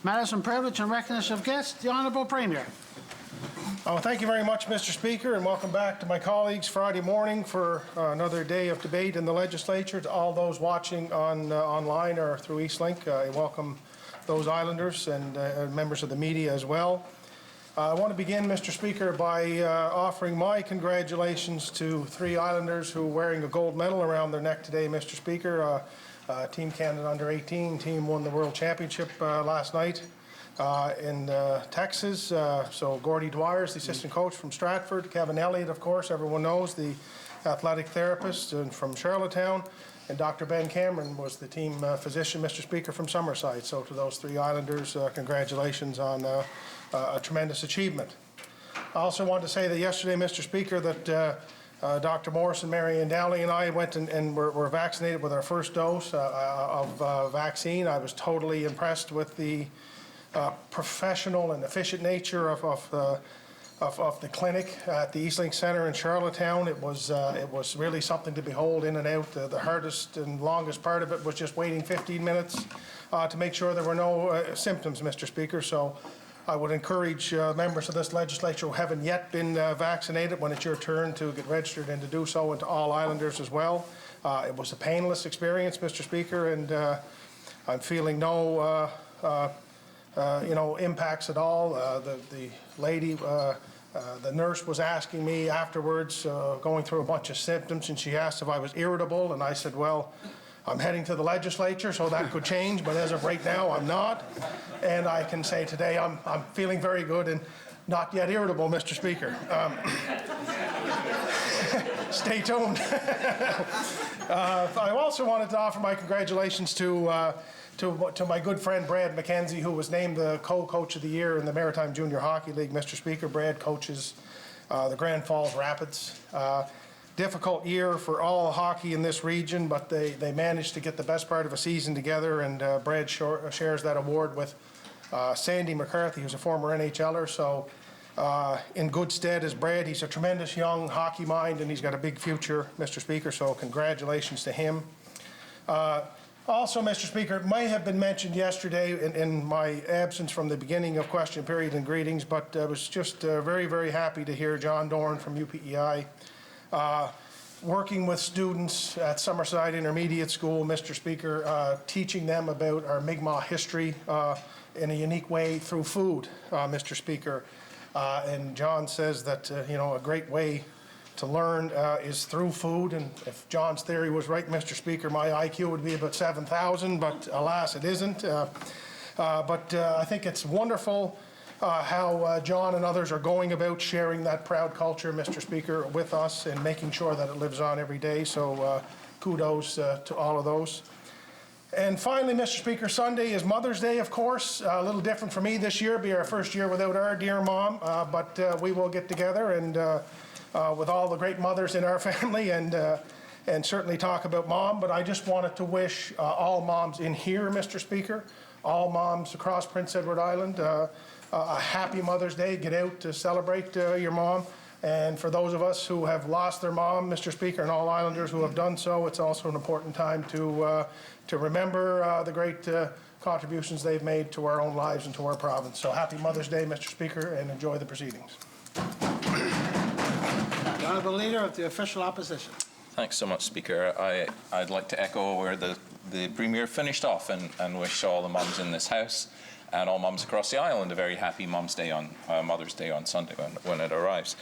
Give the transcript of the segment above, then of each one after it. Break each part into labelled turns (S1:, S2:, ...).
S1: Matters and privilege and recognition of guests, the Honourable Premier.
S2: Oh, thank you very much, Mr. Speaker, and welcome back to my colleagues Friday morning for another day of debate in the legislature. To all those watching online or through Eastlink, I welcome those Islanders and members of the media as well. I want to begin, Mr. Speaker, by offering my congratulations to 3 Islanders who are wearing a gold medal around their neck today, Mr. Speaker. Team Canada Under 18 team won the World Championship last night in Texas. So Gordy Dwyer is the assistant coach from Stratford. Kevin Elliott, of course, everyone knows, the athletic therapist from Charlottetown. And Dr. Ben Cameron was the team physician, Mr. Speaker, from Summerside. So to those 3 Islanders, congratulations on a tremendous achievement. I also want to say that yesterday, Mr. Speaker, that Dr. Morrison, Marianne Dowling, and I went and were vaccinated with our first dose of vaccine. I was totally impressed with the professional and efficient nature of the clinic at the Eastlink Centre in Charlottetown. It was really something to behold in and out. The hardest and longest part of it was just waiting 15 minutes to make sure there were no symptoms, Mr. Speaker. So I would encourage members of this legislature who haven't yet been vaccinated, when it's your turn, to get registered and to do so, and to all Islanders as well. It was a painless experience, Mr. Speaker, and I'm feeling no impacts at all. The lady, the nurse was asking me afterwards, going through a bunch of symptoms, and she asked if I was irritable, and I said, well, I'm heading to the legislature, so that could change, but as of right now, I'm not. And I can say today I'm feeling very good and not yet irritable, Mr. Speaker. Stay tuned. I also wanted to offer my congratulations to my good friend Brad McKenzie, who was named the co-coach of the year in the Maritime Junior Hockey League, Mr. Speaker. Brad coaches the Grand Falls Rapids. Difficult year for all hockey in this region, but they managed to get the best part of a season together, and Brad shares that award with Sandy McCarthy, who's a former NHLer. So in good stead is Brad. He's a tremendous young hockey mind, and he's got a big future, Mr. Speaker, so congratulations to him. Also, Mr. Speaker, it may have been mentioned yesterday in my absence from the beginning of question period and greetings, but I was just very, very happy to hear John Dorn from UPEI working with students at Summerside Intermediate School, Mr. Speaker, teaching them about our Mi'kmaq history in a unique way through food, Mr. Speaker. And John says that, a great way to learn is through food. And if John's theory was right, Mr. Speaker, my IQ would be about 7,000, but alas, it isn't. But I think it's wonderful how John and others are going about sharing that proud culture, Mr. Speaker, with us and making sure that it lives on every day. So kudos to all of those. And finally, Mr. Speaker, Sunday is Mother's Day, of course. A little different for me this year, be our first year without our dear mom, but we will get together and with all the great mothers in our family and certainly talk about mom. But I just wanted to wish all moms in here, Mr. Speaker, all moms across Prince Edward Island, a happy Mother's Day. Get out to celebrate your mom. And for those of us who have lost their mom, Mr. Speaker, and all Islanders who have done so, it's also an important time to remember the great contributions they've made to our own lives and to our province. So happy Mother's Day, Mr. Speaker, and enjoy the proceedings.
S1: The Honourable Leader of the Official Opposition.
S3: Thanks so much, Speaker. I'd like to echo where the Premier finished off and wish all the mums in this House and all mums across the island a very happy Mother's Day on Sunday when it arrives.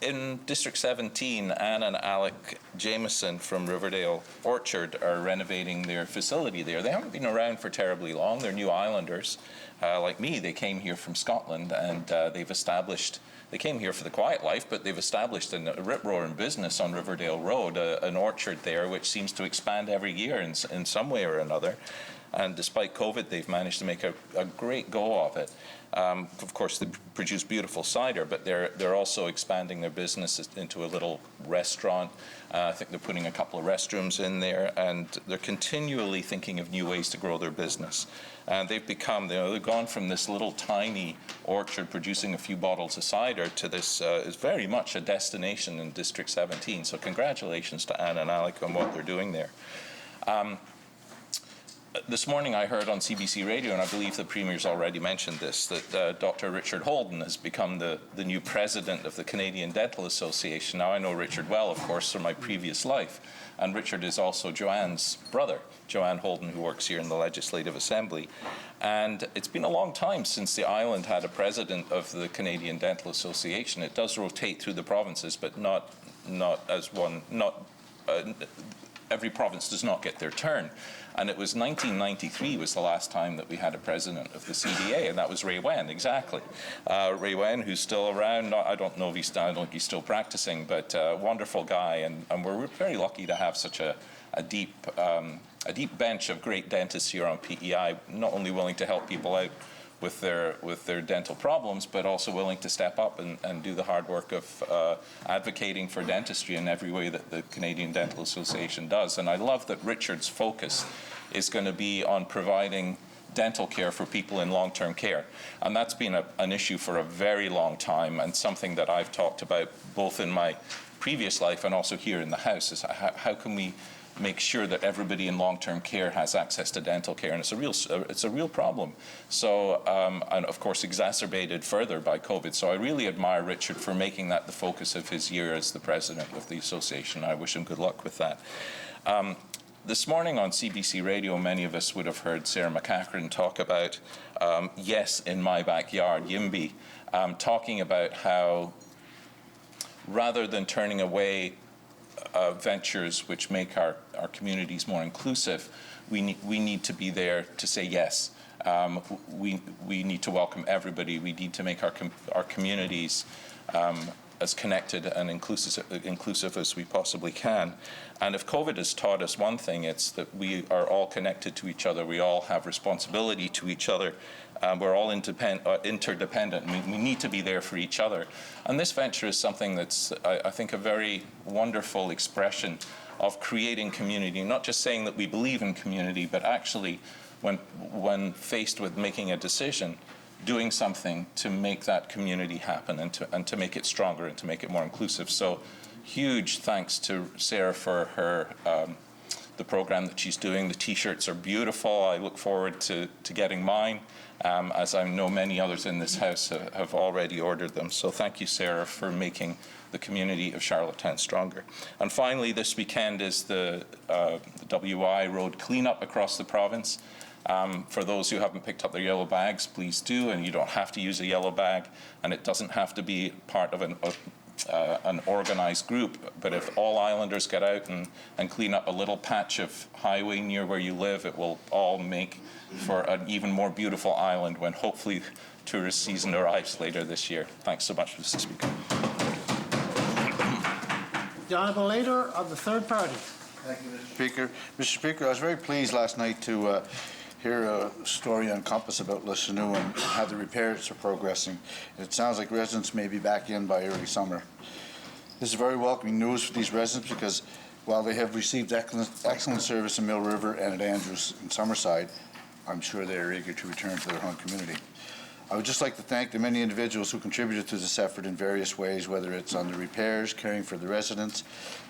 S3: In District 17, Anne and Alec Jameson from Riverdale Orchard are renovating their facility there. They haven't been around for terribly long. They're new Islanders. Like me, they came here from Scotland, and they came here for the quiet life, but they've established a rip-roaring business on Riverdale Road, an orchard there, which seems to expand every year in some way or another. And despite COVID, they've managed to make a great go of it. Of course, they produce beautiful cider, but they're also expanding their business into a little restaurant. I think they're putting a couple of restrooms in there, and they're continually thinking of new ways to grow their business. And they've gone from this little tiny orchard producing a few bottles of cider to this is very much a destination in District 17. So congratulations to Anne and Alec on what they're doing there. This morning I heard on CBC Radio, and I believe the Premier's already mentioned this, that Dr. Richard Holden has become the new president of the Canadian Dental Association. Now, I know Richard well, of course, from my previous life, and Richard is also Joanne's brother, Joanne Holden, who works here in the Legislative Assembly. And it's been a long time since the island had a president of the Canadian Dental Association. It does rotate through the provinces, but not as one, every province does not get their turn. And it was 1993 was the last time that we had a president of the CDA, and that was Ray Wen, exactly. Ray Wen, who's still around. I don't know if he's still practicing, but wonderful guy, and we're very lucky to have such a deep bench of great dentists here on PEI, not only willing to help people out with their dental problems, but also willing to step up and do the hard work of advocating for dentistry in every way that the Canadian Dental Association does. And I love that Richard's focus is going to be on providing dental care for people in long-term care. And that's been an issue for a very long time, and something that I've talked about both in my previous life and also here in the House, is how can we make sure that everybody in long-term care has access to dental care, and it's a real problem. So, and of course exacerbated further by COVID. So I really admire Richard for making that the focus of his year as the president of the association. I wish him good luck with that. This morning on CBC Radio, many of us would have heard Sarah McCachran talk about Yes in My Backyard, YIMBY, talking about how rather than turning away ventures which make our communities more inclusive, we need to be there to say yes. We need to welcome everybody. We need to make our communities as connected and inclusive as we possibly can. And if COVID has taught us one thing, it's that we are all connected to each other. We all have responsibility to each other. We're all interdependent. We need to be there for each other. And this venture is something that's, I think, a very wonderful expression of creating community, not just saying that we believe in community, but actually, when faced with making a decision, doing something to make that community happen and to make it stronger and to make it more inclusive. So huge thanks to Sarah for her the program that she's doing. The T-shirts are beautiful. I look forward to getting mine, as I know many others in this house have already ordered them. So thank you, Sarah, for making the community of Charlottetown stronger. And finally, this weekend is the WI road cleanup across the province. For those who haven't picked up their yellow bags, please do, and you don't have to use a yellow bag, and it doesn't have to be part of an organized group, but if all islanders get out and clean up a little patch of highway near where you live, it will all make for an even more beautiful island when hopefully tourist season arrives later this year. Thanks so much, Mr. Speaker.
S1: The Honourable Leader of the Third Party.
S4: Thank you, Mr. Speaker. Mr. Speaker, I was very pleased last night to hear a story on Compass about Le Chanou and how the repairs are progressing. It sounds like residents may be back in by early summer. This is very welcoming news for these residents because while they have received excellent service in Mill River and at Andrews in Summerside, I'm sure they are eager to return to their home community. I would just like to thank the many individuals who contributed to this effort in various ways, whether it's on the repairs, caring for the residents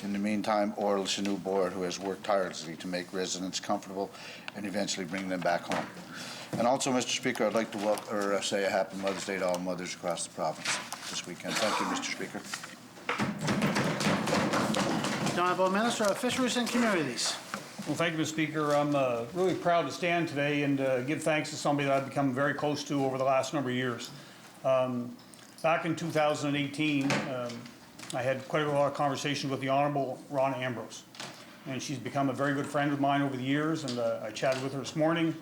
S4: in the meantime, or Le Chanou Board, who has worked tirelessly to make residents comfortable and eventually bring them back home. And also, Mr. Speaker, I'd like to say a happy Mother's Day to all mothers across the province this weekend. Thank you, Mr. Speaker.
S1: The Honourable Minister of Fisheries and Communities.
S5: Well, thank you, Mr. Speaker. I'm really proud to stand today and give thanks to somebody that I've become very close to over the last number of years. Back in 2018, I had quite a lot of conversation with the Honourable Ron Ambrose, and she's become a very good friend of mine over the years, and I chatted with her this morning.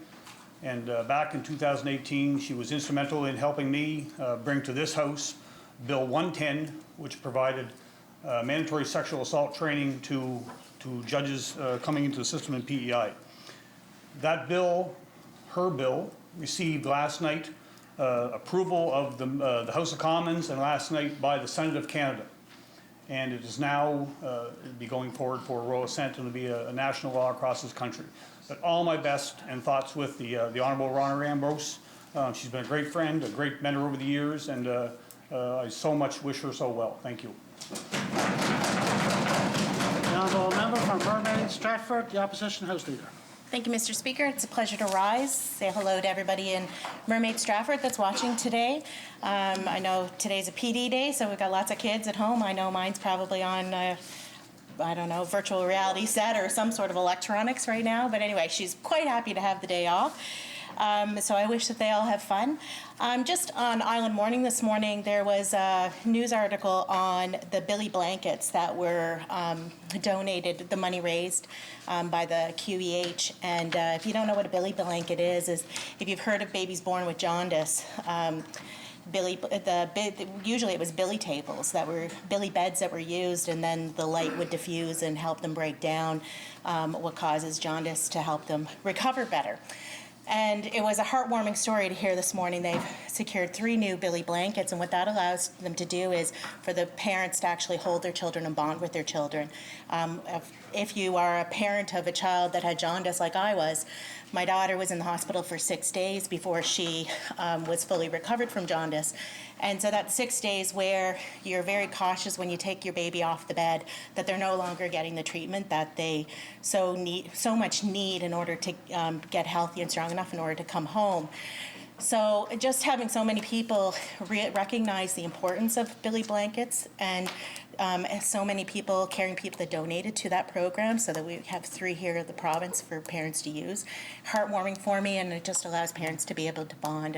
S5: And back in 2018, she was instrumental in helping me bring to this House Bill 110, which provided mandatory sexual assault training to judges coming into the system in PEI. That bill, her bill, received last night approval of the House of Commons and last night by the Senate of Canada. And it is now it'll be going forward for royal assent and it'll be a national law across this country. But all my best and thoughts with the Honourable Ron Ambrose. She's been a great friend, a great mentor over the years, and I so much wish her so well. Thank you.
S1: The Honourable Member from Mermaid Stratford, the Opposition House Leader.
S6: Thank you, Mr. Speaker. It's a pleasure to rise. Say hello to everybody in Mermaid Stratford that's watching today. I know today's a PD day, so we've got lots of kids at home. I know mine's probably on, I don't know, virtual reality set or some sort of electronics right now. But anyway, she's quite happy to have the day off. So I wish that they all have fun. Just on Island Morning this morning, there was a news article on the Billy blankets that were donated, the money raised by the QEH. And if you don't know what a Billy blanket is if you've heard of babies born with jaundice, usually it was Billy tables Billy beds that were used, and then the light would diffuse and help them break down what causes jaundice to help them recover better. And it was a heartwarming story to hear this morning. They've secured 3 new Billy blankets, and what that allows them to do is for the parents to actually hold their children and bond with their children. If you are a parent of a child that had jaundice like I was, my daughter was in the hospital for 6 days before she was fully recovered from jaundice. And so that's 6 days where you're very cautious when you take your baby off the bed that they're no longer getting the treatment that they so much need in order to get healthy and strong enough in order to come home. So just having so many people recognize the importance of Billy blankets, and so many people, caring people that donated to that program, so that we have 3 here in the province for parents to use. Heartwarming for me, and it just allows parents to be able to bond.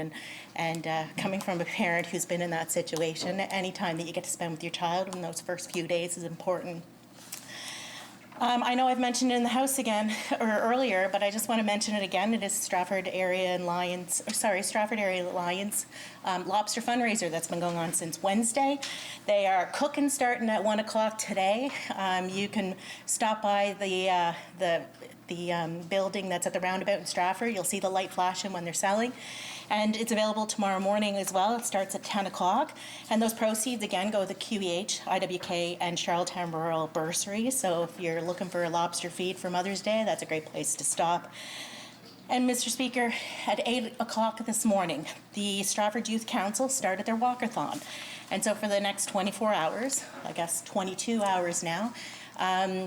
S6: And coming from a parent who's been in that situation, any time that you get to spend with your child in those first few days is important. I know I've mentioned it in the House earlier, but I just want to mention it again. It is Stratford Area Lions lobster fundraiser that's been going on since Wednesday. They are cooking starting at 1 o'clock today. You can stop by the building that's at the roundabout in Stratford. You'll see the light flashing when they're selling. And it's available tomorrow morning as well. It starts at 10 o'clock. And those proceeds, again, go to the QEH, IWK, and Charlottetown Rural Bursary. So if you're looking for a lobster feed for Mother's Day, that's a great place to stop. And Mr. Speaker, at 8 o'clock this morning, the Stratford Youth Council started their walkathon. And so for the next 24 hours, I guess 22 hours now,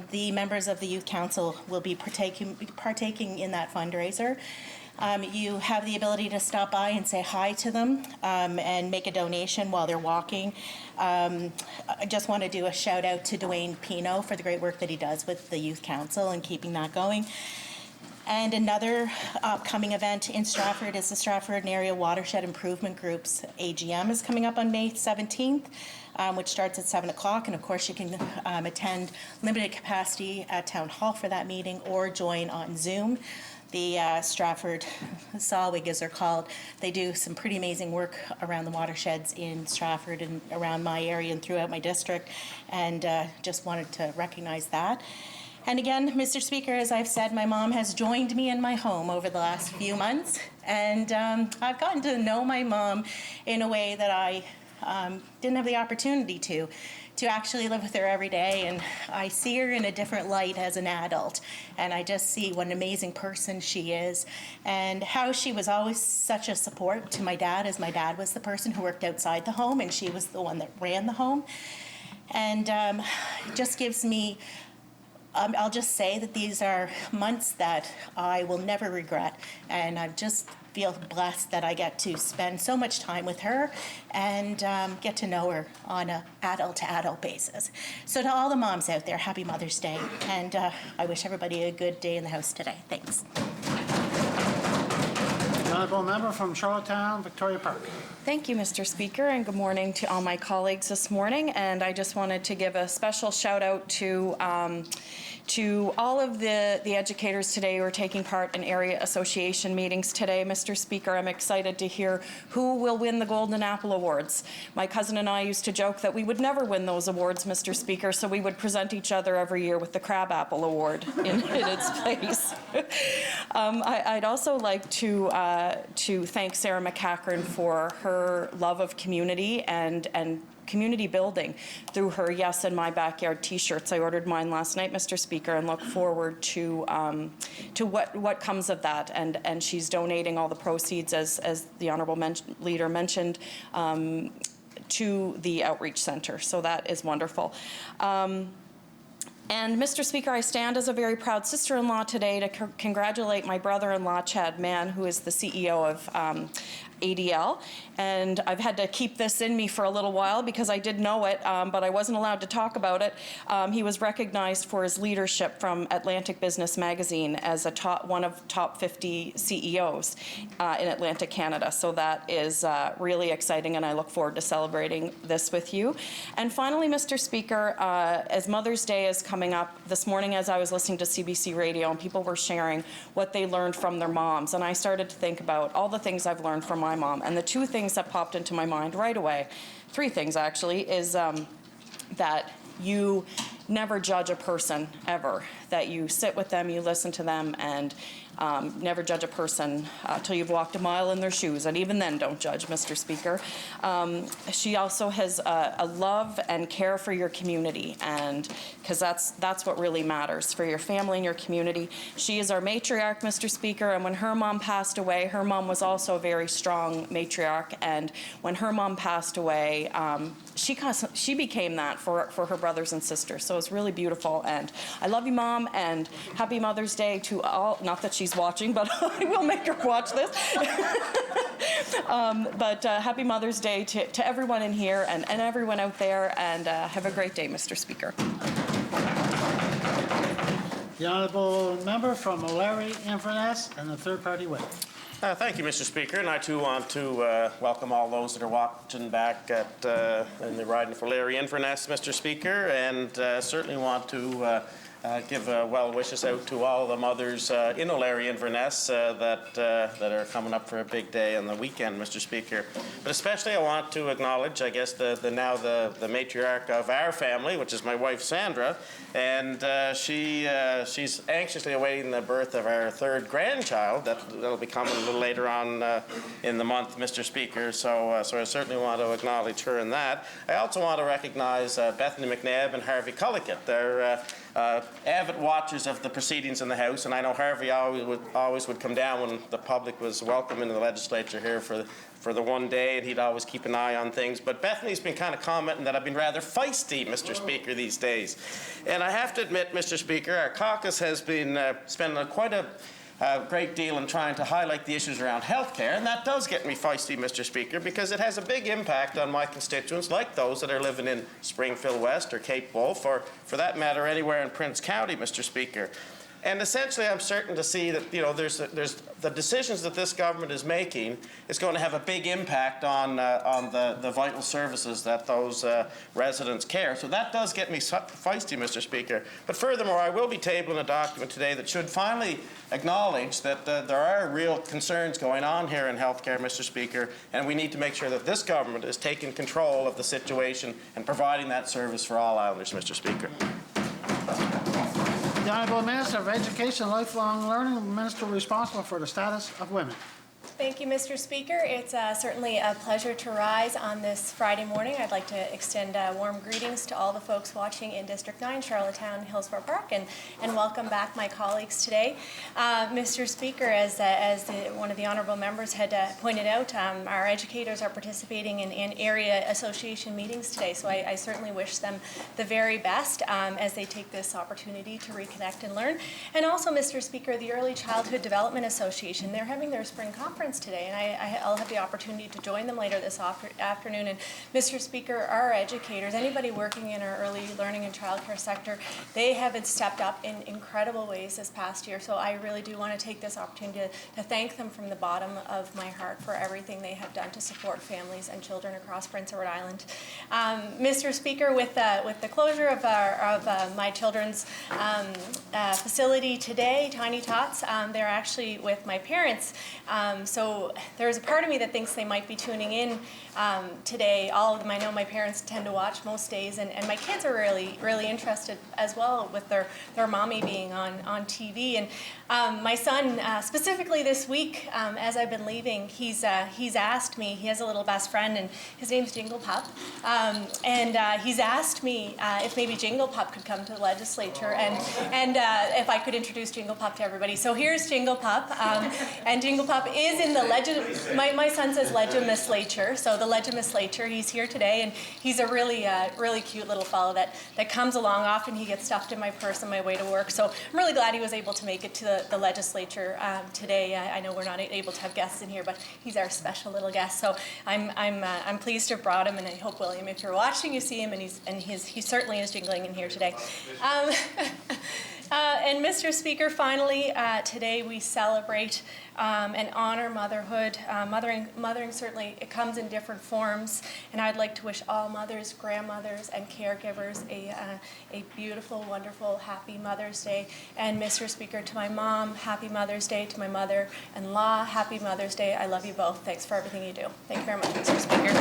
S6: the members of the Youth Council will be partaking in that fundraiser. You have the ability to stop by and say hi to them and make a donation while they're walking. I just want to do a shout out to Dwayne Pino for the great work that he does with the Youth Council and keeping that going. And another upcoming event in Stratford is the Stratford Area Watershed Improvement Group's AGM is coming up on May 17th. Which starts at 7 o'clock, and of course you can attend limited capacity at Town Hall for that meeting or join on Zoom. The Stratford Salwig, as they're called, they do some pretty amazing work around the watersheds in Stratford and around my area and throughout my district, and just wanted to recognize that. And again, Mr. Speaker, as I've said, my mom has joined me in my home over the last few months, and I've gotten to know my mom in a way that I didn't have the opportunity to actually live with her every day, and I see her in a different light as an adult, and I just see what an amazing person she is, and how she was always such a support to my dad, as my dad was the person who worked outside the home and she was the one that ran the home. And it just gives me, I'll just say that these are months that I will never regret, and I just feel blessed that I get to spend so much time with her and get to know her on an adult-to-adult basis. So to all the moms out there, happy Mother's Day, and I wish everybody a good day in the House today. Thanks.
S1: The Honourable Member from Charlottetown, Victoria Park.
S7: Thank you, Mr. Speaker, and good morning to all my colleagues this morning. And I just wanted to give a special shout out to all of the educators today who are taking part in area association meetings today. Mr. Speaker, I'm excited to hear who will win the Golden Apple Awards. My cousin and I used to joke that we would never win those awards, Mr. Speaker, so we would present each other every year with the Crab Apple Award in its place. I'd also like to thank Sarah McCachran for her love of community and community building through her Yes in My Backyard t-shirts. I ordered mine last night, Mr. Speaker, and look forward to what comes of that. And she's donating all the proceeds, as the Honourable Leader mentioned, to the Outreach Centre. So that is wonderful. And Mr. Speaker, I stand as a very proud sister-in-law today to congratulate my brother-in-law, Chad Mann, who is the CEO of ADL. And I've had to keep this in me for a little while because I did know it, but I wasn't allowed to talk about it. He was recognized for his leadership from Atlantic Business Magazine as one of top 50 CEOs in Atlantic Canada. So that is really exciting, and I look forward to celebrating this with you. And finally, Mr. Speaker, as Mother's Day is coming up, this morning as I was listening to CBC Radio and people were sharing what they learned from their moms, and I started to think about all the things I've learned from my mom. And the two things that popped into my mind right away, three things actually, is that you never judge a person ever, that you sit with them, you listen to them, and never judge a person till you've walked a mile in their shoes, and even then don't judge, Mr. Speaker. She also has a love and care for your community, and because that's what really matters, for your family and your community. She is our matriarch, Mr. Speaker, and when her mom passed away, her mom was also a very strong matriarch, and when her mom passed away, she became that for her brothers and sisters. So it's really beautiful, and I love you, Mom, and happy Mother's Day to all. Not that she's watching, but I will make her watch this. But happy Mother's Day to everyone in here and everyone out there, and have a great day, Mr. Speaker.
S1: The honourable member from O'Larry, Inverness, and the third party whip.
S8: Thank you, Mr. Speaker, and I too want to welcome all those that are watching back in the riding for Larry Inverness, Mr. Speaker, and certainly want to give well wishes out to all the mothers in O'Larry Inverness that are coming up for a big day on the weekend, Mr. Speaker. But especially I want to acknowledge, I guess, the matriarch of our family, which is my wife Sandra, and she's anxiously awaiting the birth of our third grandchild that'll be coming a little later on in the month, Mr. Speaker. So I certainly want to acknowledge her in that. I also want to recognize Bethany McNabb and Harvey Cullickett. They're avid watchers of the proceedings in the House, and I know Harvey always would come down when the public was welcome into the legislature here for the one day, and he'd always keep an eye on things. But Bethany's been kind of commenting that I've been rather feisty, Mr. Speaker, these days. And I have to admit, Mr. Speaker, our caucus has been spending quite a great deal in trying to highlight the issues around healthcare, and that does get me feisty, Mr. Speaker, because it has a big impact on my constituents, like those that are living in Springfield West or Cape Wolf, or for that matter, anywhere in Prince County, Mr. Speaker. And essentially, I'm certain to see that there's the decisions that this government is making is going to have a big impact on the vital services that those residents care. So that does get me feisty, Mr. Speaker. But furthermore, I will be tabling a document today that should finally acknowledge that there are real concerns going on here in healthcare, Mr. Speaker, and we need to make sure that this government is taking control of the situation and providing that service for all Islanders, Mr. Speaker.
S1: The Honourable Minister of Education and Lifelong Learning, Minister responsible for the status of women.
S9: Thank you, Mr. Speaker. It's certainly a pleasure to rise on this Friday morning. I'd like to extend warm greetings to all the folks watching in District 9, Charlottetown, Hillsborough Park, and welcome back my colleagues today. Mr. Speaker, as one of the honourable members had pointed out, our educators are participating in area association meetings today, so I certainly wish them the very best as they take this opportunity to reconnect and learn. And also, Mr. Speaker, the Early Childhood Development Association, they're having their spring conference today, and I'll have the opportunity to join them later this afternoon. And Mr. Speaker, our educators, anybody working in our early learning and childcare sector, they have stepped up in incredible ways this past year. So I really do want to take this opportunity to thank them from the bottom of my heart for everything they have done to support families and children across Prince Edward Island. Mr. Speaker, with the closure of my children's facility today, Tiny Tots, they're actually with my parents. So there's a part of me that thinks they might be tuning in today. All of them, I know my parents tend to watch most days, and my kids are really interested as well with their mommy being on TV. And my son, specifically this week, as I've been leaving, he's asked me, he has a little best friend, and his name's Jingle Pup, and he's asked me if maybe Jingle Pup could come to the legislature, and if I could introduce Jingle Pup to everybody. So here's Jingle Pup, and Jingle Pup is is in the my son says legislature, so the legislature. He's here today, and he's a really cute little fellow that comes along. Often he gets stuffed in my purse on my way to work, so I'm really glad he was able to make it to the legislature today. I know we're not able to have guests in here, but he's our special little guest, so I'm pleased to have brought him, and I hope, William, if you're watching, you see him, and he certainly is jingling in here today. And Mr. Speaker, finally, today we celebrate and honor motherhood. Mothering certainly, it comes in different forms, and I'd like to wish all mothers, grandmothers, and caregivers a beautiful, wonderful, happy Mother's Day. And Mr. Speaker, to my mom, happy Mother's Day. To my mother-in-law, happy Mother's Day. I love you both. Thanks for everything you do. Thank you very much, Mr. Speaker.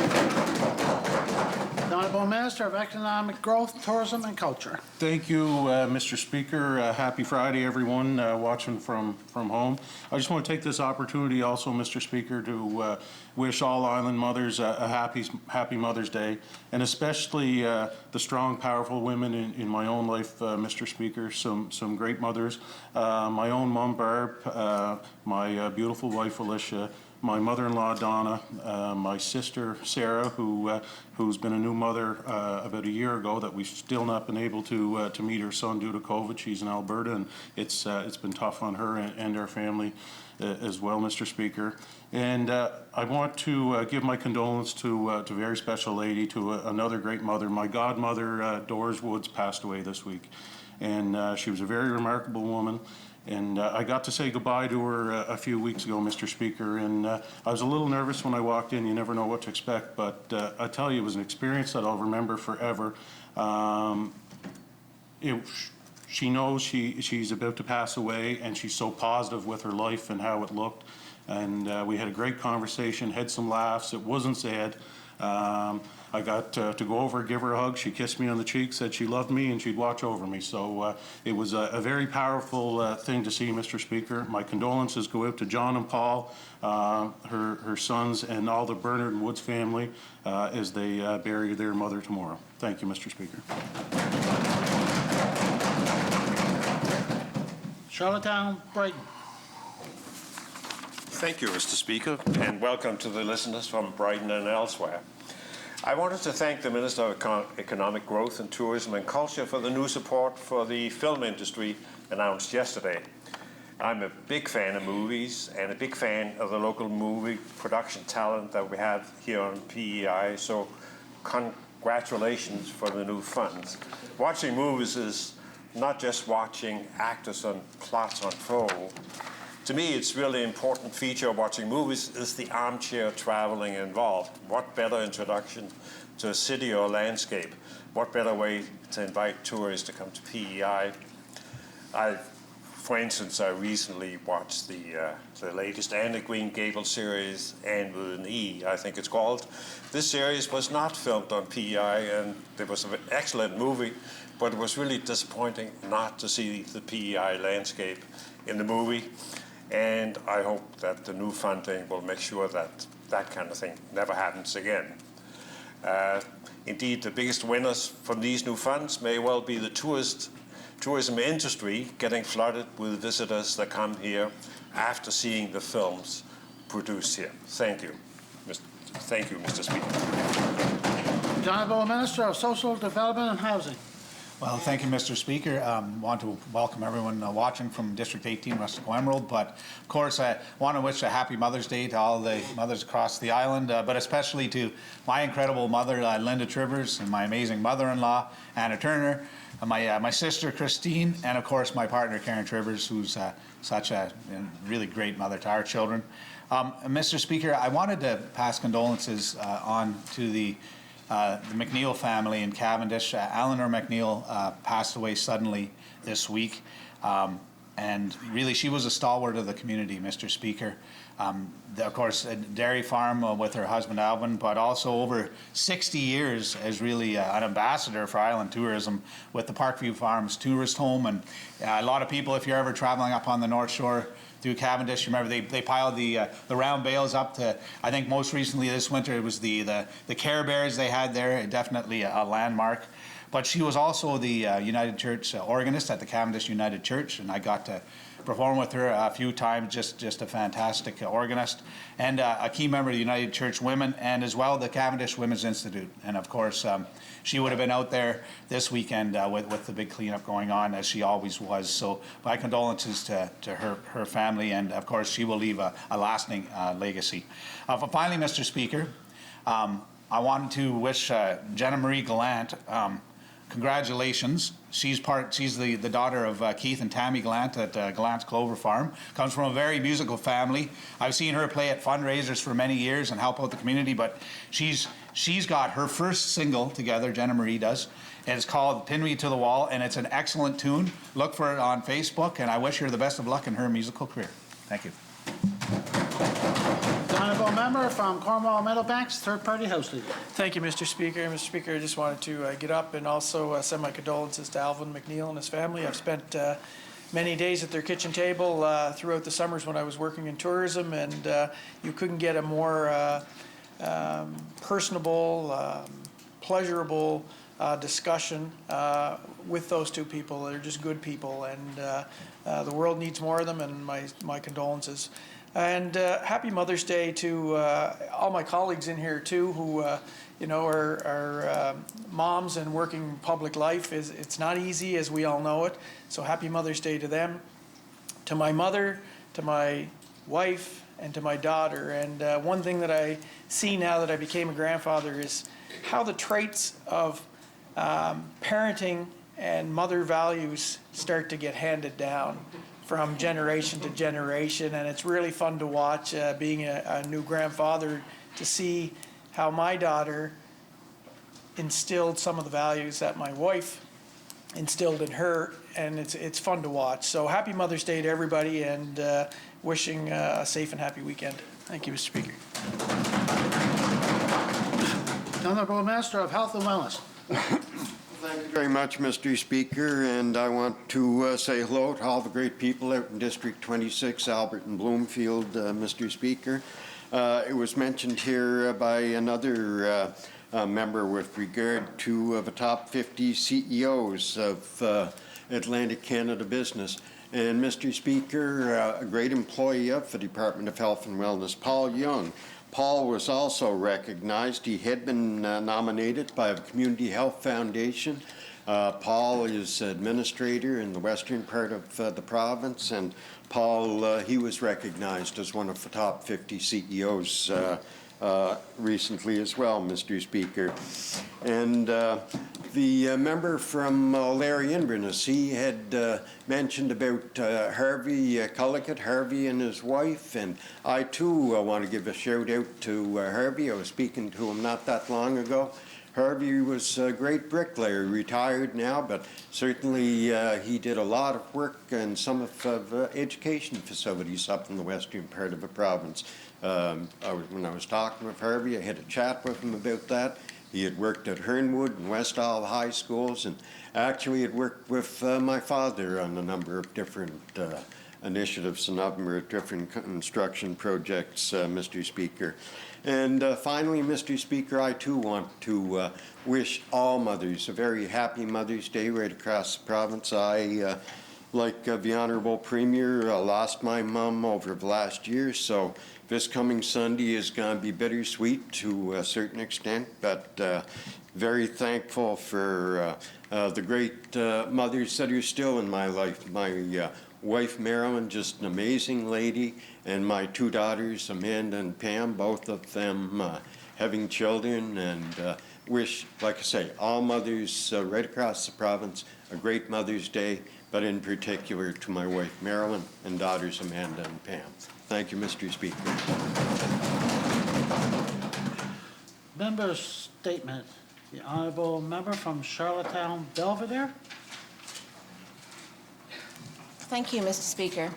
S1: The Honourable Minister of Economic Growth, Tourism and Culture.
S10: Thank you, Mr. Speaker. Happy Friday, everyone watching from home. I just want to take this opportunity also, Mr. Speaker, to wish all island mothers a happy Mother's Day, and especially the strong, powerful women in my own life, Mr. Speaker, some great mothers. My own mom, Barb, my beautiful wife, Alicia, my mother-in-law, Donna, my sister, Sarah, who's been a new mother about a year ago that we've still not been able to meet her son due to COVID. She's in Alberta, and it's been tough on her and our family as well, Mr. Speaker. And I want to give my condolence to a very special lady, to another great mother. My godmother, Doris Woods, passed away this week, and she was a very remarkable woman. And I got to say goodbye to her a few weeks ago, Mr. Speaker, and I was a little nervous when I walked in. You never know what to expect, but I tell you, it was an experience that I'll remember forever. She knows she's about to pass away, and she's so positive with her life and how it looked. And we had a great conversation, had some laughs. It wasn't sad. I got to go over, give her a hug. She kissed me on the cheek, said she loved me, and she'd watch over me. So it was a very powerful thing to see, Mr. Speaker. My condolences go out to John and Paul, her sons, and all the Bernard and Woods family as they bury their mother tomorrow. Thank you, Mr. Speaker.
S1: Charlottetown, Brighton.
S11: Thank you, Mr. Speaker, and welcome to the listeners from Brighton and elsewhere. I wanted to thank the Minister of Economic Growth and Tourism and Culture for the new support for the film industry announced yesterday. I'm a big fan of movies and a big fan of the local movie production talent that we have here on PEI, so congratulations for the new funds. Watching movies is not just watching actors and plots unfold. To me, it's really important feature of watching movies is the armchair traveling involved. What better introduction to a city or landscape? What better way to invite tourists to come to PEI? For instance, I recently watched the latest Anne of Green Gables series, Anne with an E, I think it's called. This series was not filmed on PEI, and it was an excellent movie, but it was really disappointing not to see the PEI landscape in the movie. And I hope that the new funding will make sure that that kind of thing never happens again. Indeed, the biggest winners from these new funds may well be the tourism industry getting flooded with visitors that come here after seeing the films produced here. Thank you. Thank you, Mr. Speaker.
S1: The Honourable Minister of Social Development and Housing.
S12: Well, thank you, Mr. Speaker. Want to welcome everyone watching from District 18, Rustico Emerald. But, of course, I want to wish a happy Mother's Day to all the mothers across the island, but especially to my incredible mother, Linda Trivers, and my amazing mother-in-law, Anna Turner, and my sister, Christine, and, of course, my partner, Karen Trivers, who's such a really great mother to our children. Mr. Speaker, I wanted to pass condolences on to the McNeil family in Cavendish. Eleanor McNeil passed away suddenly this week, and really she was a stalwart of the community, Mr. Speaker. Of course, a dairy farm with her husband Alvin, but also over 60 years as really an ambassador for island tourism with the Parkview Farms Tourist Home. And a lot of people, if you're ever traveling up on the North Shore through Cavendish, remember they piled the round bales up to, I think most recently this winter it was the Care Bears they had there, definitely a landmark. But she was also the United Church organist at the Cavendish United Church, and I got to perform with her a few times, just a fantastic organist, and a key member of the United Church Women, and as well the Cavendish Women's Institute. And of course, she would have been out there this weekend with the big cleanup going on, as she always was. So my condolences to her family, and of course she will leave a lasting legacy. Finally, Mr. Speaker, I wanted to wish Jenna Marie Gallant congratulations. She's the daughter of Keith and Tammy Gallant at Gallant's Clover Farm. Comes from a very musical family. I've seen her play at fundraisers for many years and help out the community, but she's got her first single together, Jenna Marie does, and it's called Pin Me to the Wall, and it's an excellent tune. Look for it on Facebook, and I wish her the best of luck in her musical career. Thank you.
S1: The honourable member from Cornwall Meadowbanks, third party house leader.
S13: Thank you, Mr. Speaker. Mr. Speaker, I just wanted to get up and also send my condolences to Alvin McNeil and his family. I've spent many days at their kitchen table throughout the summers when I was working in tourism, and you couldn't get a more personable, pleasurable discussion with those two people. They're just good people, and the world needs more of them, and my condolences. And happy Mother's Day to all my colleagues in here too, who are moms and working public life. It's not easy, as we all know it. So happy Mother's Day to them, to my mother, to my wife, and to my daughter. And one thing that I see now that I became a grandfather is how the traits of parenting and mother values start to get handed down from generation to generation, and it's really fun to watch, being a new grandfather, to see how my daughter instilled some of the values that my wife instilled in her, and it's fun to watch. So happy Mother's Day to everybody, and wishing a safe and happy weekend. Thank you, Mr. Speaker.
S1: The honourable Minister of Health and Wellness.
S14: Thank you very much, Mr. Speaker, and I want to say hello to all the great people out in District 26, Albert and Bloomfield, Mr. Speaker. It was mentioned here by another member with regard to the top 50 CEOs of Atlantic Canada business. And Mr. Speaker, a great employee of the Department of Health and Wellness, Paul Young. Paul was also recognized. He had been nominated by the Community Health Foundation. Paul is administrator in the western part of the province, and Paul, he was recognized as one of the top 50 CEOs recently as well, Mr. Speaker. And the member from Larry Inverness, he had mentioned about Harvey Cullicut, Harvey and his wife, and I too want to give a shout out to Harvey. I was speaking to him not that long ago. Harvey was a great bricklayer, retired now, but certainly he did a lot of work in some of the education facilities up in the western part of the province. When I was talking with Harvey, I had a chat with him about that. He had worked at Hernwood and West Isle High Schools, and actually had worked with my father on a number of different initiatives, a number of different construction projects, Mr. Speaker. And finally, Mr. Speaker, I too want to wish all mothers a very happy Mother's Day right across the province. I, like the Honourable Premier, lost my mum over the last year, so this coming Sunday is going to be bittersweet to a certain extent, but very thankful for the great mothers that are still in my life. My wife, Marilyn, just an amazing lady, and my two daughters, Amanda and Pam, both of them having children, and wish, like I say, all mothers right across the province a great Mother's Day, but in particular to my wife, Marilyn, and daughters, Amanda and Pam. Thank you, Mr. Speaker.
S1: Member's statement. The honourable member from Charlottetown Belvedere.
S15: Thank you, Mr. Speaker.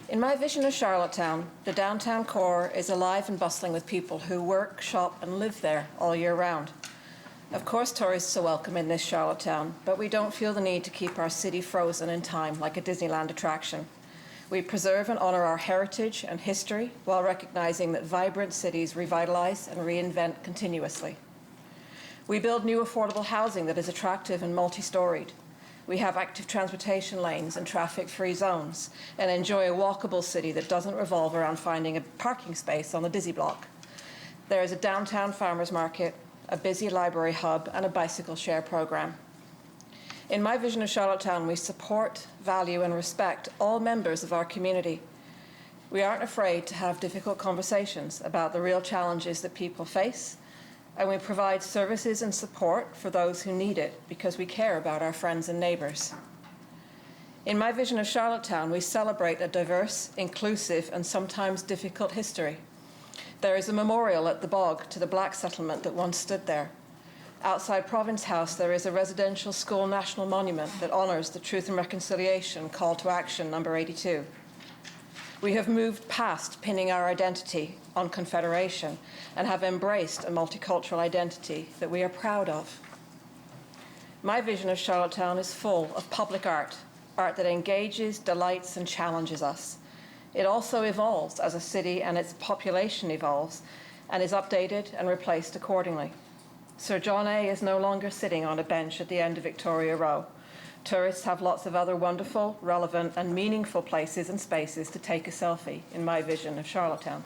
S15: In my vision of Charlottetown, the downtown core is alive and bustling with people who work, shop and live there all year round. Of course, tourists are welcome in this Charlottetown, but we don't feel the need to keep our city frozen in time like a Disneyland attraction. We preserve and honour our heritage and history while recognising that vibrant cities revitalise and reinvent continuously. We build new affordable housing that is attractive and multi-storied. We have active transportation lanes and traffic-free zones and enjoy a walkable city that doesn't revolve around finding a parking space on the Dizzy Block. There is a downtown farmers market, a busy library hub, and a bicycle share program. In my vision of Charlottetown, we support, value, and respect all members of our community. We aren't afraid to have difficult conversations about the real challenges that people face, and we provide services and support for those who need it because we care about our friends and neighbours. In my vision of Charlottetown, we celebrate a diverse, inclusive, and sometimes difficult history. There is a memorial at the bog to the black settlement that once stood there. Outside Province House, there is a residential school national monument that honours the Truth and Reconciliation Call to Action number 82. We have moved past pinning our identity on Confederation and have embraced a multicultural identity that we are proud of. My vision of Charlottetown is full of public art, art that engages, delights, and challenges us. It also evolves as a city and its population evolves and is updated and replaced accordingly. Sir John A. is no longer sitting on a bench at the end of Victoria Row. Tourists have lots of other wonderful, relevant, and meaningful places and spaces to take a selfie in my vision of Charlottetown.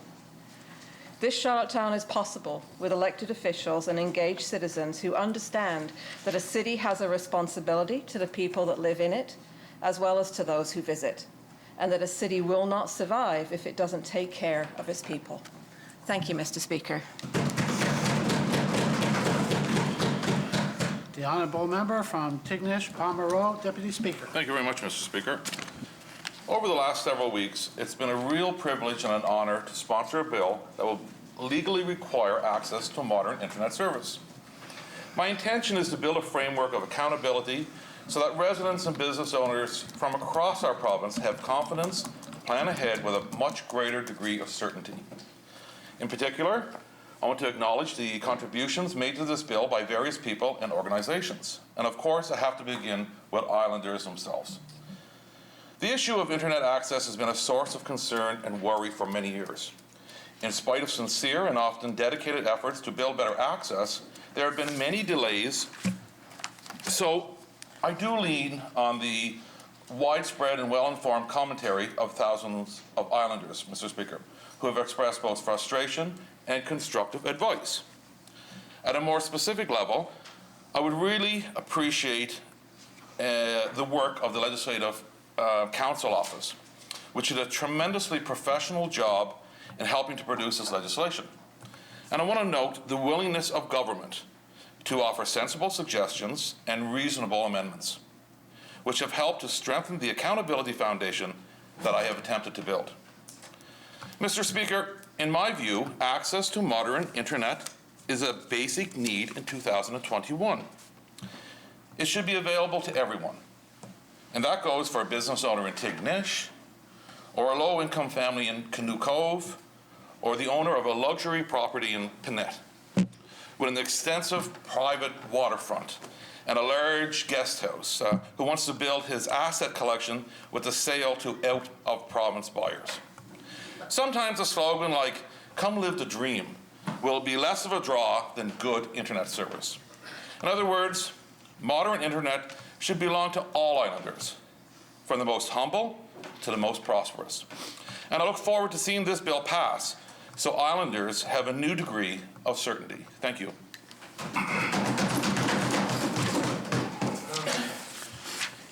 S15: This Charlottetown is possible with elected officials and engaged citizens who understand that a city has a responsibility to the people that live in it, as well as to those who visit, and that a city will not survive if it doesn't take care of its people. Thank you, Mr. Speaker.
S1: The honourable member from Tignish, Palmer Road, Deputy Speaker.
S16: Thank you very much, Mr. Speaker. Over the last several weeks, it's been a real privilege and an honour to sponsor a bill that will legally require access to modern internet service. My intention is to build a framework of accountability so that residents and business owners from across our province have confidence to plan ahead with a much greater degree of certainty. In particular, I want to acknowledge the contributions made to this bill by various people and organizations. And of course, I have to begin with Islanders themselves. The issue of internet access has been a source of concern and worry for many years. In spite of sincere and often dedicated efforts to build better access, there have been many delays. So I do lean on the widespread and well-informed commentary of thousands of Islanders, Mr. Speaker, who have expressed both frustration and constructive advice. At a more specific level, I would really appreciate the work of the Legislative Council Office, which did a tremendously professional job in helping to produce this legislation. And I want to note the willingness of government to offer sensible suggestions and reasonable amendments, which have helped to strengthen the accountability foundation that I have attempted to build. Mr. Speaker, in my view, access to modern internet is a basic need in 2021. It should be available to everyone. And that goes for a business owner in Tignish, or a low-income family in Canoe Cove, or the owner of a luxury property in Pinette, with an extensive private waterfront and a large guest house, who wants to build his asset collection with a sale to out-of-province buyers. Sometimes a slogan like, "Come live the dream," will be less of a draw than good internet service. In other words, modern internet should belong to all Islanders, from the most humble to the most prosperous. And I look forward to seeing this bill pass so Islanders have a new degree of certainty. Thank you.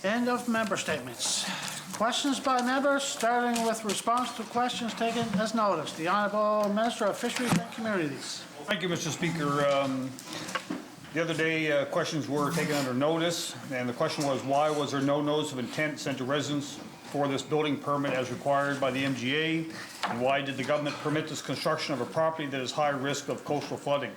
S1: End of member statements. Questions by members, starting with response to questions taken as noticed. The Honourable Minister of Fisheries and Communities.
S5: Thank you, Mr. Speaker. The other day, questions were taken under notice, and the question was, why was there no notice of intent sent to residents for this building permit as required by the MGA, and why did the government permit this construction of a property that is high risk of coastal flooding?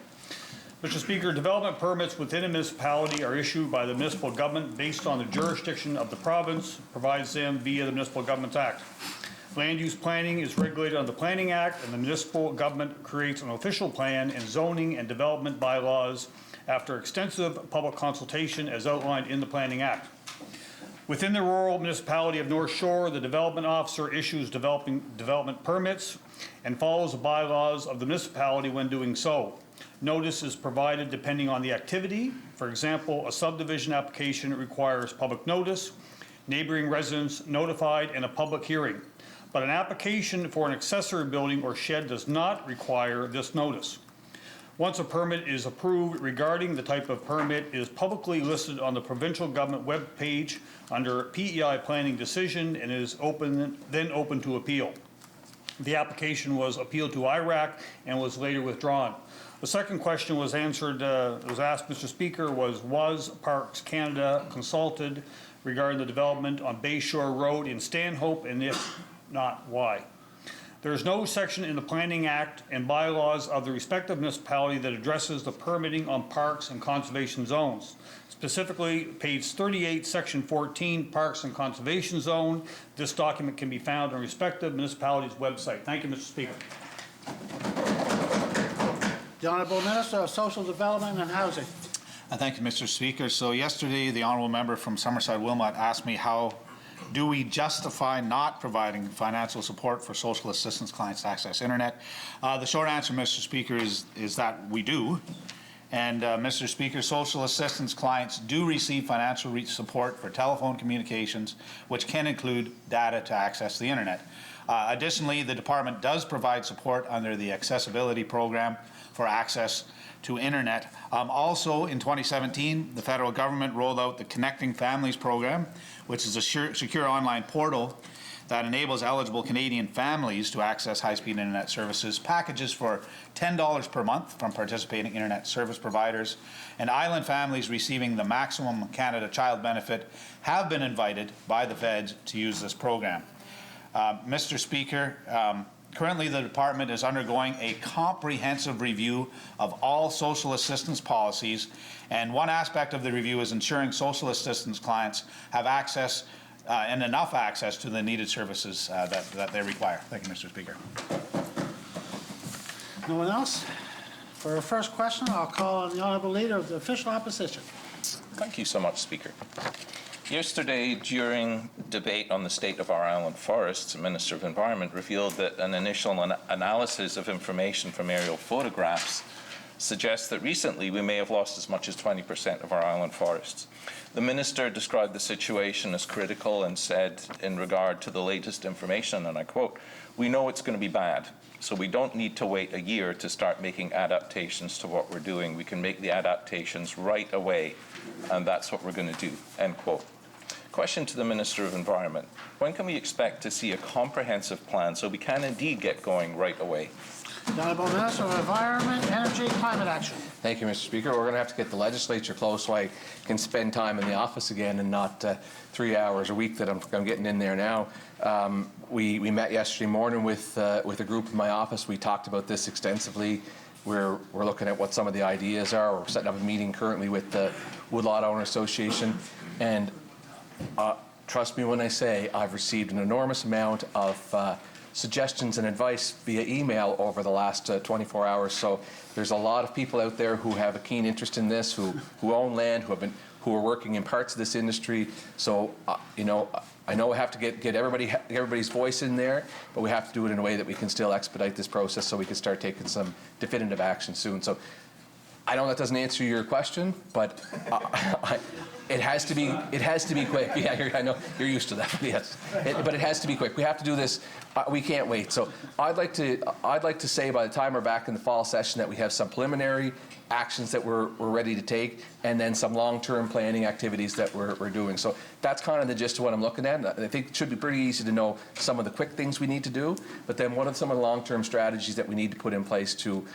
S5: Mr. Speaker, development permits within a municipality are issued by the municipal government based on the jurisdiction of the province, provides them via the Municipal Governments Act. Land use planning is regulated under the Planning Act, and the municipal government creates an official plan and zoning and development bylaws after extensive public consultation as outlined in the Planning Act. Within the rural municipality of North Shore, the development officer issues development permits and follows the bylaws of the municipality when doing so. Notice is provided depending on the activity. For example, a subdivision application requires public notice, neighboring residents notified, and a public hearing. But an application for an accessory building or shed does not require this notice. Once a permit is approved regarding the type of permit, it is publicly listed on the provincial government web page under PEI planning decision and is then open to appeal. The application was appealed to IRAC and was later withdrawn. The second question was answered, was asked, Mr. Speaker, was Parks Canada consulted regarding the development on Bayshore Road in Stanhope, and if not, why? There is no section in the Planning Act and bylaws of the respective municipality that addresses the permitting on parks and conservation zones. Specifically, page 38, section 14, Parks and Conservation Zone. This document can be found on respective municipalities' website. Thank you, Mr. Speaker.
S1: The Honourable Minister of Social Development and Housing.
S12: Thank you, Mr. Speaker. So yesterday, the Honourable Member from Summerside Wilmot asked me how do we justify not providing financial support for social assistance clients to access internet? The short answer, Mr. Speaker, is that we do. And Mr. Speaker, social assistance clients do receive financial support for telephone communications, which can include data to access the internet. Additionally, the department does provide support under the accessibility program for access to internet. Also, in 2017, the federal government rolled out the Connecting Families program, which is a secure online portal that enables eligible Canadian families to access high-speed internet services, packages for $10 per month from participating internet service providers. And island families receiving the maximum Canada Child Benefit have been invited by the feds to use this program. Mr. Speaker, currently the department is undergoing a comprehensive review of all social assistance policies, and one aspect of the review is ensuring social assistance clients have access and enough access to the needed services that they require. Thank you, Mr. Speaker.
S1: No one else? For our first question, I'll call on the Honourable Leader of the Official Opposition.
S3: Thank you so much, Speaker. Yesterday, during debate on the state of our island forests, the Minister of Environment revealed that an initial analysis of information from aerial photographs suggests that recently we may have lost as much as 20% of our island forests. The Minister described the situation as critical and said, in regard to the latest information, and I quote, "We know it's going to be bad, so we don't need to wait a year to start making adaptations to what we're doing. We can make the adaptations right away, and that's what we're going to do," end quote. Question to the Minister of Environment. When can we expect to see a comprehensive plan so we can indeed get going right away?
S1: The Honourable Minister of Environment, Energy, Climate Action.
S17: Thank you, Mr. Speaker. We're going to have to get the legislature closed so I can spend time in the office again and not 3 hours a week that I'm getting in there now. We met yesterday morning with a group in my office. We talked about this extensively. We're looking at what some of the ideas are. We're setting up a meeting currently with the Woodlot Owner Association. And trust me when I say I've received an enormous amount of suggestions and advice via email over the last 24 hours. So there's a lot of people out there who have a keen interest in this, who own land, who are working in parts of this industry. So you know, I know we have to get everybody's voice in there, but we have to do it in a way that we can still expedite this process so we can start taking some definitive action soon. So I know that doesn't answer your question, but it has to be quick. Yeah, I know you're used to that. Yes, but it has to be quick. We have to do this. We can't wait. So I'd like to say by the time we're back in the fall session that we have some preliminary actions that we're ready to take, and then some long-term planning activities that we're doing. So that's kind of the gist of what I'm looking at. I think it should be pretty easy to know some of the quick things we need to do, but then what are some of the long-term strategies that we need to put in place to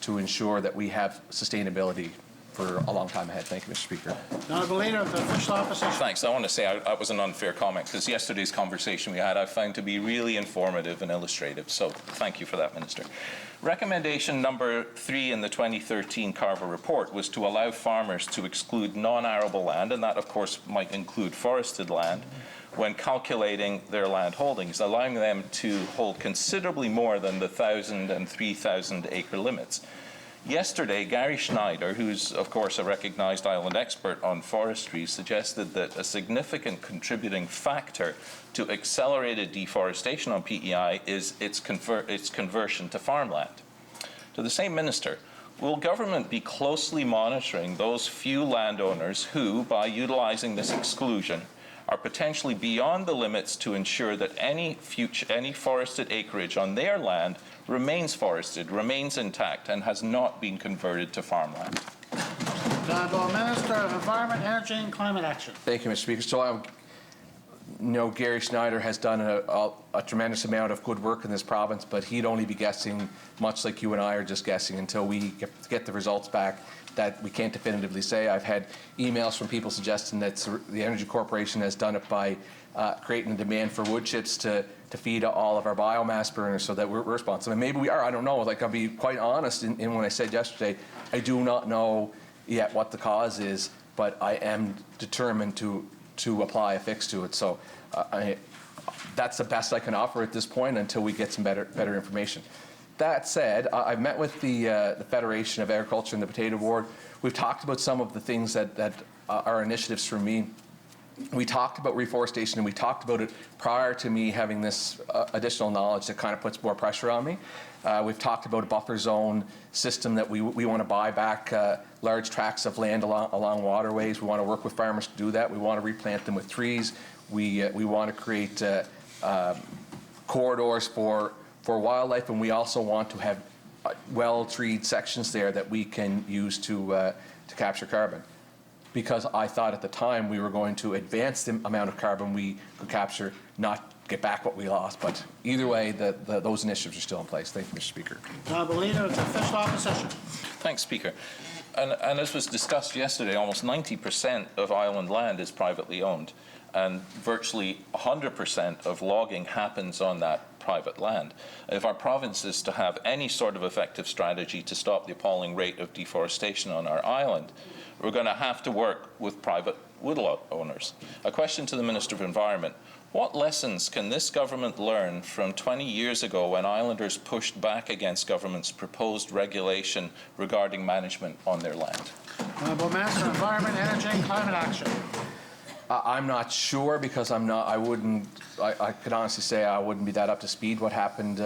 S17: ensure that we have sustainability for a long time ahead. Thank you, Mr. Speaker.
S1: Honourable Leader of the Official Opposition.
S3: Thanks. I want to say that was an unfair comment because yesterday's conversation we had I found to be really informative and illustrative. So thank you for that, Minister. Recommendation number 3 in the 2013 Carver report was to allow farmers to exclude non-arable land, and that of course might include forested land, when calculating their land holdings, allowing them to hold considerably more than the 1,000 and 3,000 acre limits. Yesterday, Gary Schneider, who's of course a recognized island expert on forestry, suggested that a significant contributing factor to accelerated deforestation on PEI is its conversion to farmland. To the same minister, will government be closely monitoring those few landowners who, by utilizing this exclusion, are potentially beyond the limits to ensure that any forested acreage on their land remains forested, remains intact, and has not been converted to farmland?
S1: The Honourable Minister of Environment, Energy and Climate Action.
S17: Thank you, Mr. Speaker. So Gary Schneider has done a tremendous amount of good work in this province, but he'd only be guessing, much like you and I are just guessing, until we get the results back that we can't definitively say. I've had emails from people suggesting that the Energy Corporation has done it by creating a demand for wood chips to feed all of our biomass burners so that we're responsible. And maybe we are, I don't know. Like, I'll be quite honest in when I said yesterday, I do not know yet what the cause is, but I am determined to apply a fix to it. So that's the best I can offer at this point until we get some better information. That said, I've met with the Federation of Agriculture and the Potato Board. We've talked about some of the things that are initiatives for me. We talked about reforestation, and we talked about it prior to me having this additional knowledge that kind of puts more pressure on me. We've talked about a buffer zone system that we want to buy back large tracts of land along waterways. We want to work with farmers to do that. We want to replant them with trees. We want to create corridors for wildlife, and we also want to have well-treed sections there that we can use to capture carbon. Because I thought at the time we were going to advance the amount of carbon we could capture, not get back what we lost. But either way, those initiatives are still in place. Thank you, Mr. Speaker.
S1: Honourable Leader of the Official Opposition.
S3: Thanks, Speaker. And as was discussed yesterday, almost 90% of island land is privately owned, and virtually 100% of logging happens on that private land. If our province is to have any sort of effective strategy to stop the appalling rate of deforestation on our island, we're going to have to work with private wood owners. A question to the Minister of Environment. What lessons can this government learn from 20 years ago when islanders pushed back against government's proposed regulation regarding management on their land?
S1: Honourable Minister of Environment, Energy and Climate Action.
S17: I'm not sure, because I could honestly say I wouldn't be that up to speed what happened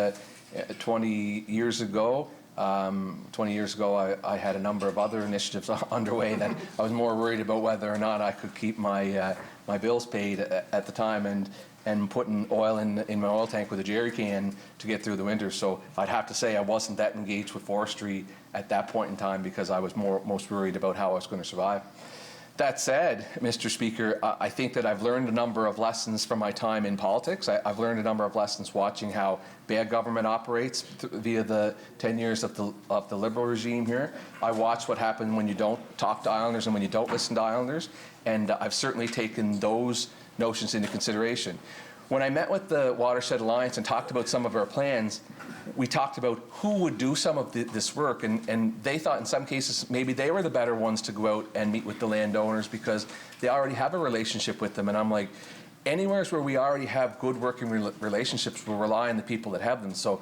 S17: 20 years ago. 20 years ago, I had a number of other initiatives underway that I was more worried about whether or not I could keep my bills paid at the time, and putting oil in my oil tank with a jerry can to get through the winter. So I'd have to say I wasn't that engaged with forestry at that point in time, because I was most worried about how I was going to survive. That said, Mr. Speaker, I think that I've learned a number of lessons from my time in politics. I've learned a number of lessons watching how bad government operates via the 10 years of the Liberal regime here. I watched what happened when you don't talk to islanders and when you don't listen to islanders, and I've certainly taken those notions into consideration. When I met with the Watershed Alliance and talked about some of our plans, we talked about who would do some of this work, and they thought in some cases maybe they were the better ones to go out and meet with the landowners because they already have a relationship with them. And I'm like, anywhere where we already have good working relationships, we'll rely on the people that have them. So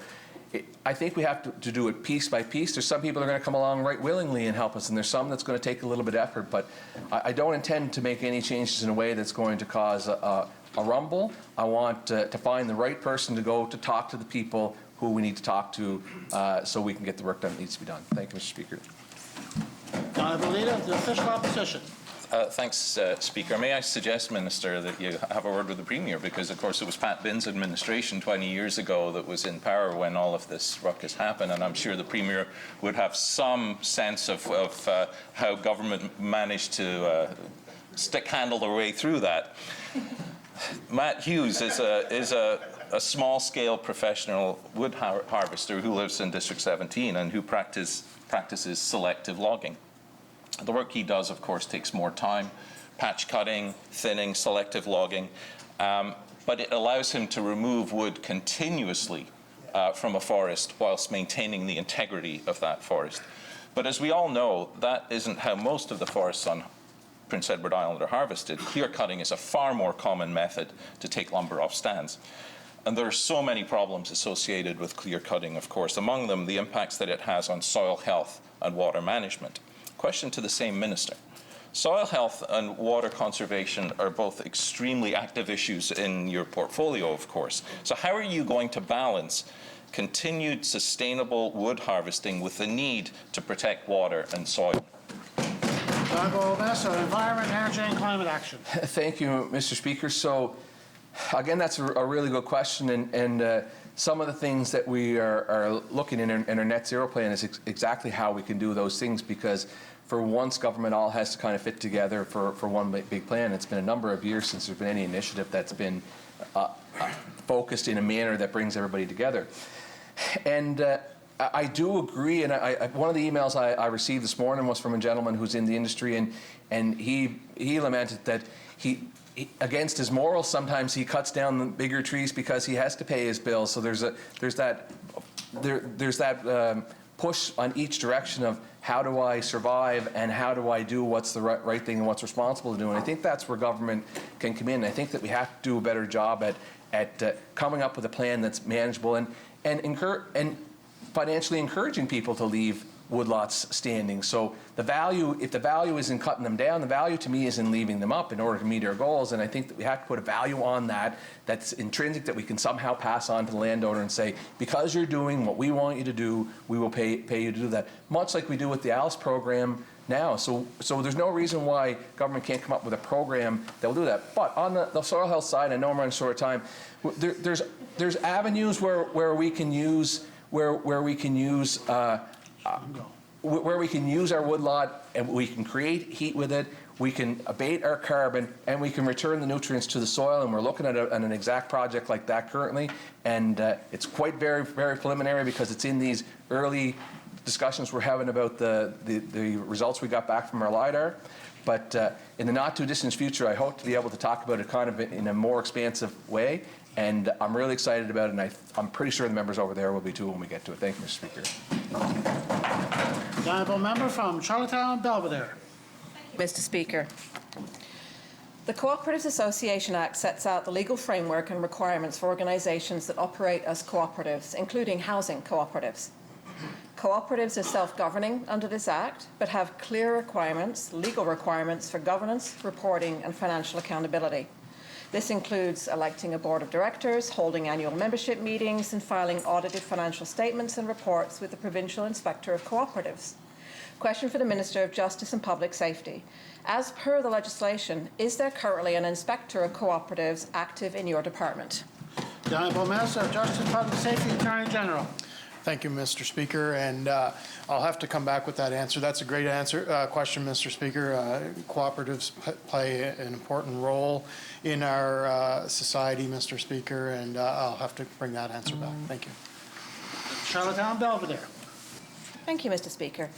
S17: I think we have to do it piece by piece. There's some people that are going to come along right willingly and help us, and there's some that's going to take a little bit of effort. But I don't intend to make any changes in a way that's going to cause a rumble. I want to find the right person to go to talk to the people who we need to talk to so we can get the work done that needs to be done. Thank you, Mr. Speaker.
S1: Honourable Leader of the Official Opposition.
S3: Thanks, Speaker. May I suggest, Minister, that you have a word with the Premier, because, of course, it was Pat Binns' administration 20 years ago that was in power when all of this ruckus happened, and I'm sure the Premier would have some sense of how government managed to handle their way through that. Matt Hughes is a small-scale professional wood harvester who lives in District 17 and who practices selective logging. The work he does, of course, takes more time, patch cutting, thinning, selective logging, but it allows him to remove wood continuously from a forest whilst maintaining the integrity of that forest. But as we all know, that isn't how most of the forests on Prince Edward Island are harvested. Clear cutting is a far more common method to take lumber off stands. And there are so many problems associated with clear cutting, of course, among them the impacts that it has on soil health and water management. Question to the same minister. Soil health and water conservation are both extremely active issues in your portfolio, of course. So how are you going to balance continued sustainable wood harvesting with the need to protect water and soil.
S1: Honourable Minister of Environment, Energy and Climate Action.
S17: Thank you, Mr. Speaker. So, again, that's a really good question, and some of the things that we are looking in our net zero plan is exactly how we can do those things, because for once government all has to kind of fit together for one big plan. It's been a number of years since there's been any initiative that's been focused in a manner that brings everybody together. And I do agree, and one of the emails I received this morning was from a gentleman who's in the industry, and he lamented that he against his morals, sometimes he cuts down the bigger trees because he has to pay his bills. So there's that push on each direction of how do I survive and how do I do what's the right thing and what's responsible to do. And I think that's where government can come in. I think that we have to do a better job at coming up with a plan that's manageable and financially encouraging people to leave woodlots standing. So if the value is in cutting them down, the value to me is in leaving them up in order to meet our goals. And I think that we have to put a value on that's intrinsic, that we can somehow pass on to the landowner and say, because you're doing what we want you to do, we will pay you to do that. Much like we do with the Alice program now. So there's no reason why government can't come up with a program that will do that. But on the soil health side, I know I'm running short of time, there's avenues where we can use our woodlot, and we can create heat with it, we can abate our carbon, and we can return the nutrients to the soil. And we're looking at an exact project like that currently, and it's quite very, very preliminary because it's in these early discussions we're having about the results we got back from our LiDAR. But in the not too distant future, I hope to be able to talk about it kind of in a more expansive way. And I'm really excited about it, and I'm pretty sure the members over there will be too when we get to it. Thank you, Mr. Speaker.
S1: The honourable member from Charlottetown, Belvedere.
S15: Mr. Speaker. The Cooperatives Association Act sets out the legal framework and requirements for organisations that operate as cooperatives, including housing cooperatives. Cooperatives are self-governing under this Act, but have clear requirements, legal requirements for governance, reporting and financial accountability. This includes electing a board of directors, holding annual membership meetings, and filing audited financial statements and reports with the Provincial Inspector of Cooperatives. Question for the Minister of Justice and Public Safety. As per the legislation, is there currently an Inspector of Cooperatives active in your department?
S1: The Honourable Minister of Justice, Public Safety, Attorney General.
S2: Thank you, Mr. Speaker, and I'll have to come back with that answer. That's a great question, Mr. Speaker. Cooperatives play an important role in our society, Mr. Speaker, and I'll have to bring that answer back. Thank you.
S1: Charlottetown, Belvedere.
S15: Thank you, Mr. Speaker.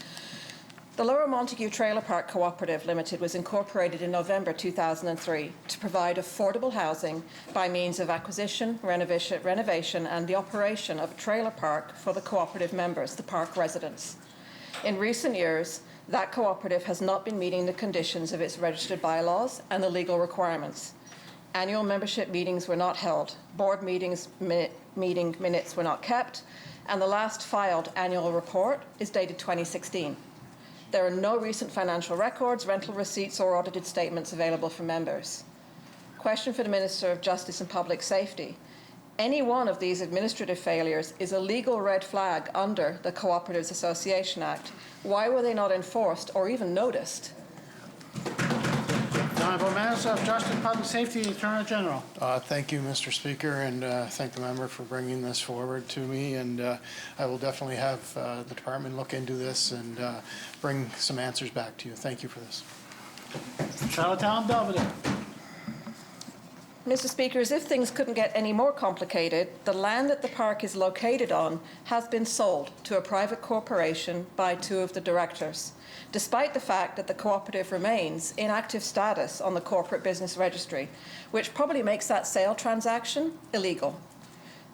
S15: The Lower Montague Trailer Park Cooperative Limited was incorporated in November 2003 to provide affordable housing by means of acquisition, renovation and the operation of a trailer park for the cooperative members, the park residents. In recent years, that cooperative has not been meeting the conditions of its registered bylaws and the legal requirements. Annual membership meetings were not held, board meeting minutes were not kept, and the last filed annual report is dated 2016. There are no recent financial records, rental receipts or audited statements available for members. Question for the Minister of Justice and Public Safety. Any one of these administrative failures is a legal red flag under the Cooperatives Association Act. Why were they not enforced or even noticed?
S1: The Honourable Minister of Justice and Public Safety, Attorney General.
S2: Thank you, Mr. Speaker, and thank the member for bringing this forward to me. And I will definitely have the department look into this and bring some answers back to you. Thank you for this.
S1: Charlottetown, Belvedere.
S15: Mr. Speaker, as if things couldn't get any more complicated, the land that the park is located on has been sold to a private corporation by two of the directors, despite the fact that the cooperative remains in active status on the corporate business registry, which probably makes that sale transaction illegal.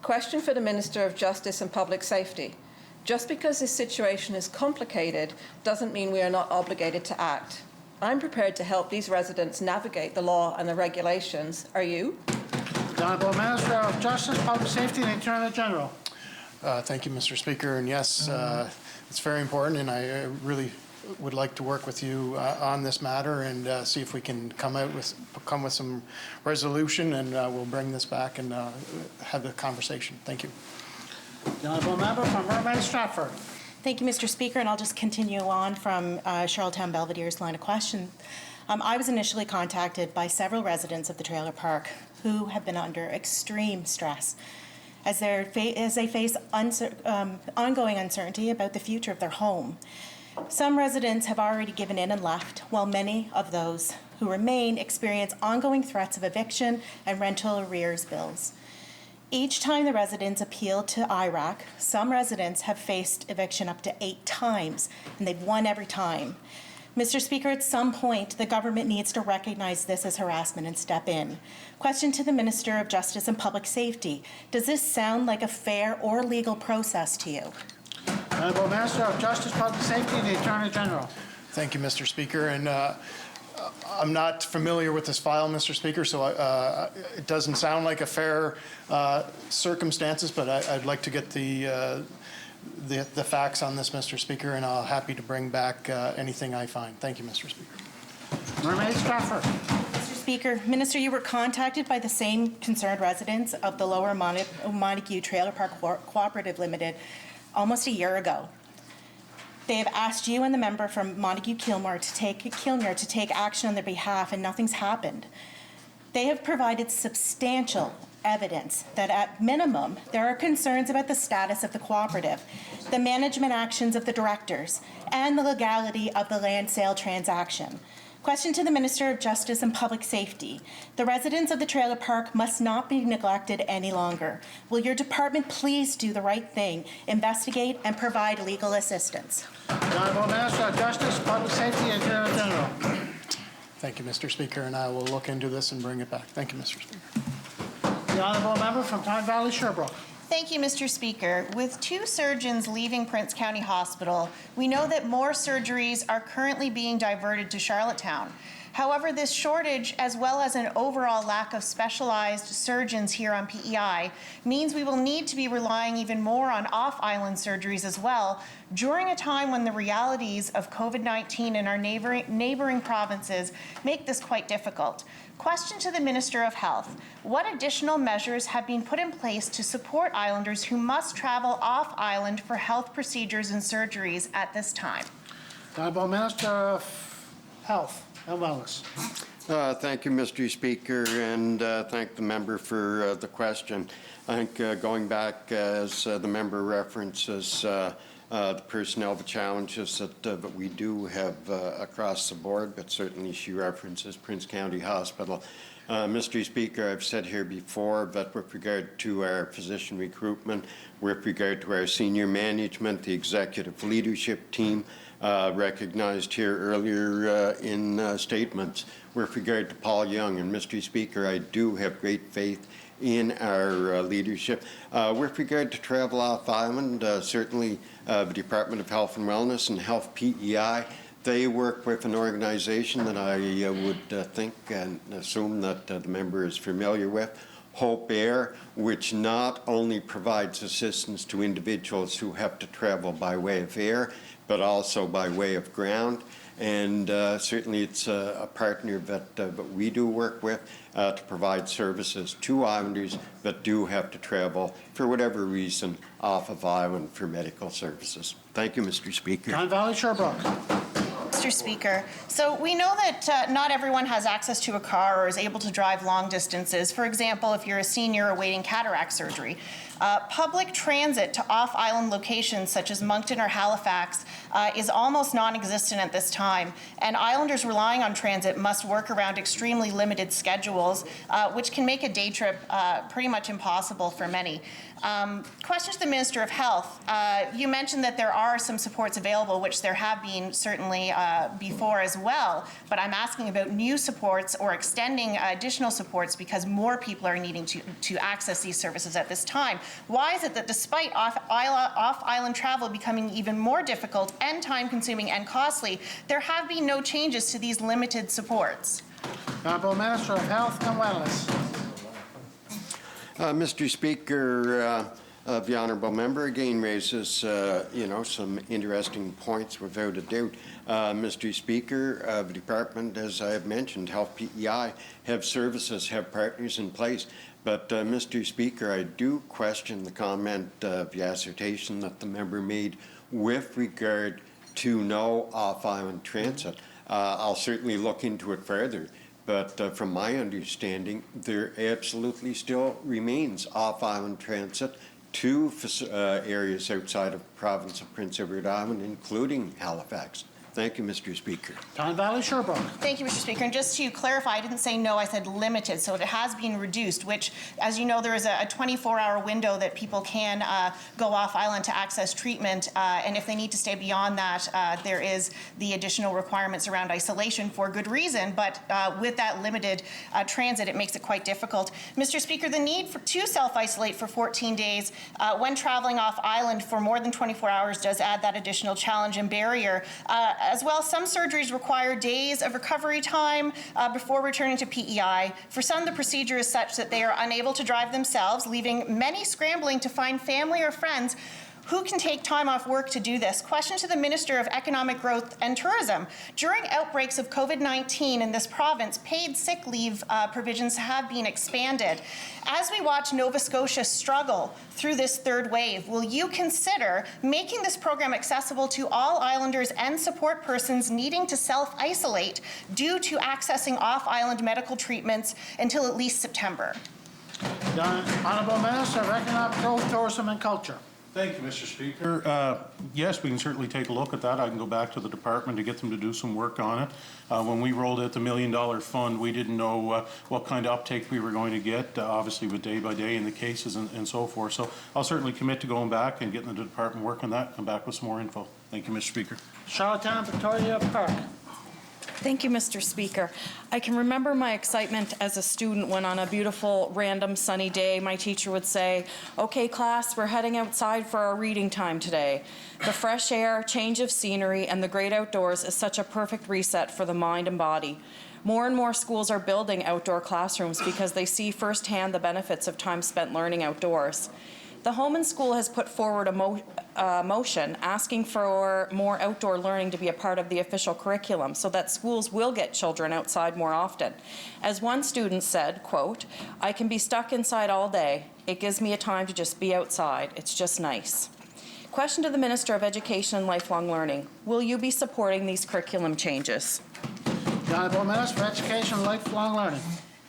S15: Question for the Minister of Justice and Public Safety. Just because this situation is complicated doesn't mean we are not obligated to act. I'm prepared to help these residents navigate the law and the regulations. Are you?
S1: The Honourable Minister of Justice, Public Safety and Attorney General.
S2: Thank you, Mr. Speaker. And yes, it's very important, and I really would like to work with you on this matter and see if we can come with some resolution, and we'll bring this back and have the conversation. Thank you.
S1: The honourable member from Mermaid Stratford.
S6: Thank you, Mr. Speaker, and I'll just continue on from Charlottetown Belvedere's line of question. I was initially contacted by several residents of the trailer park who have been under extreme stress as they face ongoing uncertainty about the future of their home. Some residents have already given in and left, while many of those who remain experience ongoing threats of eviction and rental arrears bills. Each time the residents appeal to IRAC, some residents have faced eviction up to 8 times, and they've won every time. Mr. Speaker, at some point, the government needs to recognize this as harassment and step in. Question to the Minister of Justice and Public Safety. Does this sound like a fair or legal process to you?
S1: Honourable Minister of Justice, Public Safety, and the Attorney General.
S2: Thank you, Mr. Speaker. And I'm not familiar with this file, Mr. Speaker, so it doesn't sound like a fair circumstances, but I'd like to get the facts on this, Mr. Speaker, and I'm happy to bring back anything I find. Thank you, Mr. Speaker.
S1: Mermaid Stratford.
S6: Mr. Speaker, Minister, you were contacted by the same concerned residents of the Lower Montague Trailer Park Cooperative Limited almost a year ago. They have asked you and the member from Montague-Kilmore to take action on their behalf, and nothing's happened. They have provided substantial evidence that at minimum there are concerns about the status of the cooperative, the management actions of the directors, and the legality of the land sale transaction. Question to the Minister of Justice and Public Safety. The residents of the trailer park must not be neglected any longer. Will your department please do the right thing, investigate, and provide legal assistance?
S1: The Honourable Minister of Justice, Public Safety, and Attorney General.
S2: Thank you, Mr. Speaker, and I will look into this and bring it back. Thank you, Mr. Speaker.
S1: The Honourable Member from Tyne Valley, Sherbrooke.
S18: Thank you, Mr. Speaker. With 2 surgeons leaving Prince County Hospital, we know that more surgeries are currently being diverted to Charlottetown. However, this shortage, as well as an overall lack of specialized surgeons here on PEI, means we will need to be relying even more on off-island surgeries as well, during a time when the realities of COVID-19 in our neighboring provinces make this quite difficult. Question to the Minister of Health. What additional measures have been put in place to support islanders who must travel off-island for health procedures and surgeries at this time?
S1: The Honourable Minister of Health and Wellness.
S14: Thank you, Mr. Speaker, and thank the member for the question. I think going back, as the member references, the personnel challenges that we do have across the board, but certainly she references Prince County Hospital. Mr. Speaker, I've said here before that with regard to our physician recruitment, with regard to our senior management, the executive leadership team, recognized here earlier in statements, with regard to Paul Young, and Mr. Speaker, I do have great faith in our leadership. With regard to travel off island, certainly the Department of Health and Wellness and Health PEI, they work with an organization that I would think and assume that the member is familiar with, Hope Air, which not only provides assistance to individuals who have to travel by way of air, but also by way of ground. And certainly it's a partner that we do work with to provide services to islanders that do have to travel for whatever reason off of island for medical services. Thank you, Mr. Speaker.
S1: Tyne Valley, Sherbrooke.
S18: Mr. Speaker, so we know that not everyone has access to a car or is able to drive long distances. For example, if you're a senior awaiting cataract surgery. Public transit to off-island locations such as Moncton or Halifax is almost non-existent at this time, and islanders relying on transit must work around extremely limited schedules, which can make a day trip pretty much impossible for many. Question to the Minister of Health. You mentioned that there are some supports available, which there have been certainly before as well, but I'm asking about new supports or extending additional supports because more people are needing to access these services at this time. Why is it that despite off-island travel becoming even more difficult and time-consuming and costly, there have been no changes to these limited supports?
S1: Honourable Minister of Health and Wellness.
S14: Mr. Speaker, The honourable member again raises, some interesting points without a doubt. Mr. Speaker, the department, as I have mentioned, Health PEI, have services, have partners in place. But, Mr. Speaker, I do question the comment of the assertion that the member made with regard to no off-island transit. I'll certainly look into it further. But from my understanding, there absolutely still remains off-island transit to areas outside of the province of Prince Edward Island, including Halifax. Thank you, Mr. Speaker.
S1: Don Valley, Sherbrooke.
S18: Thank you, Mr. Speaker. And just to clarify, I didn't say no, I said limited. So it has been reduced, which, as you know, there is a 24-hour window that people can go off island to access treatment. And if they need to stay beyond that, there is the additional requirements around isolation for good reason. But with that limited transit, it makes it quite difficult. Mr. Speaker, the need to self-isolate for 14 days when traveling off island for more than 24 hours does add that additional challenge and barrier. As well, some surgeries require days of recovery time before returning to PEI. For some, the procedure is such that they are unable to drive themselves, leaving many scrambling to find family or friends who can take time off work to do this. Question to the Minister of Economic Growth and Tourism. During outbreaks of COVID-19 in this province, paid sick leave provisions have been expanded. As we watch Nova Scotia struggle through this third wave, will you consider making this program accessible to all islanders and support persons needing to self-isolate due to accessing off-island medical treatments until at least September?
S1: The Honourable Minister of Economic Growth, Tourism and Culture.
S10: Thank you, Mr. Speaker. Yes, we can certainly take a look at that. I can go back to the department to get them to do some work on it. When we rolled out the $1 million fund, we didn't know what kind of uptake we were going to get, obviously with day by day in the cases and so forth. So I'll certainly commit to going back and getting the department work on that, come back with some more info. Thank you, Mr. Speaker.
S1: Charlottetown, Victoria Park.
S7: Thank you, Mr. Speaker. I can remember my excitement as a student when on a beautiful, random, sunny day, my teacher would say, "Okay, class, we're heading outside for our reading time today." The fresh air, change of scenery, and the great outdoors is such a perfect reset for the mind and body. More and more schools are building outdoor classrooms because they see firsthand the benefits of time spent learning outdoors. The Home and School has put forward a motion asking for more outdoor learning to be a part of the official curriculum so that schools will get children outside more often. As one student said, quote, "I can be stuck inside all day. It gives me a time to just be outside. It's just nice." Question to the Minister of Education and Lifelong Learning. Will you be supporting these curriculum changes?
S1: The Honourable Minister of Education and Lifelong Learning.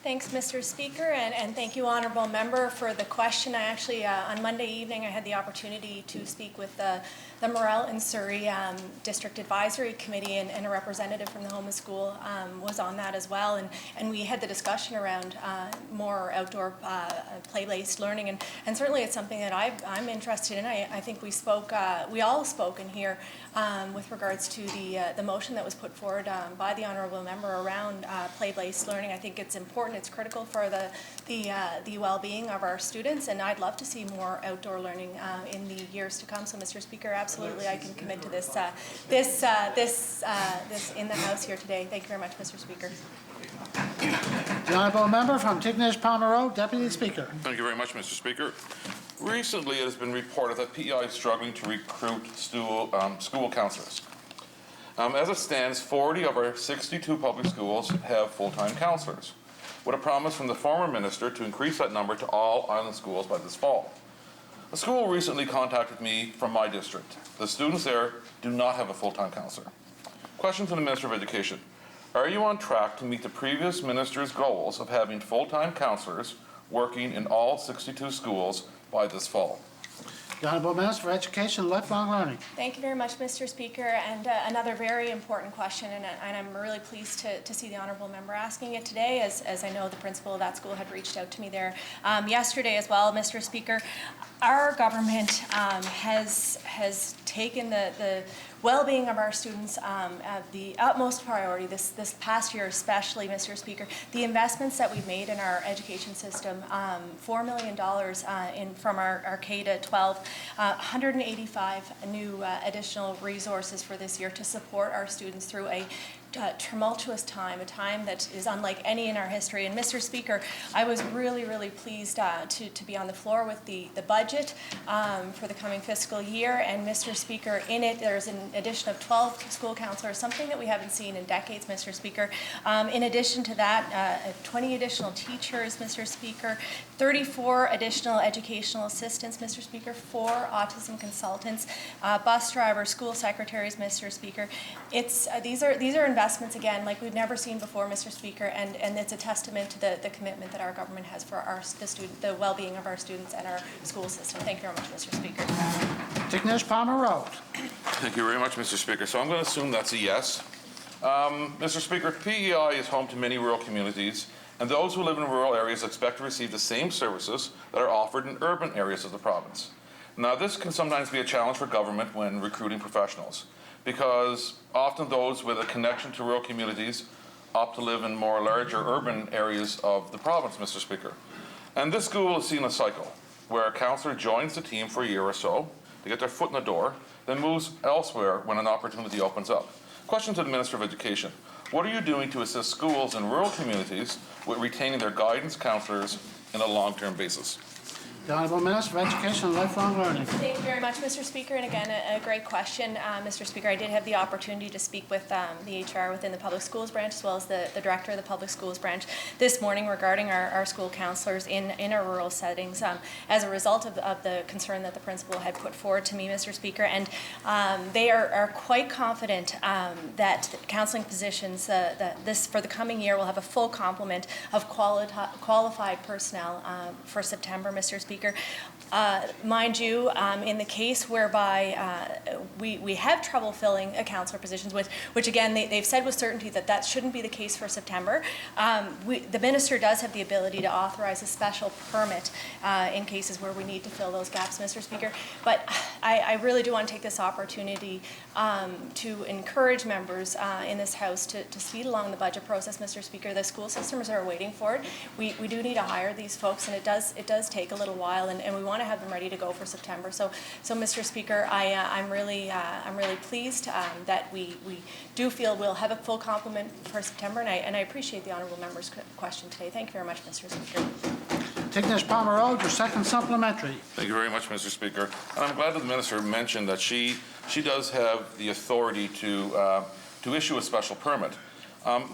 S9: Thanks, Mr. Speaker, and thank you, Honourable Member, for the question. I actually, on Monday evening, I had the opportunity to speak with the Morel and Surrey District Advisory Committee, and a representative from the Home and School was on that as well, and we had the discussion around more outdoor play-based learning, and certainly it's something that I'm interested in. I think we all spoke in here with regards to the motion that was put forward by the Honourable Member around play-based learning. I think it's important. It's critical for the well-being of our students, and I'd love to see more outdoor learning in the years to come. So, Mr. Speaker, absolutely, I can commit to this in the House here today. Thank you very much, Mr. Speaker.
S1: The Honourable Member from Tignish Palmer Road, Deputy Speaker.
S16: Thank you very much, Mr. Speaker. Recently, it has been reported that PEI is struggling to recruit school counsellors. As it stands, 40 of our 62 public schools have full-time counsellors, with a promise from the former minister to increase that number to all island schools by this fall. A school recently contacted me from my district. The students there do not have a full-time counsellor. Question to the Minister of Education. Are you on track to meet the previous minister's goals of having full-time counsellors working in all 62 schools by this fall?
S1: The Honourable Minister for Education and Lifelong Learning.
S9: Thank you very much, Mr. Speaker, and another very important question, and I'm really pleased to see the Honourable Member asking it today, as I know the principal of that school had reached out to me there yesterday as well, Mr. Speaker. Our government has taken the well-being of our students the utmost priority this past year, especially, Mr. Speaker. The investments that we've made in our education system, $4 million from our K to 12, 185 new additional resources for this year to support our students through a tumultuous time, a time that is unlike any in our history. And Mr. Speaker, I was really, really pleased to be on the floor with the budget for the coming fiscal year. And Mr. Speaker, in it, there's an addition of 12 school counselors, something that we haven't seen in decades, Mr. Speaker. In addition to that, 20 additional teachers, Mr. Speaker, 34 additional educational assistants, Mr. Speaker, 4 autism consultants, bus drivers, school secretaries, Mr. Speaker. These are investments, again, like we've never seen before, Mr. Speaker, and it's a testament to the commitment that our government has for the well-being of our students and our school system. Thank you very much, Mr. Speaker.
S1: Tignish Palmer Road.
S16: Thank you very much, Mr. Speaker. So I'm going to assume that's a yes. Mr. Speaker, PEI is home to many rural communities, and those who live in rural areas expect to receive the same services that are offered in urban areas of the province. Now, this can sometimes be a challenge for government when recruiting professionals, because often those with a connection to rural communities opt to live in more larger urban areas of the province, Mr. Speaker. And this school has seen a cycle where a councillor joins the team for a year or so to get their foot in the door, then moves elsewhere when an opportunity opens up. Question to the Minister of Education. What are you doing to assist schools in rural communities with retaining their guidance counsellors in a long-term basis?
S1: The Honourable Minister of Education and Lifelong Learning.
S9: Thank you very much, Mr. Speaker. And again, a great question. Mr. Speaker, I did have the opportunity to speak with the HR within the Public Schools Branch, as well as the Director of the Public Schools Branch this morning regarding our school counsellors in our rural settings as a result of the concern that the principal had put forward to me, Mr. Speaker. And they are quite confident that counselling positions, this for the coming year, will have a full complement of qualified personnel for September, Mr. Speaker. Mind you, in the case whereby we have trouble filling councillor positions, which again they've said with certainty that shouldn't be the case for September, the minister does have the ability to authorize a special permit in cases where we need to fill those gaps, Mr. Speaker. But I really do want to take this opportunity to encourage members in this House to speed along the budget process, Mr. Speaker. The school systems are waiting for it. We do need to hire these folks, and it does take a little while, and we want to have them ready to go for September. So Mr. Speaker, I'm really pleased that we do feel we'll have a full complement for September, and I appreciate the honourable member's question today. Thank you very much, Mr. Speaker.
S1: Tignish Palmer Road, your second supplementary.
S16: Thank you very much, Mr. Speaker. And I'm glad that the Minister mentioned that she does have the authority to issue a special permit.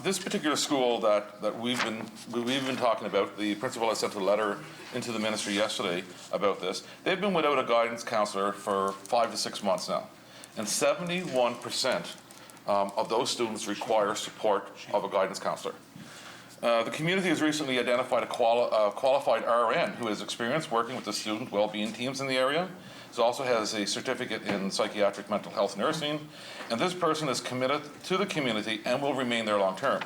S16: This particular school that we've been talking about, the principal has sent a letter into the minister yesterday about this. They've been without a guidance counsellor for 5 to 6 months now, and 71% of those students require support of a guidance counsellor. The community has recently identified a qualified RN who has experience working with the student well-being teams in the area. He also has a certificate in psychiatric mental health nursing, and this person is committed to the community and will remain there long term.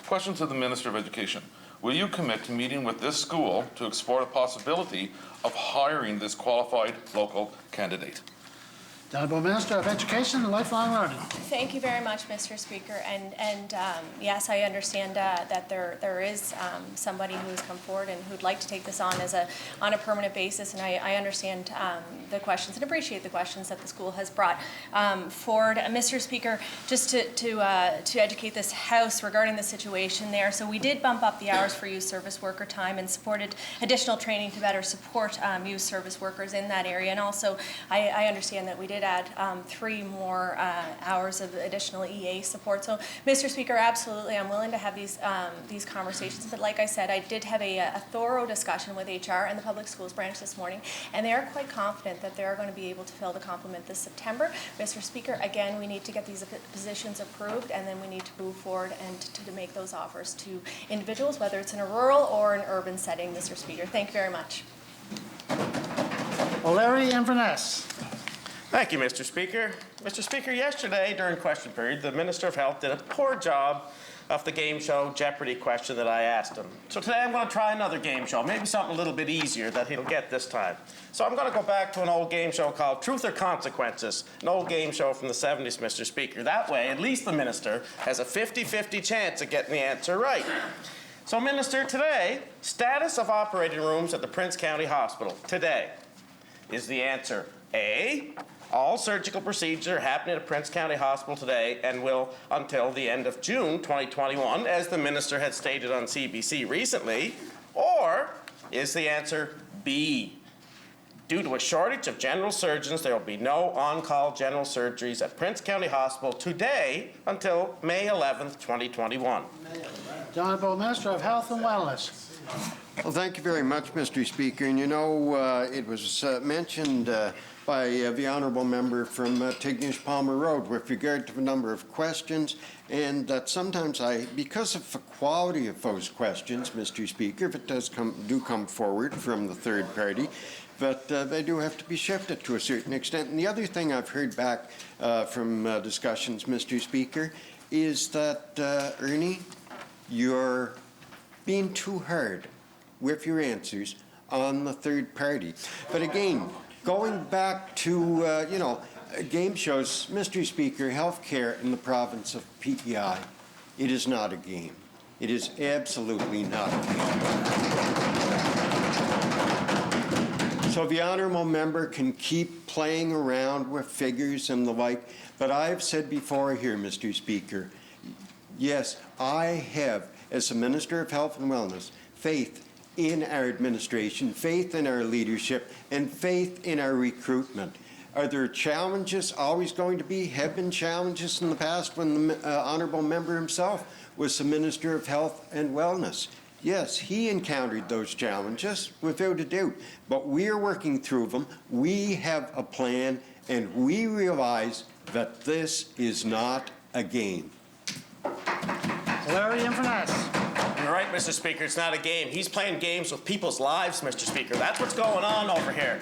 S16: Question to the Minister of Education. Will you commit to meeting with this school to explore the possibility of hiring this qualified local candidate?
S1: The Honourable Minister of Education and Lifelong Learning.
S9: Thank you very much, Mr. Speaker. And yes, I understand that there is somebody who has come forward and who'd like to take this on on a permanent basis. And I understand the questions and appreciate the questions that the school has brought forward. Mr. Speaker, just to educate this House regarding the situation there. So we did bump up the hours for youth service worker time and supported additional training to better support youth service workers in that area. And also, I understand that we did add 3 more hours of additional EA support. So, Mr. Speaker, absolutely, I'm willing to have these conversations. But like I said, I did have a thorough discussion with HR and the Public Schools Branch this morning, and they are quite confident that they're going to be able to fill the complement this September. Mr. Speaker, again, we need to get these positions approved, and then we need to move forward and to make those offers to individuals, whether it's in a rural or an urban setting, Mr. Speaker. Thank you very much.
S1: O'Leary, Inverness.
S8: Thank you, Mr. Speaker. Mr. Speaker, yesterday during question period, the Minister of Health did a poor job of the game show Jeopardy question that I asked him. So today I'm going to try another game show, maybe something a little bit easier that he'll get this time. So I'm going to go back to an old game show called Truth or Consequences, an old game show from the 70s, Mr. Speaker. That way, at least the Minister has a 50-50 chance of getting the answer right. So, Minister, today, status of operating rooms at the Prince County Hospital. Today. Is the answer A, all surgical procedures are happening at Prince County Hospital today and will until the end of June 2021, as the minister had stated on CBC recently? Or is the answer B, due to a shortage of general surgeons, there will be no on-call general surgeries at Prince County Hospital today until May 11th, 2021?
S1: The Honourable Minister of Health and Wellness.
S14: Well, thank you very much, Mr. Speaker. And you know, it was mentioned by the honourable member from Tignish Palmer Road with regard to a number of questions, and that sometimes because of the quality of those questions, Mr. Speaker, if it do come forward from the third party, but they do have to be shifted to a certain extent. And the other thing I've heard back from discussions, Mr. Speaker, is that, Ernie, you're being too hard with your answers on the third party. But again, going back to, game shows, Mr. Speaker, healthcare in the province of PEI, it is not a game. It is absolutely not a game. So the honourable member can keep playing around with figures and the like, but I've said before here, Mr. Speaker, yes, I have, as a Minister of Health and Wellness, faith in our administration, faith in our leadership, and faith in our recruitment. Are there challenges always going to be? Have been challenges in the past when the honourable member himself was the Minister of Health and Wellness? Yes, he encountered those challenges without a doubt, but we're working through them. We have a plan, and we realize that this is not a game.
S1: Larry Inverness.
S8: You're right, Mr. Speaker, it's not a game. He's playing games with people's lives, Mr. Speaker. That's what's going on over here.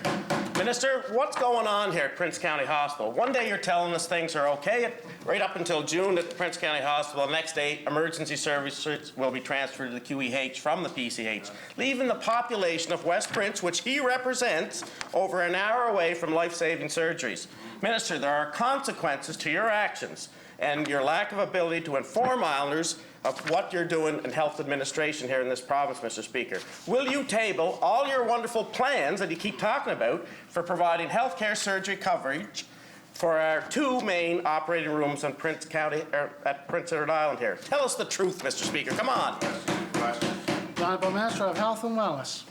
S8: Minister, what's going on here at Prince County Hospital? One day you're telling us things are okay, right up until June at the Prince County Hospital. The next day, emergency services will be transferred to the QEH from the PCH, leaving the population of West Prince, which he represents, over an hour away from life-saving surgeries. Minister, there are consequences to your actions and your lack of ability to inform Islanders of what you're doing in health administration here in this province, Mr. Speaker. Will you table all your wonderful plans that you keep talking about for providing healthcare surgery coverage for our two main operating rooms in Prince County, at Prince Edward Island here? Tell us the truth, Mr. Speaker. Come on.
S1: The Honourable Minister of Health and Wellness.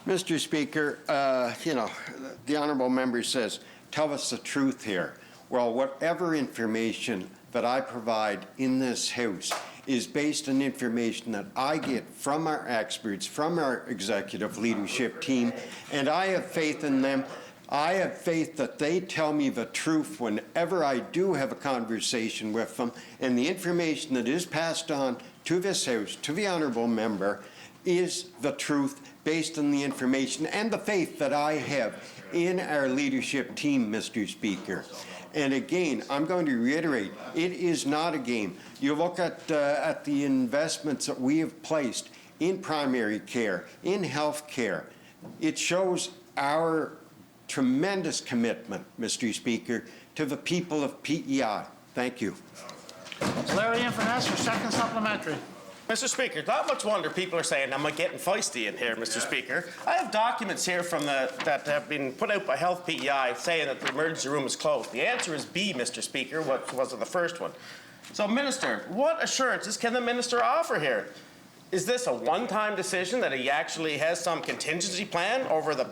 S14: Mr. Speaker, the honourable member says, tell us the truth here. Well, whatever information that I provide in this House is based on information that I get from our experts, from our executive leadership team, and I have faith in them. I have faith that they tell me the truth whenever I do have a conversation with them, and the information that is passed on to this House, to the honourable member, is the truth based on the information and the faith that I have in our leadership team, Mr. Speaker. And again, I'm going to reiterate, it is not a game. You look at the investments that we have placed in primary care, in health care. It shows our tremendous commitment, Mr. Speaker, to the people of PEI. Thank you.
S1: Larry Inverness, your second supplementary.
S8: Mr. Speaker, not much wonder people are saying I'm getting feisty in here, Mr. Speaker. I have documents here from that have been put out by Health PEI saying that the emergency room is closed. The answer is B, Mr. Speaker, what was the first one. So, Minister, what assurances can the minister offer here? Is this a one-time decision that he actually has some contingency plan over the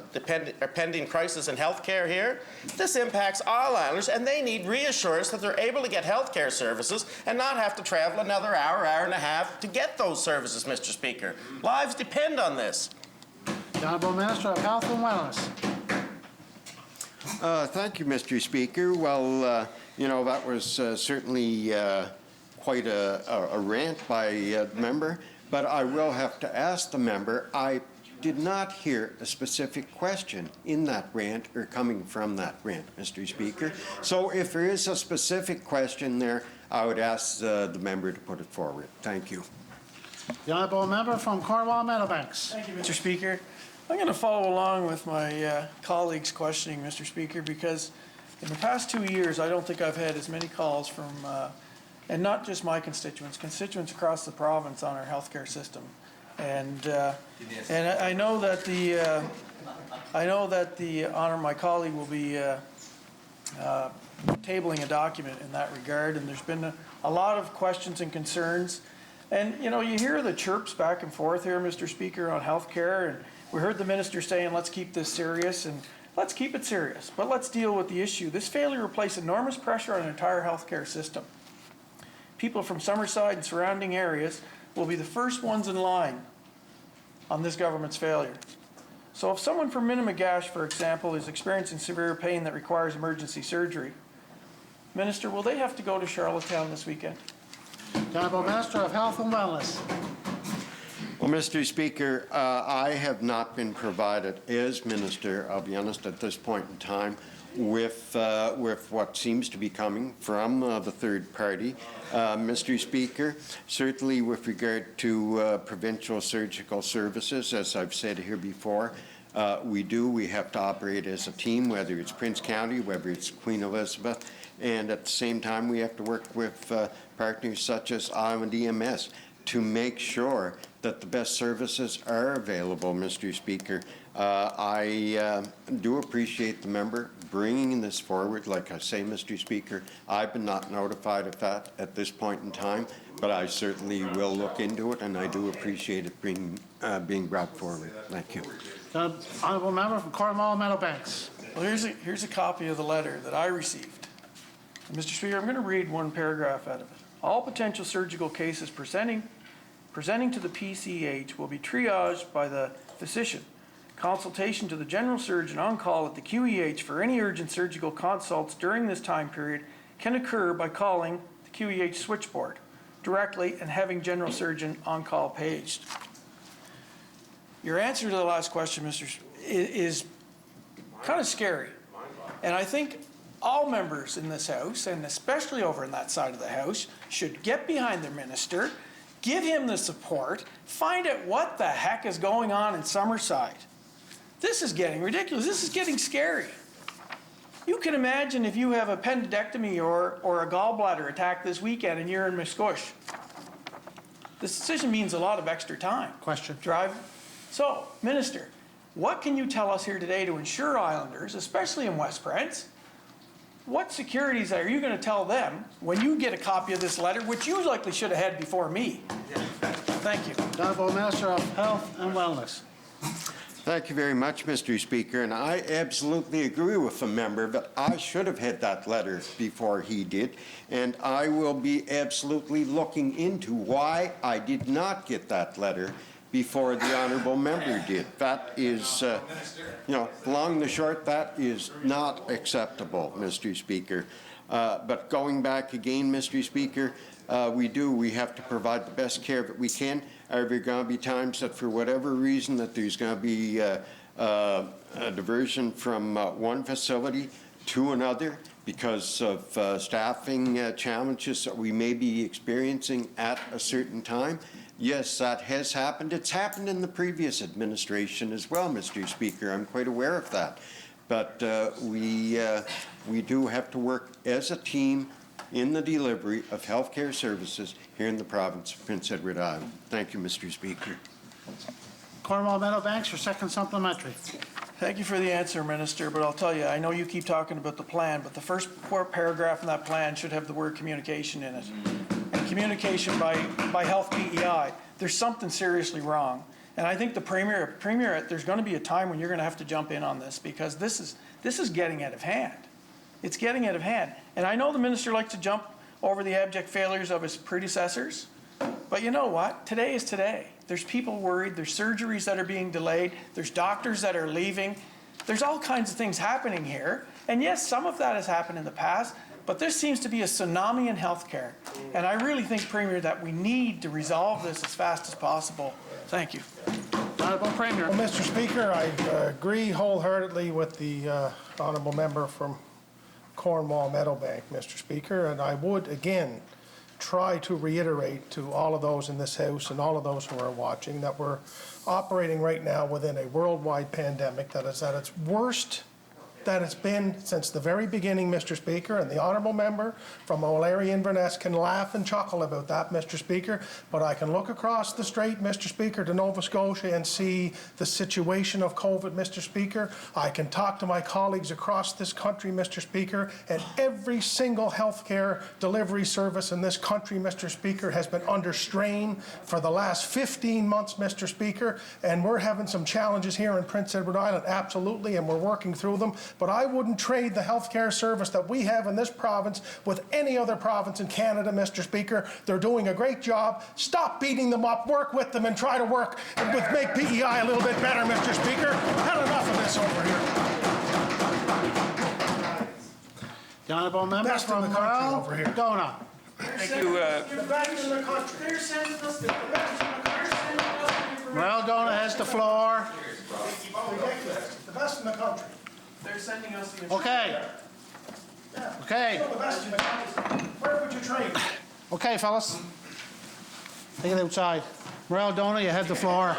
S8: pending crisis in health care here? This impacts all Islanders, and they need reassurance that they're able to get health care services and not have to travel another hour, hour and a half to get those services, Mr. Speaker. Lives depend on this.
S1: The Honourable Minister of Health and Wellness.
S14: Thank you, Mr. Speaker. Well, that was certainly quite a rant by the member. But I will have to ask the member, I did not hear a specific question in that rant or coming from that rant, Mr. Speaker. So if there is a specific question there, I would ask the member to put it forward. Thank you.
S1: The Honourable Member from Cornwall Meadowbanks.
S13: Thank you, Mr. Speaker. I'm going to follow along with my colleagues' questioning, Mr. Speaker, because in the past 2 years, I don't think I've had as many calls from and not just my constituents across the province on our healthcare system. And I know that I know that my colleague will be tabling a document in that regard, and there's been a lot of questions and concerns. And, you know, you hear the chirps back and forth here, Mr. Speaker, on health care, and we heard the minister saying, let's keep this serious, and let's keep it serious, but let's deal with the issue. This failure will place enormous pressure on the entire healthcare system. People from Summerside and surrounding areas will be the first ones in line on this government's failure. So if someone from Minimigash, for example, is experiencing severe pain that requires emergency surgery, Minister, will they have to go to Charlottetown this weekend?
S1: The Honourable Minister of Health and Wellness.
S14: Well, Mr. Speaker, I have not been provided, as Minister, I'll be honest, at this point in time, with what seems to be coming from the third party. Mr. Speaker, certainly with regard to provincial surgical services, as I've said here before, we have to operate as a team, whether it's Prince County, whether it's Queen Elizabeth, and at the same time we have to work with partners such as Island EMS to make sure that the best services are available, Mr. Speaker. I do appreciate the member bringing this forward. Like I say, Mr. Speaker, I've been not notified of that at this point in time, but I certainly will look into it, and I do appreciate it being brought forward. Thank you.
S1: The Honourable Member from Cornwall Meadowbanks.
S13: Well, here's a copy of the letter that I received. And Mr. Speaker, I'm going to read one paragraph out of it. All potential surgical cases presenting to the PCH will be triaged by the physician. Consultation to the general surgeon on call at the QEH for any urgent surgical consults during this time period can occur by calling the QEH switchboard directly and having general surgeon on call paged. Your answer to the last question, is kind of scary. And I think all members in this House, and especially over in that side of the House, should get behind their minister, give him the support, find out what the heck is going on in Summerside. This is getting ridiculous. This is getting scary. You can imagine if you have a appendectomy or a gallbladder attack this weekend and you're in Musquesh. This decision means a lot of extra time.
S1: Question.
S13: Drive. So, Minister, what can you tell us here today to ensure Islanders, especially in West Prince, what securities are you going to tell them when you get a copy of this letter, which you likely should have had before me? Thank you.
S1: The Honourable Minister of Health and Wellness.
S14: Thank you very much, Mr. Speaker, and I absolutely agree with the member that I should have had that letter before he did, and I will be absolutely looking into why I did not get that letter before the honourable member did. That is, long and short, that is not acceptable, Mr. Speaker. But going back again, Mr. Speaker, we have to provide the best care that we can. Are there going to be times that for whatever reason that there's going to be a diversion from one facility to another because of staffing challenges that we may be experiencing at a certain time? Yes, that has happened. It's happened in the previous administration as well, Mr. Speaker. I'm quite aware of that. But we do have to work as a team in the delivery of healthcare services here in the province of Prince Edward Island. Thank you, Mr. Speaker.
S1: Cornwall Meadowbanks, your second supplementary.
S13: Thank you for the answer, Minister, but I'll tell you, I know you keep talking about the plan, but the first paragraph in that plan should have the word communication in it. And communication by Health PEI. There's something seriously wrong. And I think the Premier, there's going to be a time when you're going to have to jump in on this because this is getting out of hand. It's getting out of hand. And I know the Minister likes to jump over the abject failures of his predecessors, but you know what? Today is today. There's people worried. There's surgeries that are being delayed. There's doctors that are leaving. There's all kinds of things happening here. And yes, some of that has happened in the past, but this seems to be a tsunami in healthcare. And I really think, Premier, that we need to resolve this as fast as possible. Thank you.
S1: Honourable Premier.
S2: Well, Mr. Speaker, I agree wholeheartedly with the honourable member from Cornwall Meadowbank, Mr. Speaker, and I would again try to reiterate to all of those in this House and all of those who are watching that we're operating right now within a worldwide pandemic that is at its worst that it's been since the very beginning, Mr. Speaker, and the honourable member from O'Leary-Inverness can laugh and chuckle about that, Mr. Speaker, but I can look across the strait, Mr. Speaker, to Nova Scotia and see the situation of COVID, Mr. Speaker. I can talk to my colleagues across this country, Mr. Speaker, and every single healthcare delivery service in this country, Mr. Speaker, has been under strain for the last 15 months, Mr. Speaker, and we're having some challenges here in Prince Edward Island, absolutely, and we're working through them. But I wouldn't trade the healthcare service that we have in this province with any other province in Canada, Mr. Speaker. They're doing a great job. Stop beating them up, work with them, and try to work with make PEI a little bit better, Mr. Speaker. I've had enough of this over here.
S1: The honourable member
S2: Best in
S1: from
S2: the country
S1: Morel,
S2: over here.
S1: Donut.
S19: Thank you.
S2: The best in the country. They're sending us the best in the country.
S1: Morel Donut has the floor.
S2: Ridiculous. The best in the country. They're sending us the
S1: Okay. Okay.
S2: The best in the country. Where would you trade?
S1: Okay, fellas. Take it outside. Morel Donut, you have the floor.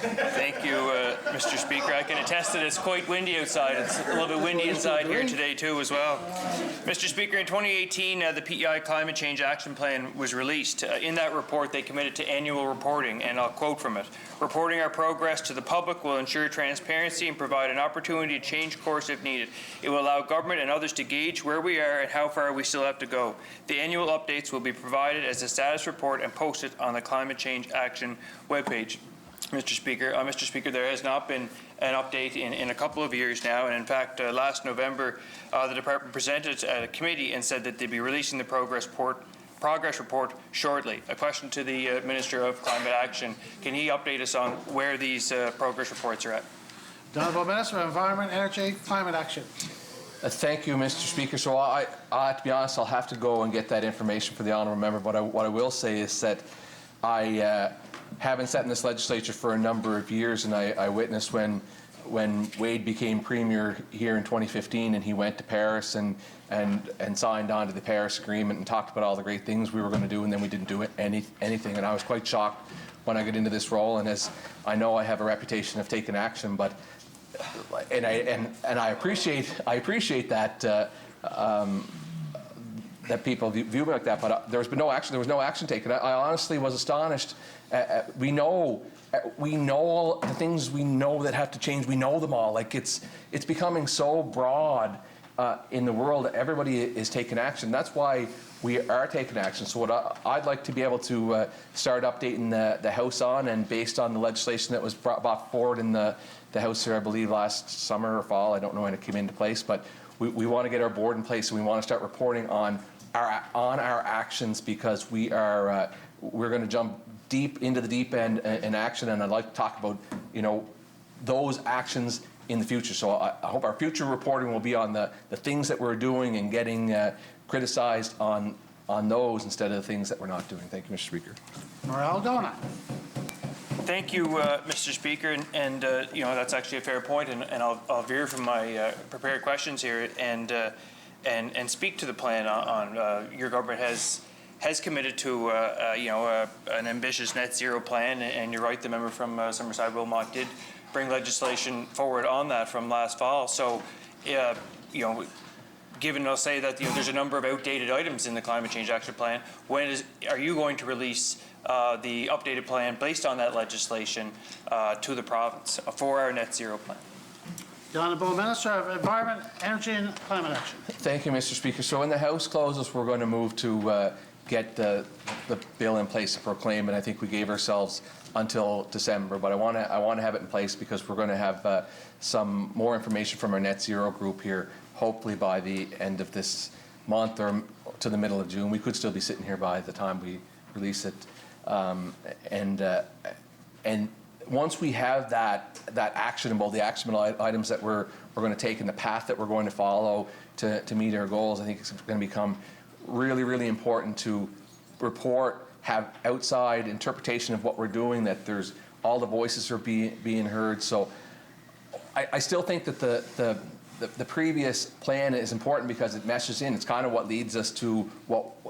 S19: Thank you, Mr. Speaker. I can attest that it's quite windy outside. It's a little bit windy inside here today too as well. Mr. Speaker, in 2018, the PEI Climate Change Action Plan was released. In that report, they committed to annual reporting, and I'll quote from it. Reporting our progress to the public will ensure transparency and provide an opportunity to change course if needed. It will allow government and others to gauge where we are and how far we still have to go. The annual updates will be provided as a status report and posted on the Climate Change Action webpage. Mr. Speaker, there has not been an update in a couple of years now, and in fact, last November, the department presented at a committee and said that they'd be releasing the progress report shortly. A question to the Minister of Climate Action: can he update us on where these progress reports are at?
S1: The Honourable Minister of Environment, Energy, Climate Action.
S17: Thank you, Mr. Speaker. So to be honest, I'll have to go and get that information for the honourable member. But what I will say is that I haven't sat in this legislature for a number of years, and I witnessed when Wade became Premier here in 2015, and he went to Paris and signed on to the Paris Agreement and talked about all the great things we were going to do, and then we didn't do anything. And I was quite shocked when I got into this role. And as I know, I have a reputation of taking action, but I appreciate that. That people view me like that, but there was no action taken. I honestly was astonished. We know all the things we know that have to change. We know them all. Like it's becoming so broad in the world. Everybody is taking action. That's why we are taking action. So what I'd like to be able to start updating the House on, and based on the legislation that was brought forward in the House here, I believe last summer or fall. I don't know when it came into place, but we want to get our board in place, and we want to start reporting on our actions, because we're going to jump deep into the deep end in action, and I'd like to talk about those actions in the future. So I hope our future reporting will be on the things that we're doing and getting criticized on those instead of the things that we're not doing. Thank you, Mr. Speaker.
S1: Morel Donut.
S19: Thank you, Mr. Speaker, and that's actually a fair point, and I'll veer from my prepared questions here and speak to the plan on your government has committed to an ambitious net zero plan, and you're right, the member from Summerside Wilmot did bring legislation forward on that from last fall. So, given I'll say that there's a number of outdated items in the Climate Change Action Plan, are you going to release the updated plan based on that legislation to the province for our net zero plan?
S1: The Honourable Minister of Environment, Energy and Climate Action.
S17: Thank you, Mr. Speaker. So when the House closes, we're going to move to get the bill in place to proclaim, and I think we gave ourselves until December. But I want to have it in place because we're going to have some more information from our net zero group here, hopefully by the end of this month or to the middle of June. We could still be sitting here by the time we release it, and once we have the actionable items that we're going to take and the path that we're going to follow to meet our goals, I think it's going to become really, really important to report, have outside interpretation of what we're doing, that there's all the voices are being heard. So I still think that the the previous plan is important because it meshes in. It's kind of what leads us to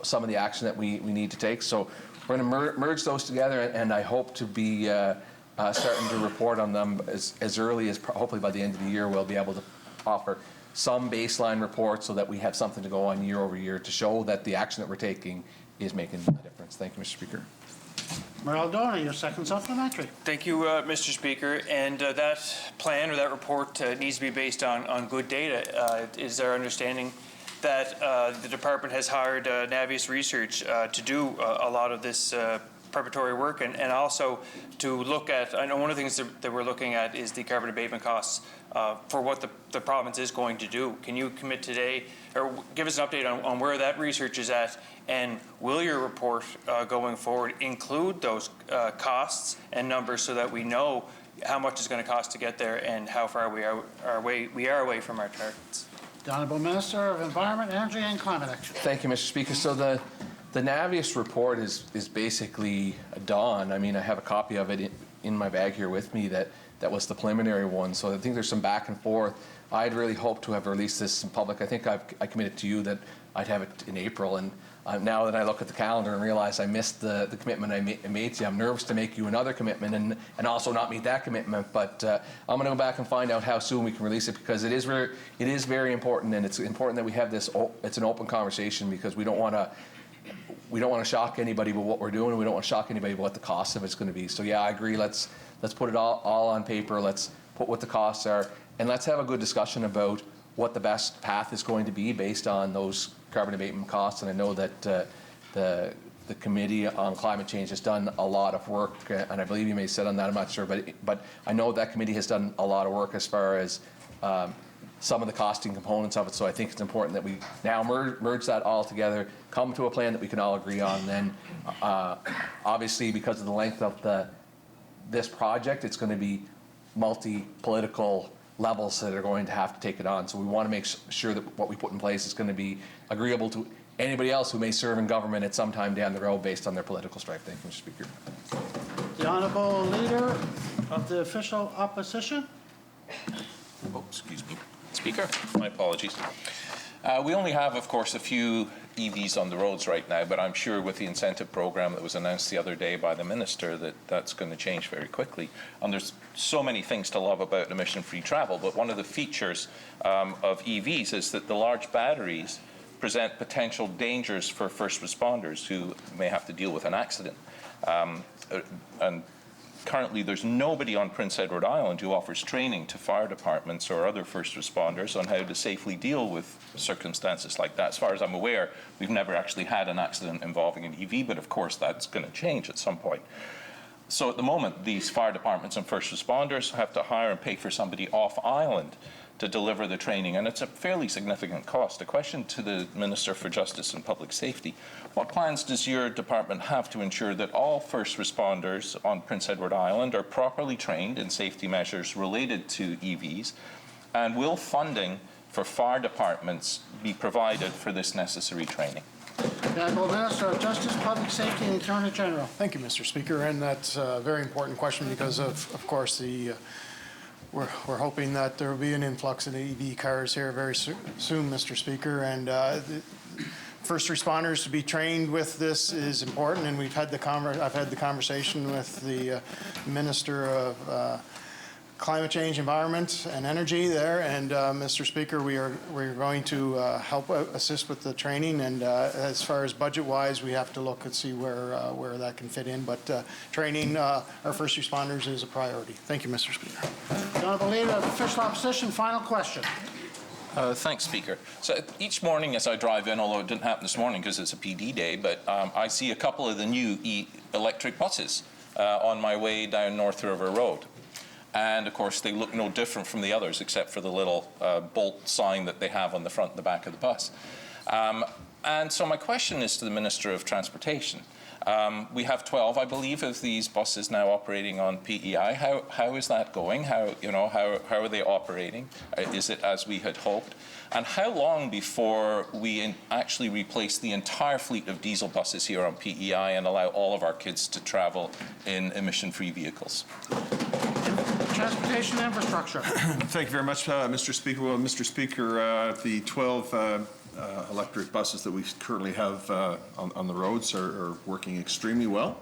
S17: some of the action that we need to take. So we're going to merge those together, and I hope to be starting to report on them as early as hopefully by the end of the year. We'll be able to offer some baseline reports so that we have something to go on year over year to show that the action that we're taking is making a difference. Thank you, Mr. Speaker.
S1: Merle Donner, your second supplementary.
S19: Thank you, Mr. Speaker. And that plan or that report needs to be based on good data. Is our understanding that the department has hired Navius Research to do a lot of this preparatory work and also to look at, I know one of the things that we're looking at is the carbon abatement costs for what the province is going to do. Can you commit today or give us an update on where that research is at, and will your report going forward include those costs and numbers so that we know how much it's going to cost to get there and how far we are away from our targets?
S1: The Honourable Minister of Environment, Energy and Climate Action.
S17: Thank you, Mr. Speaker. So the Navius report is basically done. I mean, I have a copy of it in my bag here with me that was the preliminary one. So I think there's some back and forth. I'd really hoped to have released this in public. I think I committed to you that I'd have it in April. And now that I look at the calendar and realize I missed the commitment I made to you, I'm nervous to make you another commitment and also not meet that commitment. But I'm going to go back and find out how soon we can release it, because it is very important, and it's important that we have this. It's an open conversation, because we don't want to shock anybody with what we're doing, and we don't want to shock anybody with what the cost of it's going to be. So yeah, I agree. Let's put it all on paper. Let's put what the costs are, and let's have a good discussion about what the best path is going to be based on those carbon abatement costs. And I know that the Committee on Climate Change has done a lot of work, and I believe you may have said on that, I'm not sure, but I know that committee has done a lot of work as far as some of the costing components of it. So I think it's important that we now merge that all together, come to a plan that we can all agree on. And then obviously, because of the length of this project, it's going to be multi-political levels that are going to have to take it on. So we want to make sure that what we put in place is going to be agreeable to anybody else who may serve in government at some time down the road based on their political stripe. Thank you, Mr. Speaker.
S1: The Honourable Leader of the Official Opposition.
S3: Oh, excuse me, Speaker. My apologies. We only have, of course, a few EVs on the roads right now, but I'm sure with the incentive program that was announced the other day by the Minister that's going to change very quickly. And there's so many things to love about emission-free travel, but one of the features of EVs is that the large batteries present potential dangers for first responders who may have to deal with an accident. And currently, there's nobody on Prince Edward Island who offers training to fire departments or other first responders on how to safely deal with circumstances like that. As far as I'm aware, we've never actually had an accident involving an EV, but of course that's going to change at some point. So at the moment, these fire departments and first responders have to hire and pay for somebody off island to deliver the training, and it's a fairly significant cost. A question to the Minister for Justice and Public Safety: what plans does your department have to ensure that all first responders on Prince Edward Island are properly trained in safety measures related to EVs, and will funding for fire departments be provided for this necessary training?
S1: The Honourable Minister of Justice, Public Safety and Attorney General.
S2: Thank you, Mr. Speaker, and that's a very important question because of course, we're hoping that there will be an influx of EV cars here very soon, Mr. Speaker, and first responders to be trained with this is important, and I've had the conversation with the Minister of Climate Change, Environment and Energy there, and Mr. Speaker, we're going to help assist with the training, and as far as budget-wise, we have to look and see where that can fit in, but training our first responders is a priority. Thank you, Mr. Speaker.
S1: The Honourable Leader of Official Opposition, final question.
S3: Thanks, Speaker. So each morning as I drive in, although it didn't happen this morning because it's a PD day, but I see a couple of the new electric buses on my way down North River Road. And of course, they look no different from the others, except for the little bolt sign that they have on the front and the back of the bus. And so my question is to the Minister of Transportation. We have 12, I believe, of these buses now operating on PEI. How is that going? How are they operating? Is it as we had hoped? And how long before we actually replace the entire fleet of diesel buses here on PEI and allow all of our kids to travel in emission-free vehicles?
S1: Transportation and Infrastructure.
S20: Thank you very much, Mr. Speaker. Well, Mr. Speaker, the 12 electric buses that we currently have on the roads are working extremely well.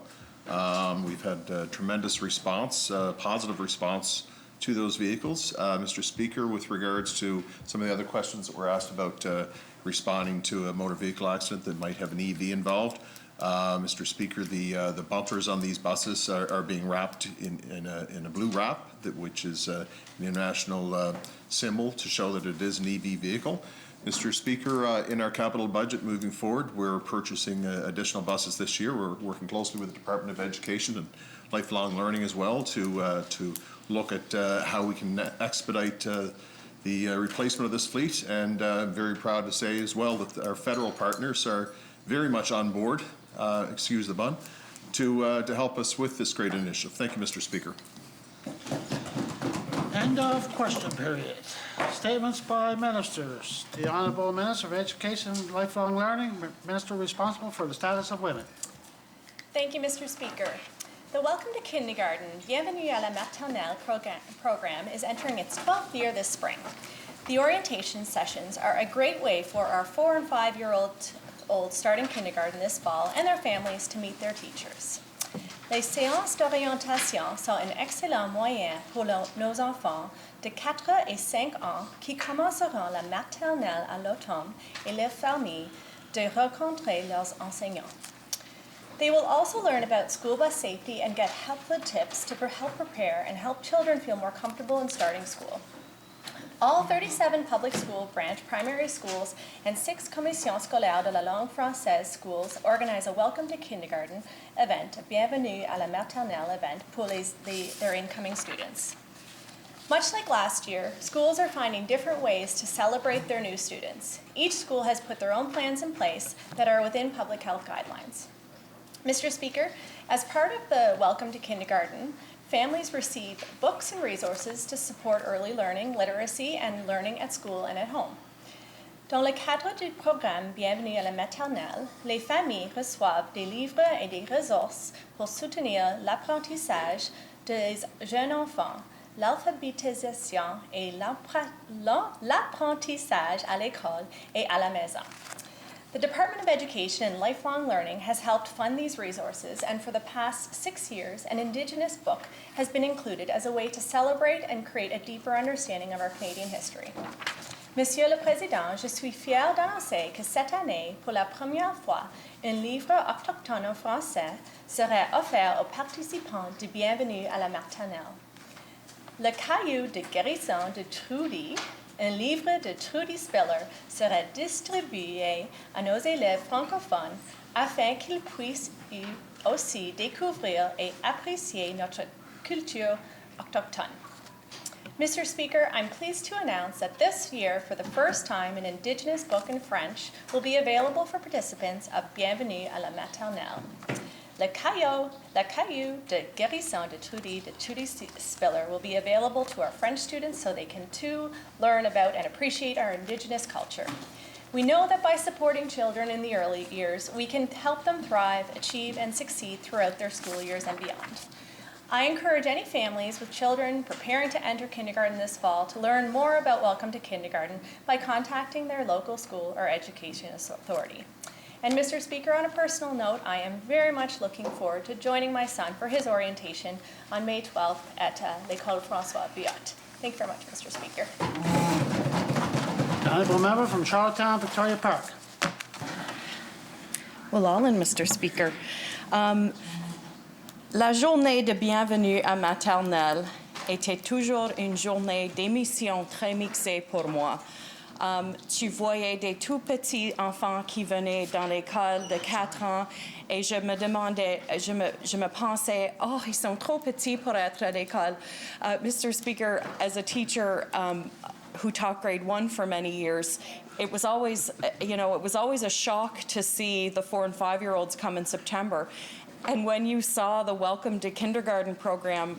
S20: We've had tremendous response, positive response to those vehicles. Mr. Speaker, with regards to some of the other questions that were asked about responding to a motor vehicle accident that might have an EV involved, Mr. Speaker, the bumpers on these buses are being wrapped in a blue wrap, which is an international symbol to show that it is an EV vehicle. Mr. Speaker, in our capital budget moving forward, we're purchasing additional buses this year. We're working closely with the Department of Education and Lifelong Learning as well to look at how we can expedite the replacement of this fleet. And I'm very proud to say as well that our federal partners are very much on board, excuse the bun, to help us with this great initiative. Thank you, Mr. Speaker.
S1: End of question period. Statements by ministers. The Honourable Minister of Education and Lifelong Learning, Minister responsible for the status of women.
S9: Thank you, Mr. Speaker. The Welcome to Kindergarten, Bienvenue à la Maternelle program is entering its 12th year this spring. The orientation sessions are a great way for our 4- and 5-year-olds starting kindergarten this fall and their families to meet their teachers. Les séances d'orientation sont un excellent moyen pour nos enfants de 4 et 5 ans qui commenceront la maternelle à l'automne et leurs familles de rencontrer leurs enseignants. They will also learn about school bus safety and get helpful tips to help prepare and help children feel more comfortable in starting school. All 37 public school branch primary schools and 6 commissions scolaires de la langue française schools organize a Welcome to Kindergarten event, a Bienvenue à la Maternelle event pour their incoming students. Much like last year, schools are finding different ways to celebrate their new students. Each school has put their own plans in place that are within public health guidelines. Mr. Speaker, as part of the Welcome to Kindergarten, families receive books and resources to support early learning, literacy, and learning at school and at home. Dans le cadre du programme Bienvenue à la Maternelle, les familles reçoivent des livres et des ressources pour soutenir l'apprentissage des jeunes enfants, l'alphabétisation et l'apprentissage à l'école et à la maison. The Department of Education and Lifelong Learning has helped fund these resources, and for the past 6 years, an Indigenous book has been included as a way to celebrate and create a deeper understanding of our Canadian history. Monsieur le Président, je suis fière d'annoncer que cette année, pour la première fois, un livre autochtone en français sera offert aux participants de Bienvenue à la Maternelle. Le cahier de guérison de Trudy, un livre de Trudy Spiller, sera distribué à nos élèves francophones afin qu'ils puissent aussi découvrir et apprécier notre culture autochtone. Mr. Speaker, I'm pleased to announce that this year, for the first time, an Indigenous book in French will be available for participants of Bienvenue à la Maternelle. Le cahier de guérison de Trudy Spiller will be available to our French students so they can too learn about and appreciate our Indigenous culture. We know that by supporting children in the early years, we can help them thrive, achieve, and succeed throughout their school years and beyond. I encourage any families with children preparing to enter kindergarten this fall to learn more about Welcome to Kindergarten by contacting their local school or education authority. And Mr. Speaker, on a personal note, I am very much looking forward to joining my son for his orientation on May 12th at l'École François Biot. Thank you very much, Mr. Speaker.
S1: The Honourable Member from Charlottetown, Victoria Park.
S7: Well, all in, Mr. Speaker. La journée de bienvenue à maternelle était toujours une journée d'émission très mixée pour moi. Tu voyais des tout petits enfants qui venaient dans l'école de 4 ans et je me demandais, je me pensais, oh, ils sont trop petits pour être à l'école. Mr. Speaker, as a teacher who taught grade 1 for many years, it was always, it was always a shock to see the 4- and 5-year-olds come in September. when you saw the Welcome to Kindergarten program,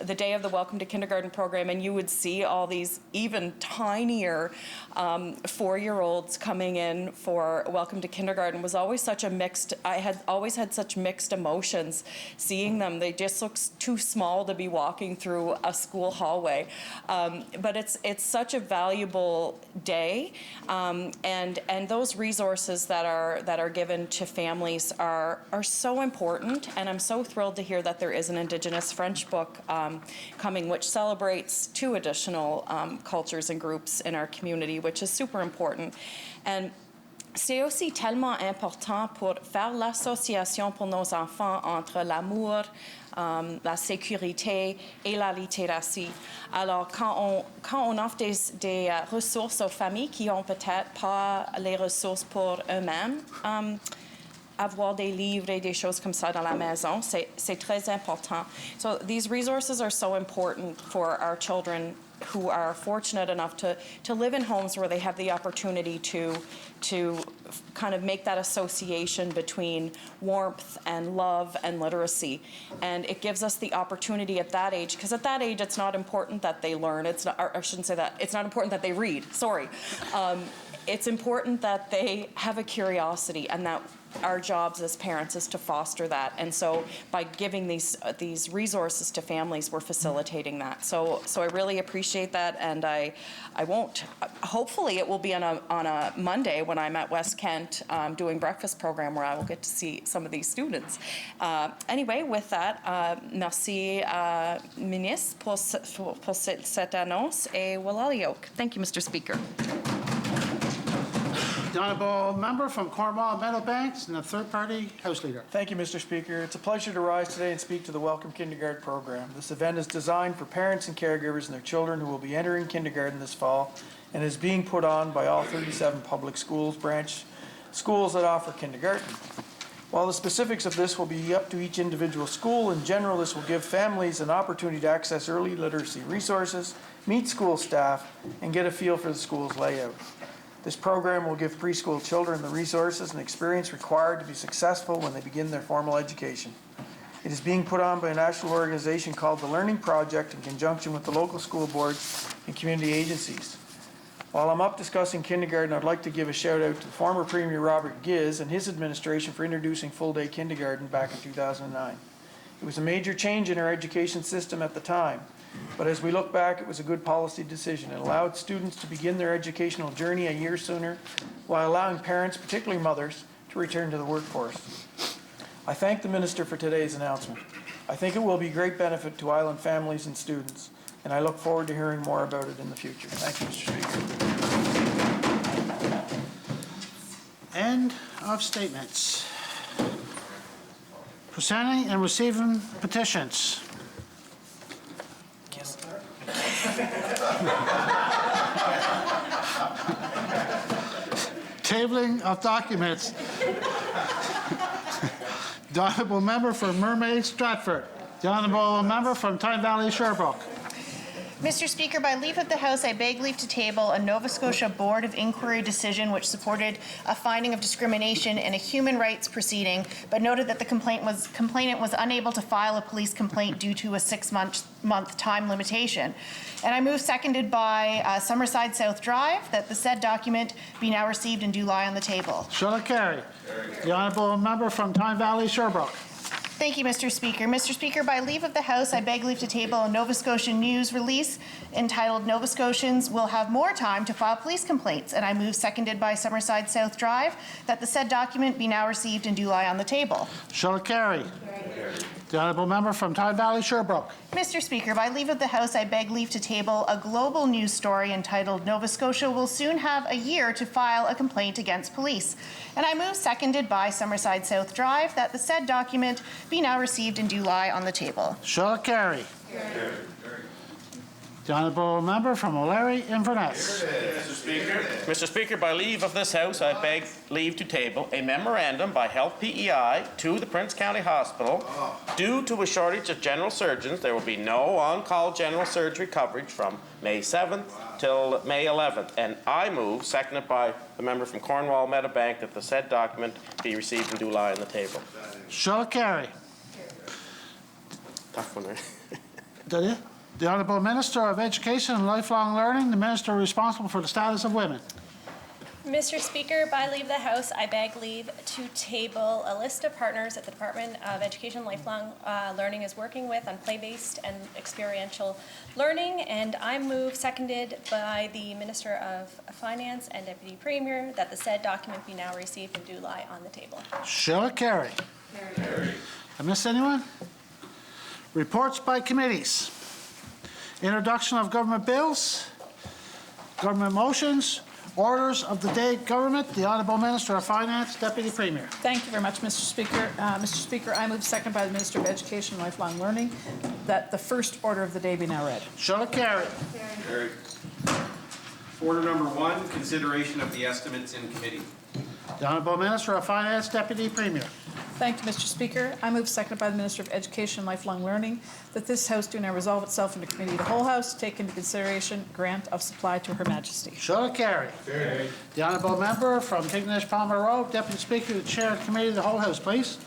S7: the day of the Welcome to Kindergarten program, and you would see all these even tinier 4-year-olds coming in for Welcome to Kindergarten, was always such a mixed, I had always had such mixed emotions seeing them. They just look too small to be walking through a school hallway. But it's such a valuable day, and those resources that are given to families are so important, and I'm so thrilled to hear that there is an Indigenous French book coming, which celebrates 2 additional cultures and groups in our community, which is super important. And c'est aussi tellement important pour faire l'association pour nos enfants entre l'amour, la sécurité et la littératie. Alors, quand on offre des ressources aux familles qui ont peut-être pas les ressources pour eux-mêmes, avoir des livres et des choses comme ça dans la maison, c'est très important. So these resources are so important for our children who are fortunate enough to live in homes where they have the opportunity to kind of make that association between warmth and love and literacy. And it gives us the opportunity at that age, because at that age it's not important that they learn, it's not, or I shouldn't say that, it's not important that they read, sorry. It's important that they have a curiosity, and that our jobs as parents is to foster that. And so by giving these resources to families, we're facilitating that. So I really appreciate that, and I won't, hopefully it will be on a Monday when I'm at West Kent doing breakfast program, where I will get to see some of these students. Anyway, with that, merci ministre pour cette annonce, et Walaliok. Thank you, Mr. Speaker.
S1: The honourable member from Cornwall Meadowbanks and the third-party House Leader.
S13: Thank you, Mr. Speaker. It's a pleasure to rise today and speak to the Welcome Kindergarten program. This event is designed for parents and caregivers and their children who will be entering kindergarten this fall, and is being put on by all 37 public schools, branch schools that offer kindergarten. While the specifics of this will be up to each individual school, in general, this will give families an opportunity to access early literacy resources, meet school staff, and get a feel for the school's layout. This program will give preschool children the resources and experience required to be successful when they begin their formal education. It is being put on by a national organization called the Learning Project in conjunction with the local school boards and community agencies. While I'm up discussing kindergarten, I'd like to give a shout out to the former Premier Robert Giz and his administration for introducing full-day kindergarten back in 2009. It was a major change in our education system at the time. But as we look back, it was a good policy decision. It allowed students to begin their educational journey a year sooner, while allowing parents, particularly mothers, to return to the workforce. I thank the Minister for today's announcement. I think it will be a great benefit to Island families and students, and I look forward to hearing more about it in the future. Thank you, Mr. Speaker.
S1: End of statements. Presenting and receiving petitions. Tabling of documents. The honourable member for Mermaid Stratford. The honourable member from Tyne Valley Sherbrooke.
S18: Mr. Speaker, by leave of the House, I beg leave to table a Nova Scotia Board of Inquiry decision which supported a finding of discrimination in a human rights proceeding, but noted that the complainant was unable to file a police complaint due to a 6-month time limitation. And I move, seconded by Summerside South Drive, that the said document be now received and do lie on the table.
S1: Shall it carry? The honourable member from Tyne Valley Sherbrooke.
S18: Thank you, Mr. Speaker. Mr. Speaker, by leave of the House, I beg leave to table a Nova Scotian News release entitled Nova Scotians Will Have More Time to File Police Complaints. And I move, seconded by Summerside South Drive, that the said document be now received and do lie on the table.
S1: Shall it carry? The honourable member from Tyne Valley Sherbrooke.
S18: Mr. Speaker, by leave of the House, I beg leave to table a global news story entitled Nova Scotia Will Soon Have a Year to File a Complaint Against Police. And I move, seconded by Summerside South Drive, that the said document be now received and do lie on the table.
S1: Shall it carry? The honourable member from O'Leary, Inverness.
S8: Mr. Speaker, by leave of this House, I beg leave to table a memorandum by Health PEI to the Prince County Hospital. Due to a shortage of general surgeons, there will be no on-call general surgery coverage from May 7th till May 11th. And I move, seconded by the member from Cornwall Meadowbank, that the said document be received and do lie on the table.
S1: Shall carry.
S8: Tough one, right?
S1: Did it? The Honourable Minister of Education and Lifelong Learning, the Minister responsible for the status of women.
S9: Mr. Speaker, by leave of the House, I beg leave to table a list of partners that the Department of Education and Lifelong Learning is working with on play-based and experiential learning, and I move, seconded by the Minister of Finance and Deputy Premier, that the said document be now received and do lie on the table.
S1: Shall carry. I missed anyone? Reports by committees. Introduction of government bills, government motions, orders of the day government. The Honourable Minister of Finance, Deputy Premier.
S21: Thank you very much, Mr. Speaker. Mr. Speaker, I move, second by the Minister of Education and Lifelong Learning, that the first order of the day be now read.
S1: Shall it carry?
S22: Carried. Order number 1, consideration of the estimates in committee.
S1: The Honourable Minister of Finance, Deputy Premier.
S21: Thank you, Mr. Speaker. I move, seconded by the Minister of Education and Lifelong Learning, that this House do now resolve itself into committee of the whole House to take into consideration grant of supply to Her Majesty.
S1: Shall it carry?
S22: Carried.
S1: The Honourable Member from Tignish Palmer Road, Deputy Speaker, to chair the committee of the whole House, please.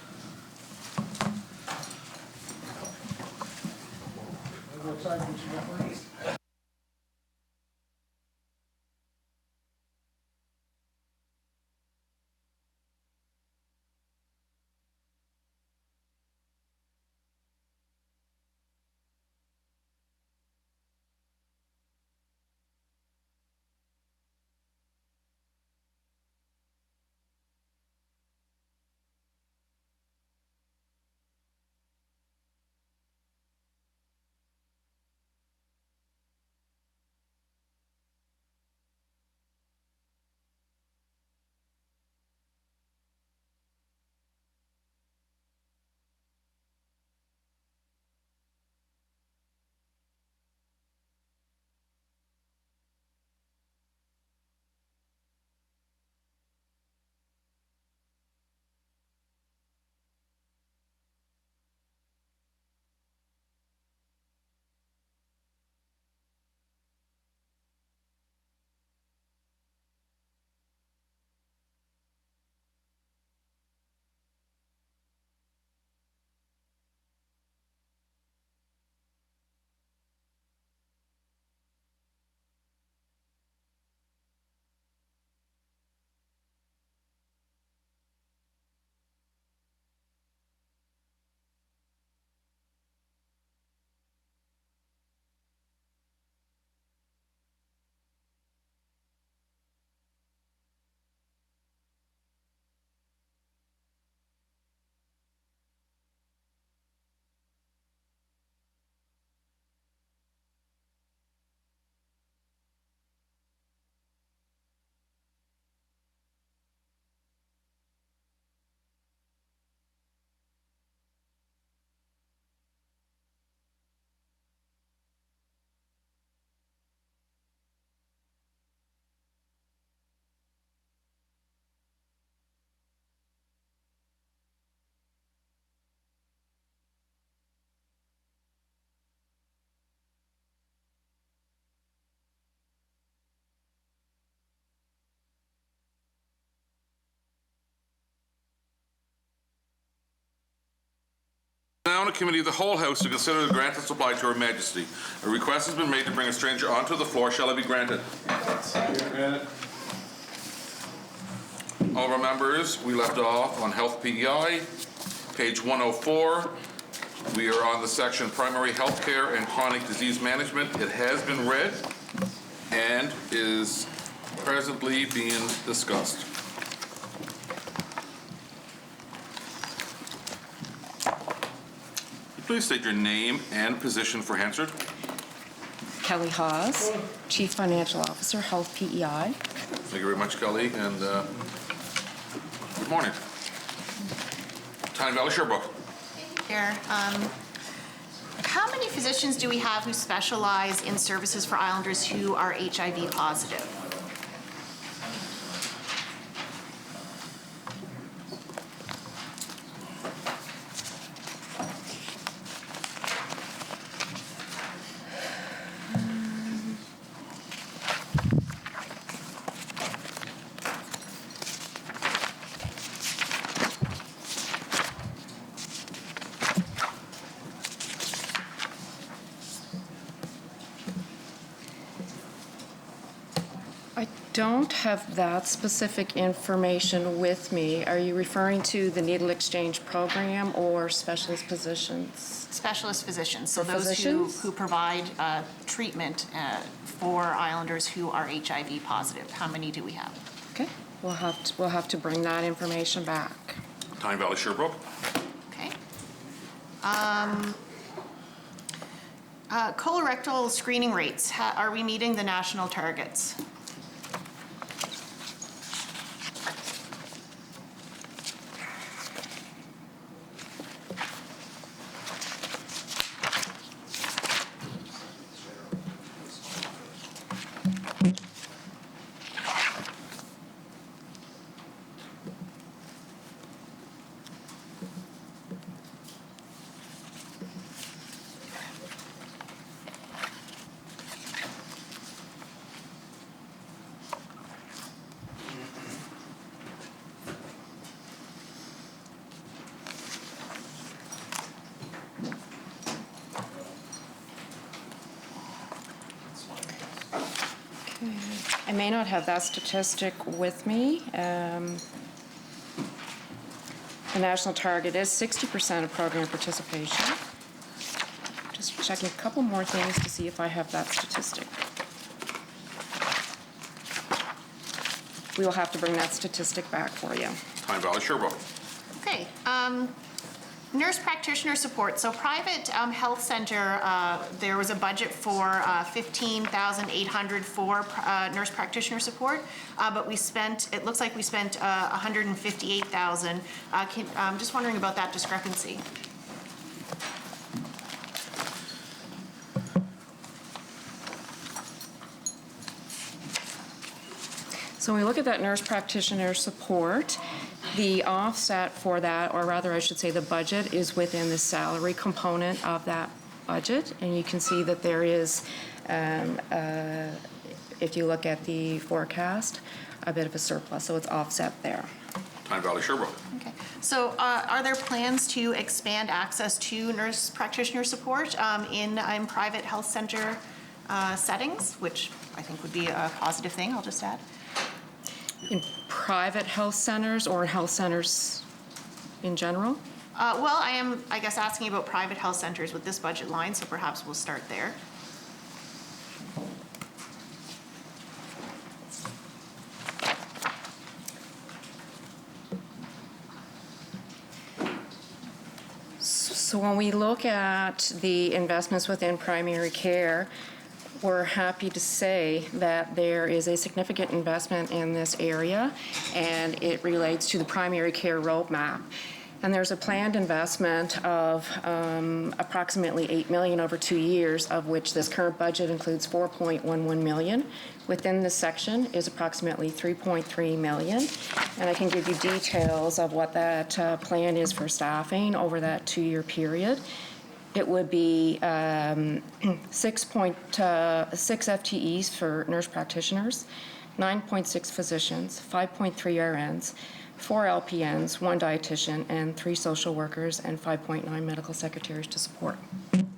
S16: Now in a committee of the whole House to consider the grant of supply to Her Majesty. A request has been made to bring a stranger onto the floor. Shall it be granted?
S22: Granted.
S16: All of our members, we left off on Health PEI, page 104. We are on the section Primary Health Care and Chronic Disease Management. It has been read and is presently being discussed. Please state your name and position for Hansard.
S23: Kelly Hawes, Chief Financial Officer, Health PEI.
S16: Thank you very much, Kelly, and good morning. Tyne Valley Sherbrooke.
S18: Here, how many physicians do we have who specialize in services for Islanders who are HIV positive?
S23: Don't have that specific information with me. Are you referring to the needle exchange program or specialist positions?
S18: Specialist physicians, so
S23: For
S18: those
S23: physicians?
S18: who provide treatment for Islanders who are HIV positive. How many do we have?
S23: Okay, we'll have to bring that information back.
S16: Tyne Valley Sherbrooke.
S18: Okay. Colorectal screening rates, are we meeting the national targets?
S23: I may not have that statistic with me. The national target is 60% of program participation. Just checking a couple more things to see if I have that statistic. We will have to bring that statistic back for you.
S16: Tyne Valley Sherbrooke.
S18: Okay. Nurse practitioner support. So private health center, there was a budget for $15,800 for nurse practitioner support, but we spent, it looks like we spent $158,000. I'm just wondering about that discrepancy.
S23: So when we look at that nurse practitioner support, the offset for that, or rather I should say the budget, is within the salary component of that budget. And you can see that there is, if you look at the forecast, a bit of a surplus, so it's offset there.
S16: Tyne Valley Sherbrooke.
S18: Okay. So are there plans to expand access to nurse practitioner support in private health center settings, which I think would be a positive thing, I'll just add?
S23: In private health centers or health centers in general?
S18: Well, I am, I guess, asking about private health centers with this budget line, so perhaps we'll start there.
S23: So when we look at the investments within primary care, we're happy to say that there is a significant investment in this area, and it relates to the primary care roadmap. And there's a planned investment of approximately $8 million over 2 years, of which this current budget includes $4.11 million. Within this section is approximately $3.3 million. And I can give you details of what that plan is for staffing over that 2-year period. It would be 6.6 FTEs for nurse practitioners, 9.6 physicians, 5.3 RNs, 4 LPNs, 1 dietitian, and 3 social workers, and 5.9 medical secretaries to support.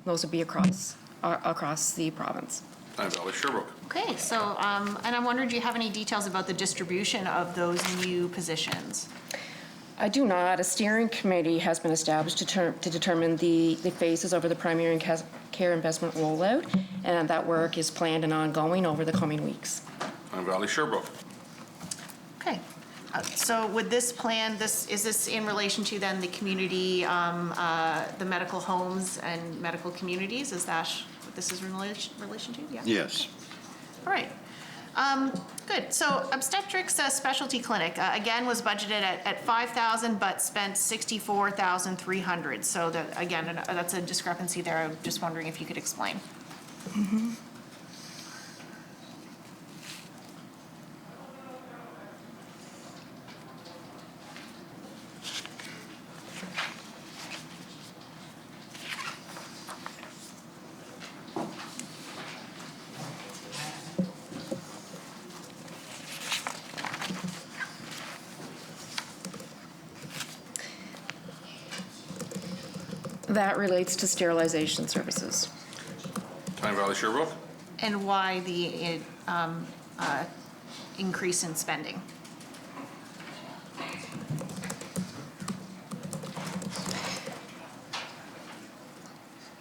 S23: Those would be across the province.
S16: Tyne Valley Sherbrooke.
S18: Okay, so, and I'm wondering, do you have any details about the distribution of those new positions?
S23: I do not. A steering committee has been established to determine the phases over the primary care investment rollout, and that work is planned and ongoing over the coming weeks.
S16: Tyne Valley Sherbrooke.
S18: Okay. So with this plan, is this in relation to then the community, the medical homes and medical communities? Is that what this is in relation to? Yeah.
S14: Yes.
S18: All right. Good. So obstetrics specialty clinic, again, was budgeted at 5,000, but spent 64,300. So that, again, that's a discrepancy there. I'm just wondering if you could explain.
S23: Mm-hmm. That relates to sterilization services.
S16: Tyne Valley Sherbrooke.
S18: And why the increase in spending?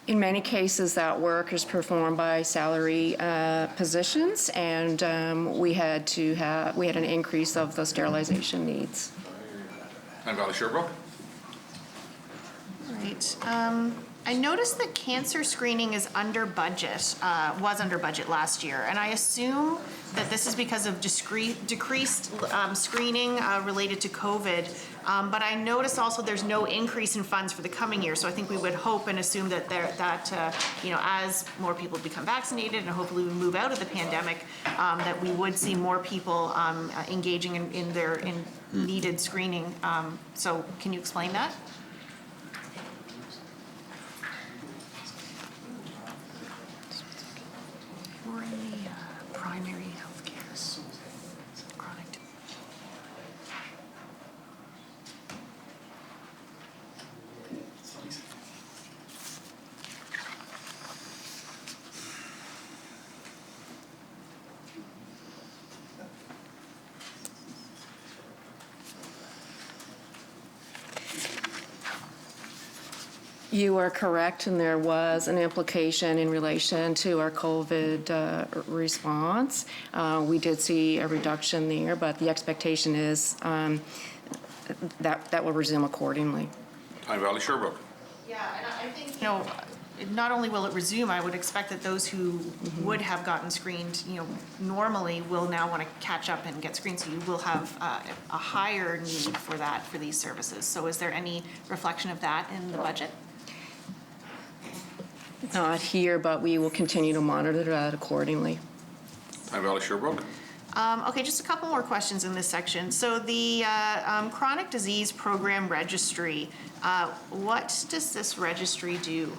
S23: In many cases, that work is performed by salary positions, and we had an increase of the sterilization needs.
S16: Tyne Valley Sherbrooke.
S18: Right. I noticed that cancer screening is under budget, was under budget last year, and I assume that this is because of decreased screening related to COVID. But I noticed also there's no increase in funds for the coming year, so I think we would hope and assume that as more people become vaccinated and hopefully we move out of the pandemic, that we would see more people engaging in needed screening. So can you explain that? We're in the primary health care. Chronic.
S23: You are correct, and there was an implication in relation to our COVID response. We did see a reduction there, but the expectation is that will resume accordingly.
S16: Tyne Valley Sherbrooke.
S18: Yeah, and I think, not only will it resume, I would expect that those who would have gotten screened, normally will now want to catch up and get screened. So you will have a higher need for that, for these services. So is there any reflection of that in the budget?
S23: Not here, but we will continue to monitor that accordingly.
S16: Tyne Valley Sherbrooke.
S18: Okay, just a couple more questions in this section. So the chronic disease program registry, what does this registry do?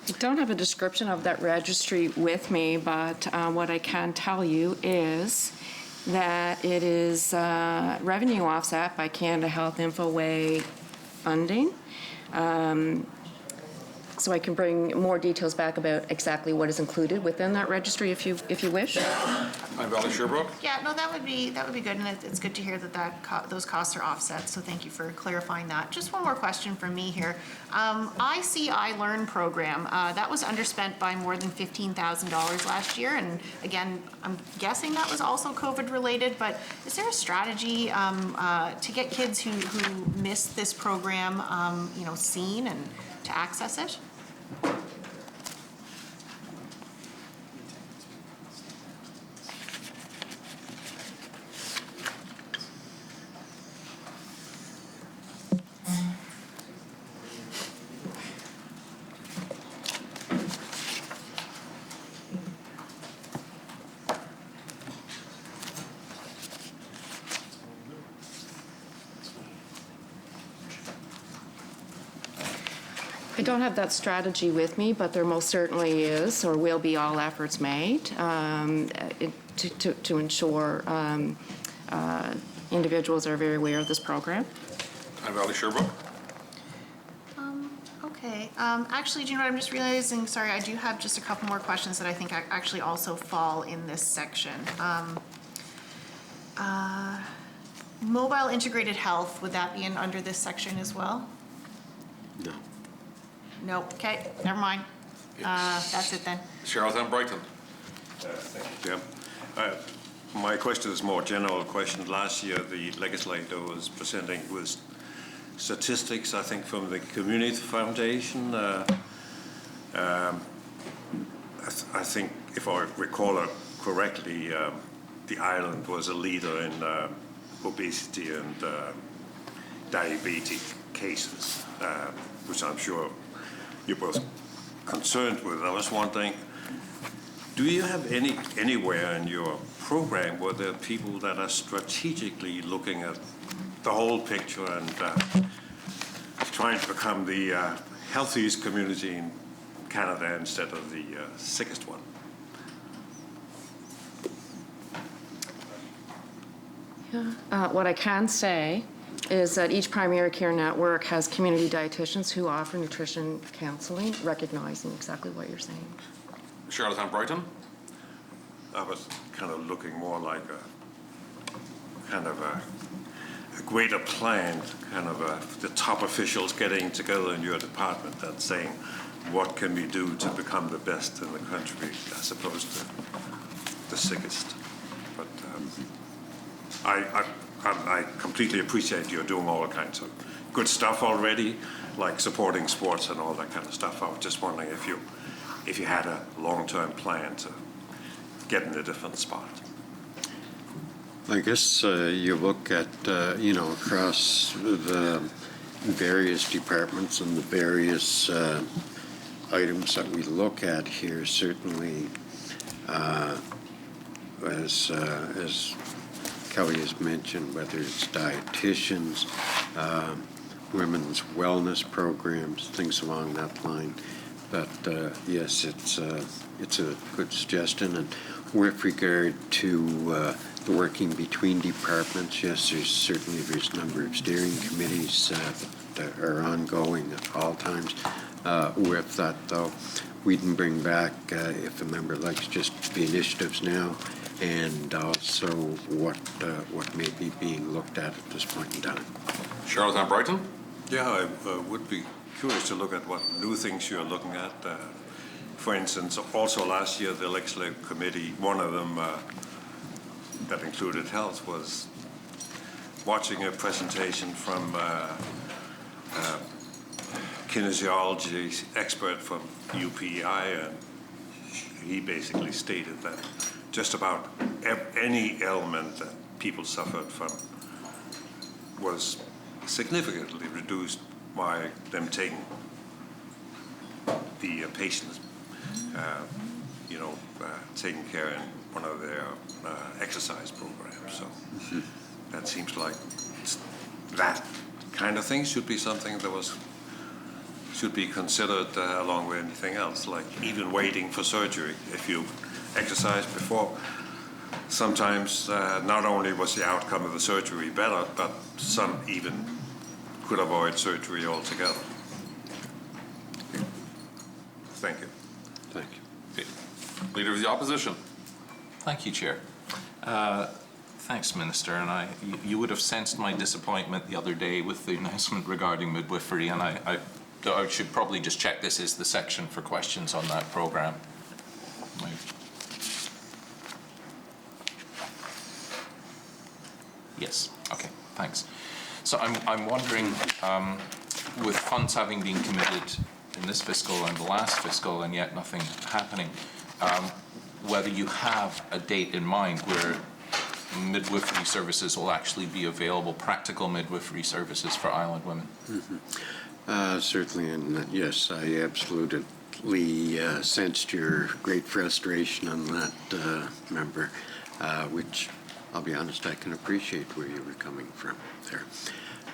S23: I don't have a description of that registry with me, but what I can tell you is that it is revenue offset by Canada Health InfoWay funding. So I can bring more details back about exactly what is included within that registry if you wish.
S16: Tyne Valley Sherbrooke.
S18: Yeah, no, that would be good, and it's good to hear that those costs are offset. So thank you for clarifying that. Just one more question from me here. ICI Learn program that was underspent by more than $15,000 last year, and again, I'm guessing that was also COVID related. But is there a strategy to get kids who missed this program, seen and to access it?
S23: I don't have that strategy with me, but there most certainly is, or will be, all efforts made to ensure individuals are very aware of this program.
S16: And Valley Sherbrooke?
S18: Okay. Actually, do you know what I'm just realizing? Sorry, I do have just a couple more questions that I think actually also fall in this section. Mobile integrated health, would that be under this section as well?
S14: No.
S18: No. Okay, never mind. That's it then.
S16: Charlottetown Brighton?
S4: Thank you, Jim. My question is more general question. Last year, the legislator was presenting with statistics, I think, from the Community Foundation. I think, if I recall it correctly, the island was a leader in obesity and diabetes cases, which I'm sure you're both concerned with. I was wondering, do you have anywhere in your program where there are people that are strategically looking at the whole picture and trying to become the healthiest community in Canada instead of the sickest one?
S23: What I can say is that each primary care network has community dietitians who offer nutrition counseling, recognizing exactly what you're saying.
S16: Charlottetown Brighton?
S4: I was kind of looking more like a kind of a greater plan, kind of the top officials getting together in your department and saying, what can we do to become the best in the country as opposed to the sickest? But I completely appreciate you're doing all kinds of good stuff already, like supporting sports and all that kind of stuff. I was just wondering if you had a long-term plan to get in a different spot.
S14: I guess you look at, across the various departments and the various items that we look at here, certainly, as Kelly has mentioned, whether it's dietitians, women's wellness programs, things along that line. But yes, it's a good suggestion. And with regard to the working between departments, yes, there's a number of steering committees that are ongoing at all times. With that, though, we can bring back, if a member likes, just the initiatives now, and also what may be being looked at this point in time.
S16: Charlottetown Brighton?
S4: Yeah, I would be curious to look at what new things you're looking at. For instance, also last year, the legislative committee, one of them that included health, was watching a presentation from kinesiology expert from UPI, and he basically stated that just about any ailment that people suffered from was significantly reduced by them taking the patients, taking care in one of their exercise programs. So that seems like that kind of thing should be something that should be considered along with anything else, like even waiting for surgery. If you exercise before, sometimes not only was the outcome of the surgery better, but some even could avoid surgery altogether. Thank you.
S14: Thank you.
S16: Okay. Leader of the Opposition.
S3: Thank you, Chair. Thanks, Minister. And you would have sensed my disappointment the other day with the announcement regarding midwifery, and I should probably just check this is the section for questions on that program. Yes. Okay. Thanks. So I'm wondering, with funds having been committed in this fiscal and the last fiscal, and yet nothing happening, whether you have a date in mind where midwifery services will actually be available, practical midwifery services for island women?
S14: Certainly, and yes, I absolutely sensed your great frustration on that, member, which, I'll be honest, I can appreciate where you were coming from there.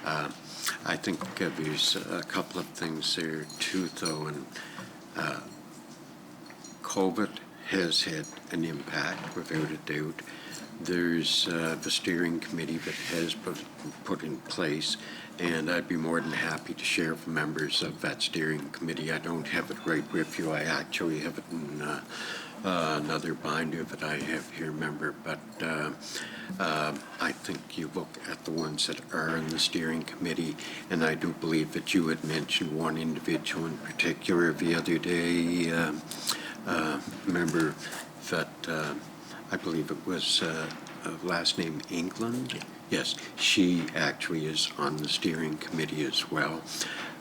S14: I think there's a couple of things there too, though, and COVID has had an impact, without a doubt. There's the steering committee that has been put in place, and I'd be more than happy to share with members of that steering committee. I don't have it right with you. I actually have it in another binder that I have here, member, but I think you look at the ones that are in the steering committee, and I do believe that you had mentioned one individual in particular the other day, member, that I believe it was last name England. Yes, she actually is on the steering committee as well.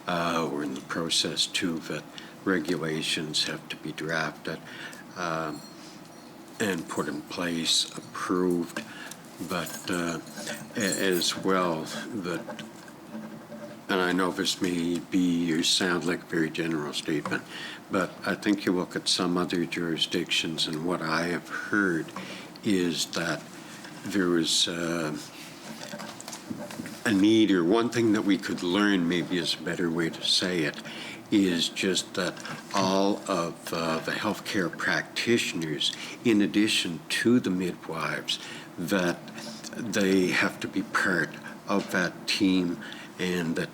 S14: We're in the process too that regulations have to be drafted and put in place, approved, but as well that, and I know this may be or sound like a very general statement, but I think you look at some other jurisdictions, and what I have heard is that there is a need, or one thing that we could learn, maybe is a better way to say it, is just that all of the healthcare practitioners, in addition to the midwives, that they have to be part of that team, and that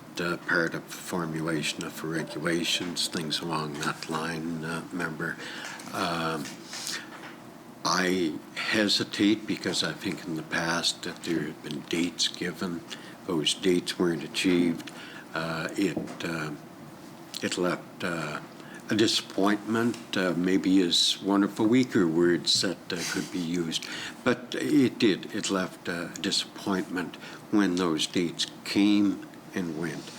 S14: part of the formulation of the regulations, things along that line, member. I hesitate because I think in the past that there have been dates given. Those dates weren't achieved. It left a disappointment, maybe is one of the weaker words that could be used, but it did. It left a disappointment when those dates came and went.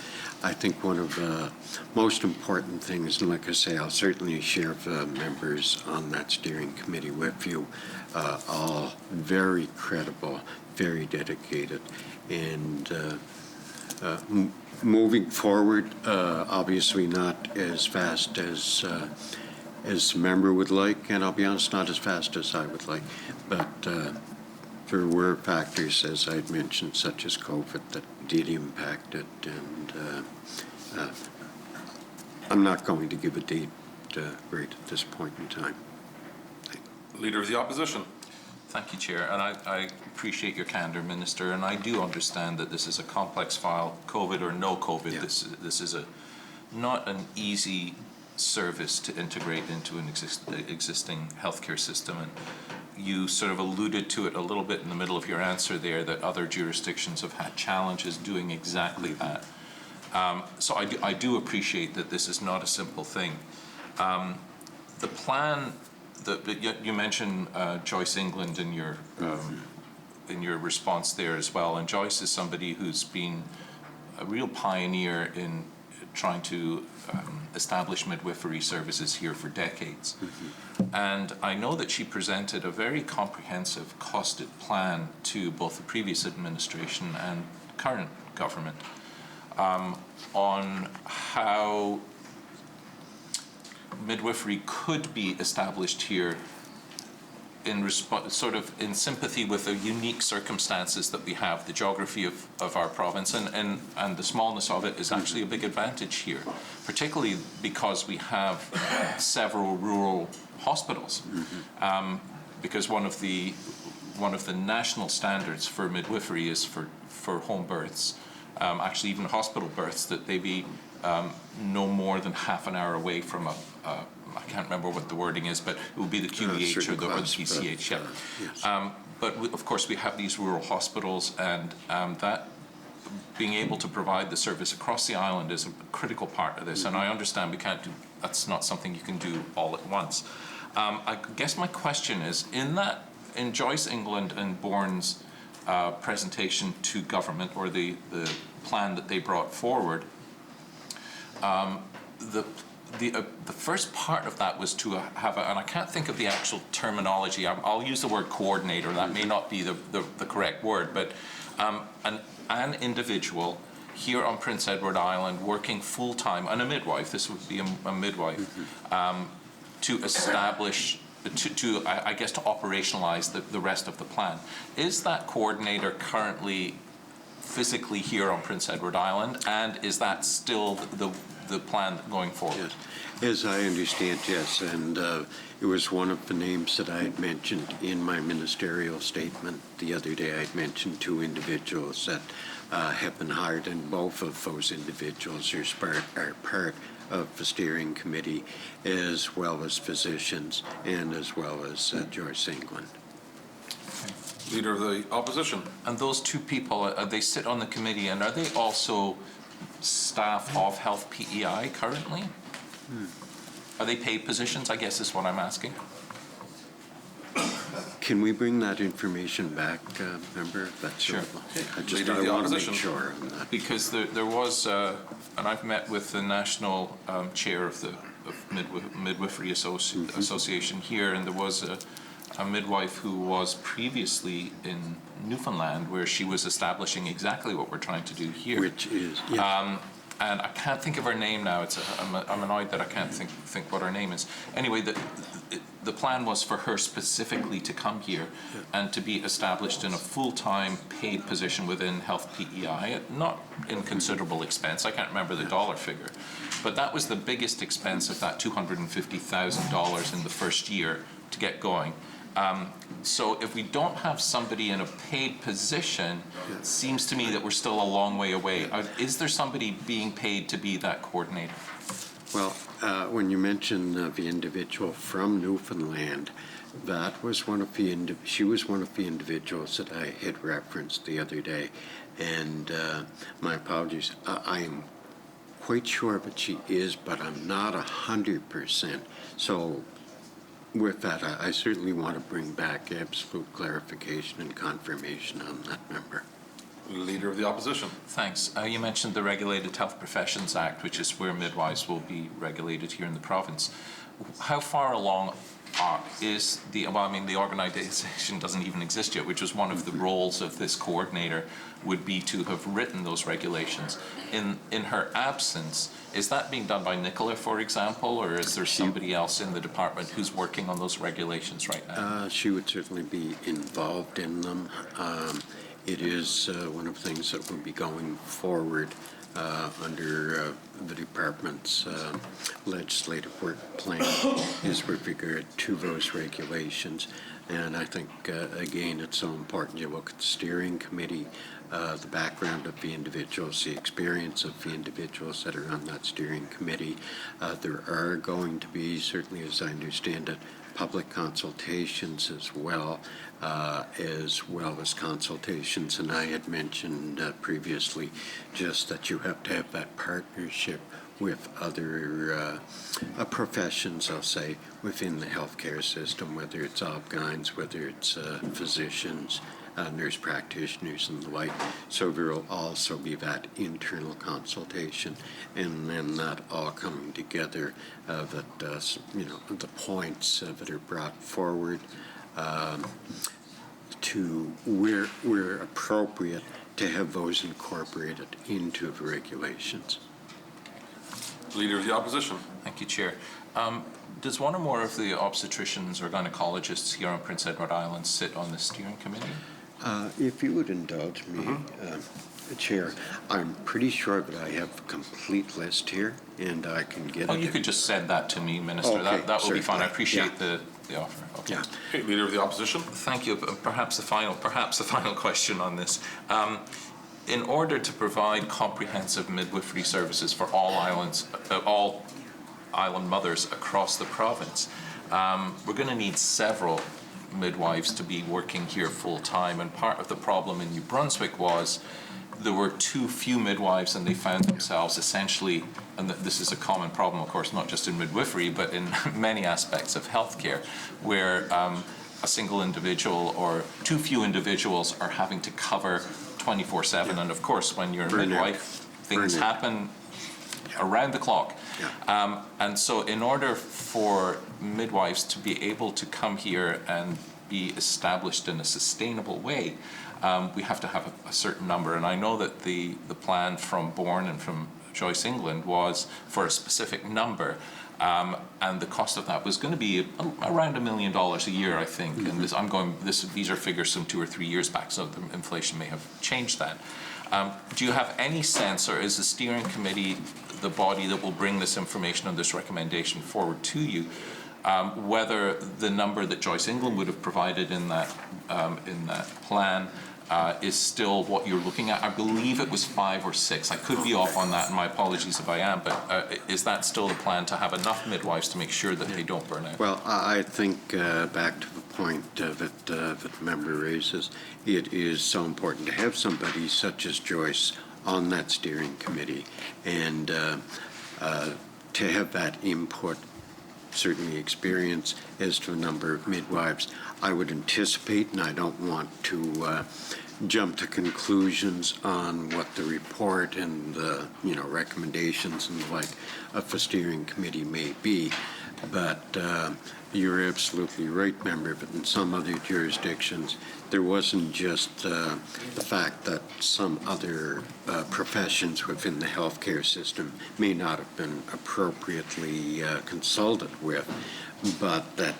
S14: I think one of the most important things, and like I say, I'll certainly share the members on that steering committee with you, all very credible, very dedicated, and moving forward, obviously not as fast as the member would like, and I'll be honest, not as fast as I would like, but there were factors, as I'd mentioned, such as COVID, that did impact it, and I'm not going to give a date right at this point in time.
S16: Leader of the Opposition.
S3: Thank you, Chair, and I appreciate your candor, Minister, and I do understand that this is a complex file, COVID or no COVID. Yeah. This is not an easy service to integrate into an existing healthcare system, and you sort of alluded to it a little bit in the middle of your answer there, that other jurisdictions have had challenges doing exactly that. So I do appreciate that this is not a simple thing. The plan that you mentioned Joyce England in your response there as well, and Joyce is somebody who's been a real pioneer in trying to establish midwifery services here for decades. Mm-hmm. And I know that she presented a very comprehensive costed plan to both the previous administration and current government on how midwifery could be established here in sort of in sympathy with the unique circumstances that we have. The geography of our province and the smallness of it is actually a big advantage here, particularly because we have several rural hospitals. Mm-hmm. Because one of the national standards for midwifery is for home births, actually even hospital births, that they be no more than half an hour away from I can't remember what the wording is, but it would be the QEH or the PCH. Yes. But of course we have these rural hospitals, and that being able to provide the service across the island is a critical part of this. Mm-hmm. And I understand that's not something you can do all at once. I guess my question is, in Joyce England and Bourne's presentation to government, or the plan that they brought forward, the first part of that was to have and I can't think of the actual terminology, I'll use the word coordinator, that may not be the correct word, but an individual here on Prince Edward Island working full-time, and a midwife, this would be a midwife, mm-hmm. To establish, I guess to operationalize the rest of the plan. Is that coordinator currently physically here on Prince Edward Island, and is that still the plan going forward?
S14: Yes. As I understand, yes, and it was one of the names that I had mentioned in my ministerial statement the other day. I had mentioned 2 individuals that have been hired, and both of those individuals are part of the steering committee, as well as physicians, and as well as Joyce England.
S16: Leader of the Opposition.
S3: And those 2 people, they sit on the committee, and are they also staff of Health PEI currently? Are they paid positions, I guess is what I'm asking?
S14: Can we bring that information back, member? That's
S3: sure.
S14: I want to make sure on that.
S3: Because there was, and I've met with the national chair of the Midwifery Association here, and there was a midwife who was previously in Newfoundland, where she was establishing exactly what we're trying to do here.
S14: Which is, yes.
S3: And I can't think of her name now. I'm annoyed that I can't think what her name is. Anyway, the plan was for her specifically to come here and to be established in a full-time paid position within Health PEI at not inconsiderable expense. I can't remember the dollar figure, but that was the biggest expense of that $250,000 in the first year to get going. So if we don't have somebody in a paid position, it seems to me that we're still a long way away. Is there somebody being paid to be that coordinator?
S14: Well, when you mention the individual from Newfoundland, that was she was one of the individuals that I had referenced the other day, and my apologies. I am quite sure that she is, but I'm not 100%. So with that, I certainly want to bring back absolute clarification and confirmation on that, member.
S16: Leader of the Opposition.
S3: Thanks. You mentioned the Regulated Health Professions Act, which is where midwives will be regulated here in the province. How far along is the organization doesn't even exist yet, which was one of the roles of this coordinator, would be to have written those regulations. In her absence, is that being done by Nicola, for example, or is there somebody else in the department who's working on those regulations right now?
S14: She would certainly be involved in them. It is one of the things that will be going forward under the department's legislative work plan is with regard to those regulations. And I think, again, it's so important you look at the steering committee, the background of the individuals, the experience of the individuals that are on that steering committee. There are going to be, certainly as I understand it, public consultations as well as consultations. And I had mentioned previously just that you have to have that partnership with other professions, I'll say, within the healthcare system, whether it's OB-GYNs, whether it's physicians, nurse practitioners and the like. So there will also be that internal consultation, and then that all coming together, that the points that are brought forward to where appropriate to have those incorporated into the regulations.
S16: Leader of the Opposition.
S3: Thank you, Chair. Does one or more of the obstetricians or gynecologists here on Prince Edward Island sit on the steering committee?
S14: If you would indulge me, Chair, I'm pretty sure that I have a complete list here, and I can get it.
S3: Oh, you could just send that to me, Minister.
S14: Okay,
S3: that will be fine. I appreciate
S14: yeah.
S3: the offer. Okay.
S14: Yeah.
S16: Okay, Leader of the Opposition.
S3: Thank you. Perhaps the final question on this. In order to provide comprehensive midwifery services for all island mothers across the province, we're going to need several midwives to be working here full-time, and part of the problem in New Brunswick was there were too few midwives, and they found themselves essentially, and this is a common problem, of course, not just in midwifery, but in many aspects of healthcare, where a single individual or too few individuals are having to cover 24/7, and of course, when you're a midwife, things happen around the clock. And so in order for midwives to be able to come here and be established in a sustainable way, we have to have a certain number. And I know that the plan from Bourne and from Joyce England was for a specific number, and the cost of that was going to be around $1 million a year, I think. And these are figures from 2 or 3 years back, so the inflation may have changed that. Do you have any sense, or is the steering committee the body that will bring this information and this recommendation forward to you, whether the number that Joyce England would have provided in that plan is still what you're looking at? I believe it was 5 or 6. I could be off on that, and my apologies if I am, but is that still the plan, to have enough midwives to make sure that they don't burn out?
S14: Well, I think back to the point that the member raises, it is so important to have somebody such as Joyce on that steering committee, and to have that input, certainly experience as to a number of midwives. I would anticipate, and I don't want to jump to conclusions on what the report and the recommendations and the like of the steering committee may be, but you're absolutely right, member, but in some other jurisdictions, there wasn't just the fact that some other professions within the healthcare system may not have been appropriately consulted with, but that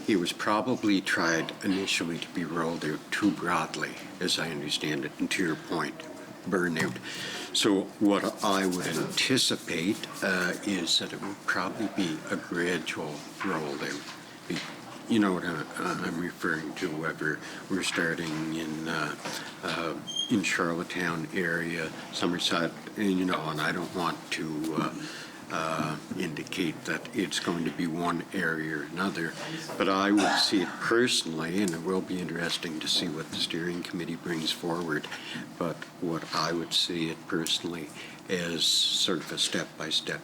S14: it was probably tried initially to be rolled out too broadly, as I understand it, and to your point, burnout. So what I would anticipate is that it would probably be a gradual rollout. You know what I'm referring to, whether we're starting in Charlottetown area, Somerset, and I don't want to indicate that it's going to be one area or another, but I would see it personally, and it will be interesting to see what the steering committee brings forward, but what I would see it personally as sort of a step by step,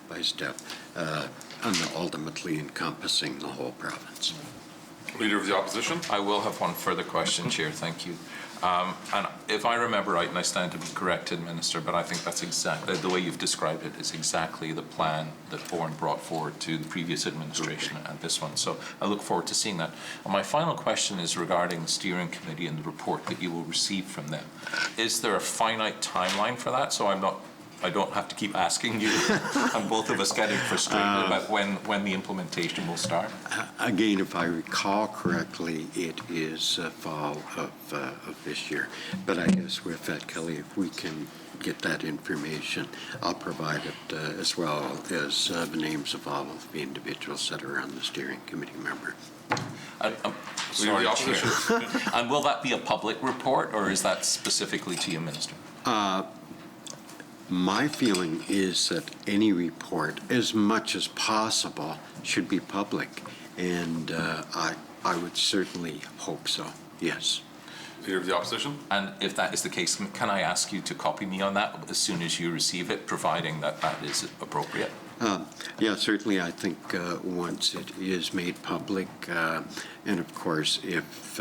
S14: and ultimately encompassing the whole province.
S16: Leader of the Opposition.
S3: I will have one further question, Chair. Thank you. And if I remember right, and I stand to be corrected, Minister, but I think that's exactly the way you've described it is exactly the plan that Bourne brought forward to the previous administration and this one. So I look forward to seeing that. And my final question is regarding the steering committee and the report that you will receive from them. Is there a finite timeline for that? So I don't have to keep asking you, and both of us getting frustrated about when the implementation will start.
S14: Again, if I recall correctly, it is fall of this year. But I guess with that, Kelly, if we can get that information, I'll provide it as well as the names of all of the individuals that are on the steering committee member.
S3: Sorry, Chair. And will that be a public report, or is that specifically to you, Minister?
S14: My feeling is that any report, as much as possible, should be public, and I would certainly hope so, yes.
S16: Leader of the Opposition.
S3: And if that is the case, can I ask you to copy me on that as soon as you receive it, providing that that is appropriate?
S14: Yeah, certainly. I think once it is made public, and of course, if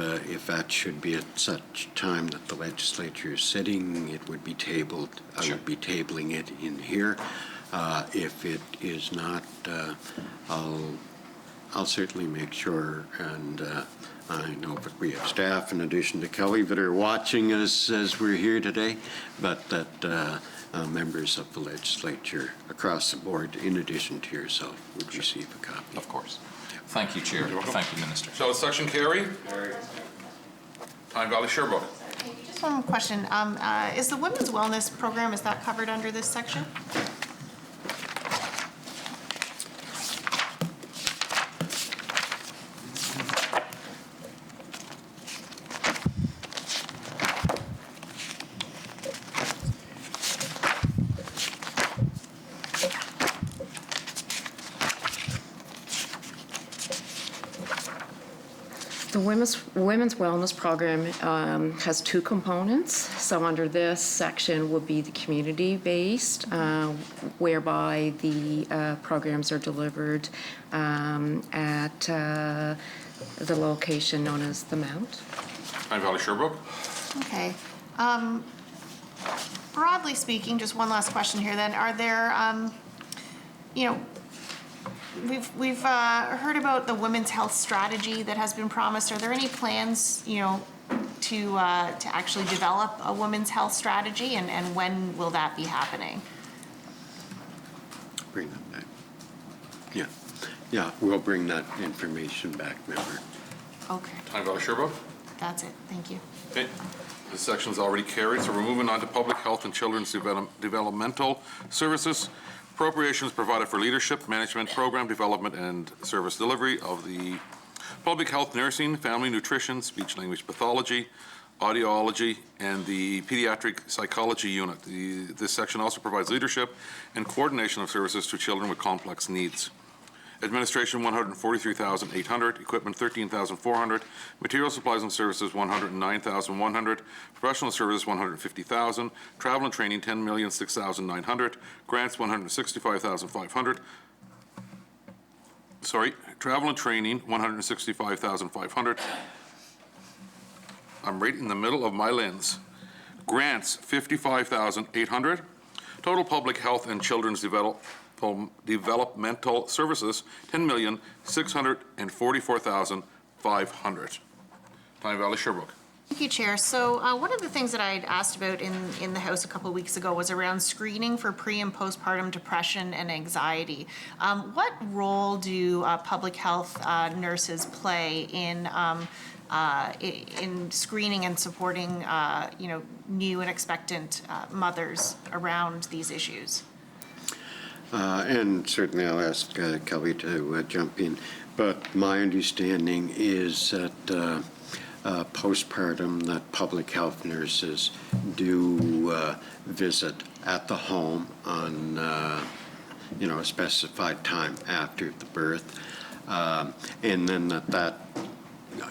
S14: that should be at such time that the legislature is sitting, it would be tabled. I would be tabling it in here. If it is not, I'll certainly make sure, and I know that we have staff in addition to Kelly that are watching us as we're here today, but that members of the legislature across the board, in addition to yourself, would receive a copy.
S3: Of course. Thank you, Chair. Thank you, Minister.
S16: Shall the section carry? Tyne Valley Sherbrooke.
S18: Just one question. Is the Women's Wellness Program, is that covered under this section?
S23: The Women's Wellness Program has two components. So under this section would be the community-based, whereby the programs are delivered at the location known as the Mount.
S16: Tyne Valley Sherbrooke.
S18: Okay. Broadly speaking, just one last question here then. Are there, we've heard about the women's health strategy that has been promised. Are there any plans, to actually develop a women's health strategy, and when will that be happening?
S14: Bring that back. Yeah, we'll bring that information back, member.
S18: Okay,
S16: Tyne Valley Sherbrooke.
S18: that's it. Thank you.
S16: Okay. This section is already carried, so we're moving on to Public Health and Children's Developmental Services. Appropriations provided for leadership, management, program development, and service delivery of the Public Health Nursing, Family Nutrition, Speech Language Pathology, Audiology, and the Pediatric Psychology Unit. This section also provides leadership and coordination of services to children with complex needs. Administration, $143,800. Equipment, $13,400. Material supplies and services, $109,100. Professional services, $150,000. Travel and training, $10,006,900. Grants, $165,500. Sorry, travel and training, $165,500. I'm right in the middle of my lens. Grants, $55,800. Total public health and children's developmental services, $10,644,500. Tyne Valley Sherbrooke.
S18: Thank you, Chair. So one of the things that I had asked about in the House a couple of weeks ago was around screening for pre- and postpartum depression and anxiety. What role do public health nurses play in screening and supporting, new and expectant mothers around these issues?
S14: And certainly I'll ask Kelly to jump in, but my understanding is that postpartum, that public health nurses do visit at the home on a specified time after the birth, and then that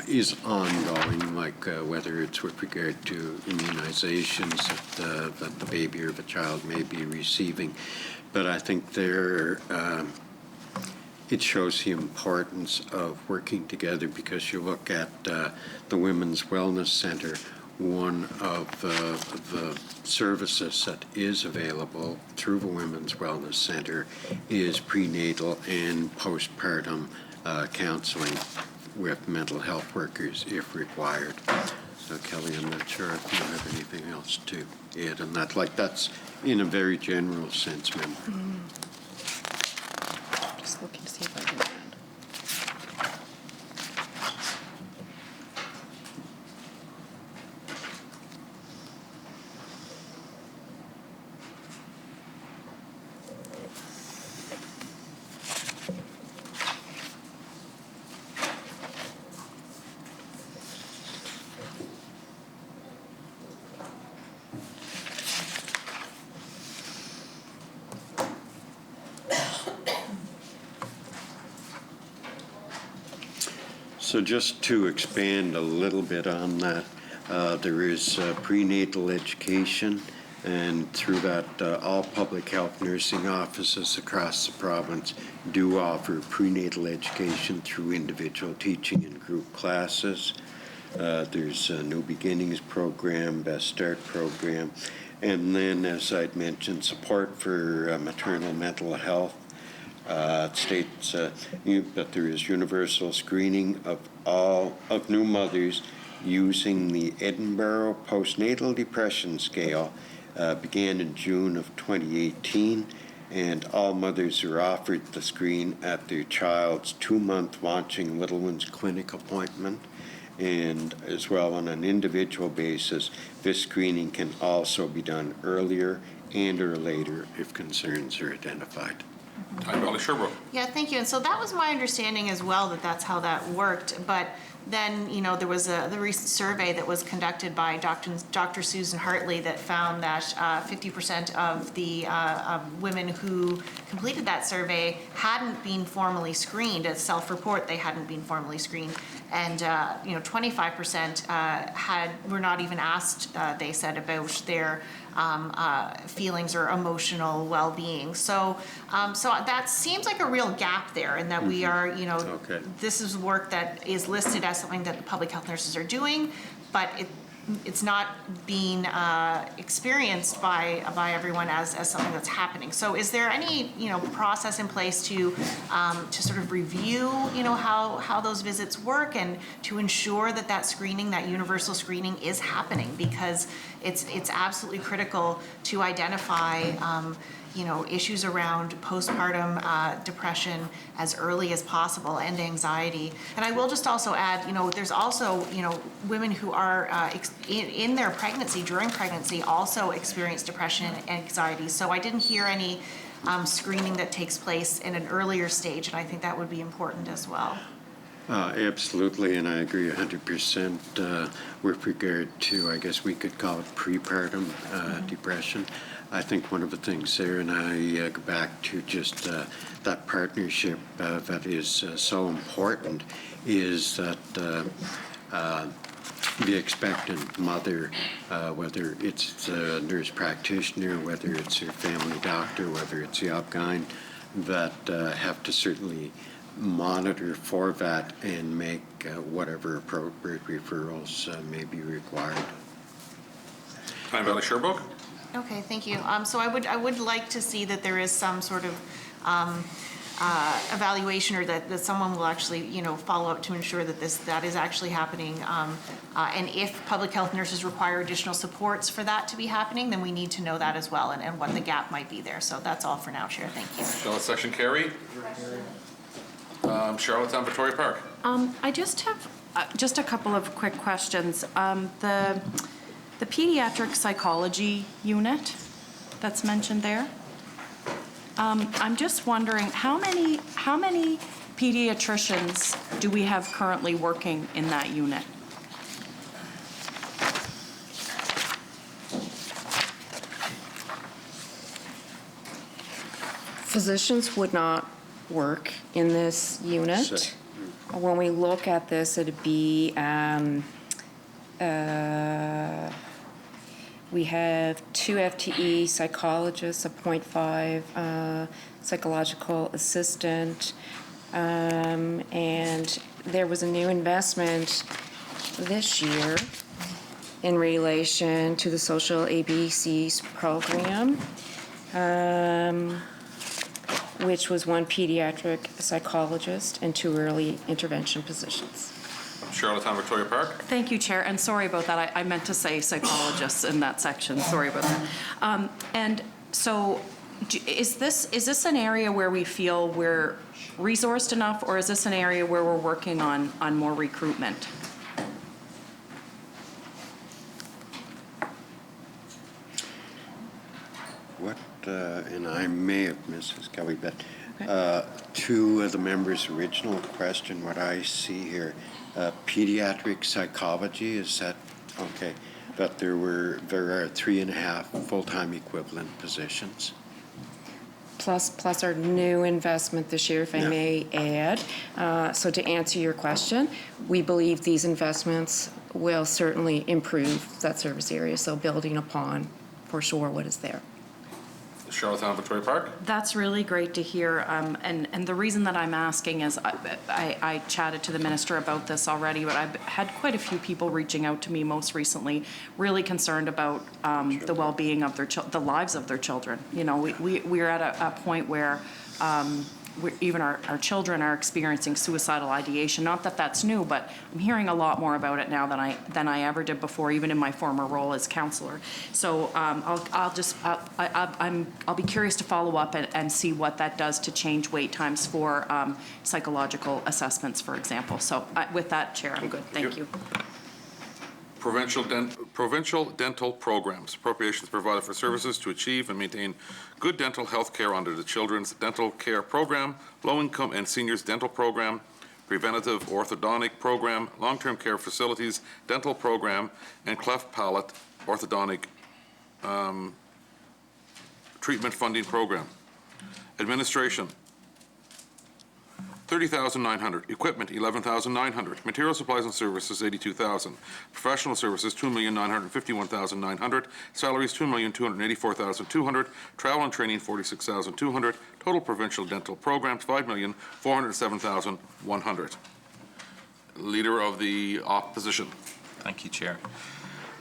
S14: is ongoing, like whether it's with regard to immunizations that the baby or the child may be receiving. But I think it shows the importance of working together, because you look at the Women's Wellness Center, one of the services that is available through the Women's Wellness Center is prenatal and postpartum counseling with mental health workers if required. So Kelly, I'm not sure if you have anything else to add on that. That's in a very general sense, member.
S23: Just looking to see if I can add.
S14: So just to expand a little bit on that, there is prenatal education, and through that, all public health nursing offices across the province do offer prenatal education through individual teaching and group classes. There's a New Beginnings program, Best Start program, and then, as I'd mentioned, support for maternal mental health. It states that there is universal screening of new mothers using the Edinburgh Postnatal Depression Scale. Began in June of 2018, and all mothers are offered the screen at their child's 2-month Launching Little Ones clinic appointment, and as well on an individual basis. This screening can also be done earlier and or later if concerns are identified.
S16: Tyne Valley Sherbrooke.
S18: Yeah, thank you. And so that was my understanding as well, that that's how that worked. But then, there was the recent survey that was conducted by Dr. Susan Hartley that found that 50% of the women who completed that survey hadn't been formally screened. As self-report, they hadn't been formally screened. And 25% were not even asked, they said, about their feelings or emotional well-being. So that seems like a real gap there, in that we are, this is work that is listed as something that the public health nurses are doing, but it's not being experienced by everyone as something that's happening. So is there any process in place to sort of review how those visits work, and to ensure that screening, that universal screening, is happening? Because it's absolutely critical to identify issues around postpartum depression as early as possible and anxiety. And I will just also add, there's also, women who are in their pregnancy, during pregnancy, also experience depression and anxiety. So I didn't hear any screening that takes place in an earlier stage, and I think that would be important as well.
S14: Absolutely, and I agree 100% with regard to, I guess we could call it prepartum depression. I think one of the things there, and I go back to just that partnership that is so important, is that the expectant mother, whether it's a nurse practitioner, whether it's her family doctor, whether it's the OB-GYN, that have to certainly monitor for that and make whatever appropriate referrals may be required.
S16: Time Valley Sherbrooke.
S18: Okay, thank you. So I would like to see that there is some sort of evaluation, or that someone will actually, follow up to ensure that that is actually happening. And if public health nurses require additional supports for that to be happening, then we need to know that as well, and what the gap might be there. So that's all for now, Chair. Thank you.
S16: Charlotte Section Carey. Charlottetown, Victoria Park.
S7: I just have just a couple of quick questions. The pediatric psychology unit that's mentioned there, I'm just wondering how many pediatricians do we have currently working in that unit?
S23: Physicians would not work in this unit. When we look at this, it'd be we have 2 FTE psychologists, a 0.5 psychological assistant, and there was a new investment this year in relation to the social ABCs program, which was 1 pediatric psychologist and 2 early intervention positions.
S16: Charlottetown, Victoria Park.
S7: Thank you, Chair, and sorry about that. I meant to say psychologists in that section. Sorry about that. And so, is this an area where we feel we're resourced enough, or is this an area where we're working on more recruitment?
S14: And I may have missed this, Kelly, but to the member's original question, what I see here, pediatric psychology, is that okay? But there are 3.5 full-time equivalent positions.
S23: Plus our new investment this year, if I may add. So to answer your question, we believe these investments will certainly improve that service area, so building upon, for sure, what is there.
S16: Charlottetown, Victoria Park.
S7: That's really great to hear, and the reason that I'm asking is I chatted to the minister about this already, but I've had quite a few people reaching out to me most recently, really concerned about the well-being of the lives of their children. We're at a point where even our children are experiencing suicidal ideation. Not that that's new, but I'm hearing a lot more about it now than I ever did before, even in my former role as counselor. So I'll be curious to follow up and see what that does to change wait times for psychological assessments, for example. So with that, Chair, I'm good. Thank you.
S16: Provincial dental programs. Appropriations provided for services to achieve and maintain good dental health care under the Children's Dental Care Program, Low-Income and Seniors Dental Program, Preventative Orthodontic Program, Long-Term Care Facilities Dental Program, and Cleft Palate Orthodontic Treatment Funding Program. Administration, $30,900. Equipment, $11,900. Material supplies and services, $82,000. Professional services, $2,951,900. Salaries, $2,284,200. Travel and training, $46,200. Total provincial dental programs, $5,407,100. Leader of the Opposition.
S3: Thank you, Chair.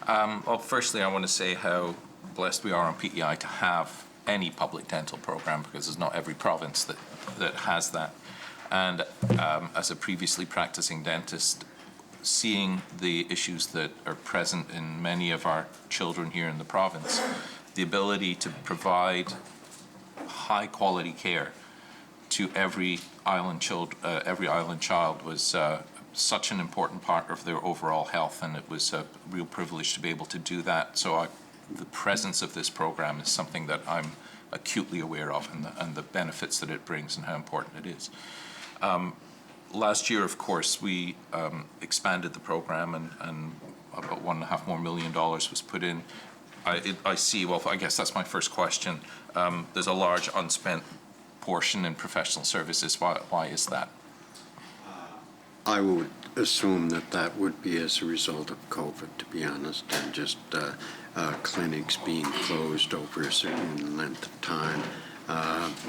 S3: Well, firstly, I want to say how blessed we are on PEI to have any public dental program, because there's not every province that has that. And as a previously practicing dentist, seeing the issues that are present in many of our children here in the province, the ability to provide high-quality care to every island child was such an important part of their overall health, and it was a real privilege to be able to do that. So the presence of this program is something that I'm acutely aware of, and the benefits that it brings and how important it is. Last year, of course, we expanded the program, and about $1.5 million more was put in. I see, well, I guess that's my first question. There's a large unspent portion in professional services. Why is that?
S14: I would assume that would be as a result of COVID, to be honest, and just clinics being closed over a certain length of time.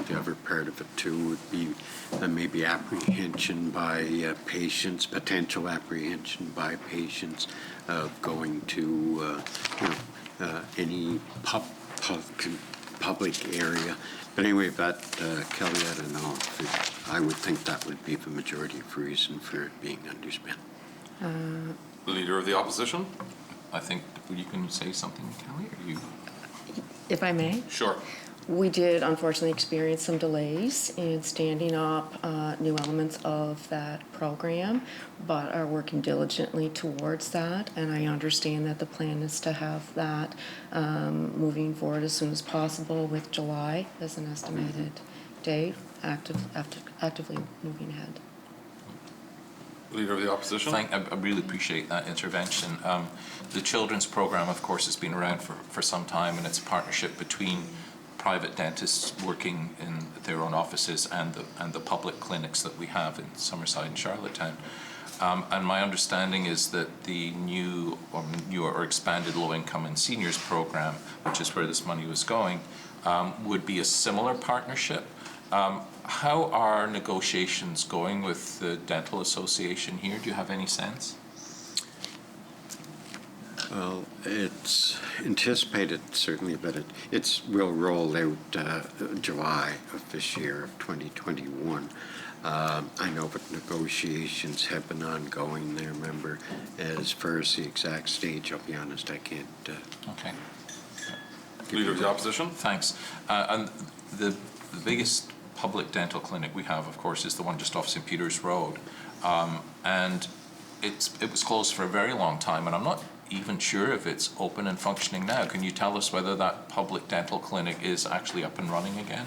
S14: The other part of it, too, would be maybe apprehension by patients, potential apprehension by patients of going to any public area. But anyway, Kelly, I don't know. I would think that would be the majority of reason for it being underspent.
S16: Leader of the Opposition?
S3: I think you can say something, Kelly, or you?
S23: If I may?
S16: Sure.
S23: We did unfortunately experience some delays in standing up new elements of that program, but are working diligently towards that. And I understand that the plan is to have that moving forward as soon as possible, with July as an estimated date, actively moving ahead.
S16: Leader of the Opposition?
S3: I really appreciate that intervention. The children's program, of course, has been around for some time, and it's a partnership between private dentists working in their own offices and the public clinics that we have in Summerside and Charlottetown. And my understanding is that the new or expanded low-income and seniors program, which is where this money was going, would be a similar partnership. How are negotiations going with the Dental Association here? Do you have any sense?
S14: Well, it's anticipated, certainly, but it will roll out July of this year, of 2021. I know that negotiations have been ongoing there, remember. As far as the exact stage, I'll be honest, I can't.
S3: Okay.
S16: Leader of the Opposition?
S3: Thanks. And the biggest public dental clinic we have, of course, is the one just off St. Peter's Road. And it was closed for a very long time, and I'm not even sure if it's open and functioning now. Can you tell us whether that public dental clinic is actually up and running again?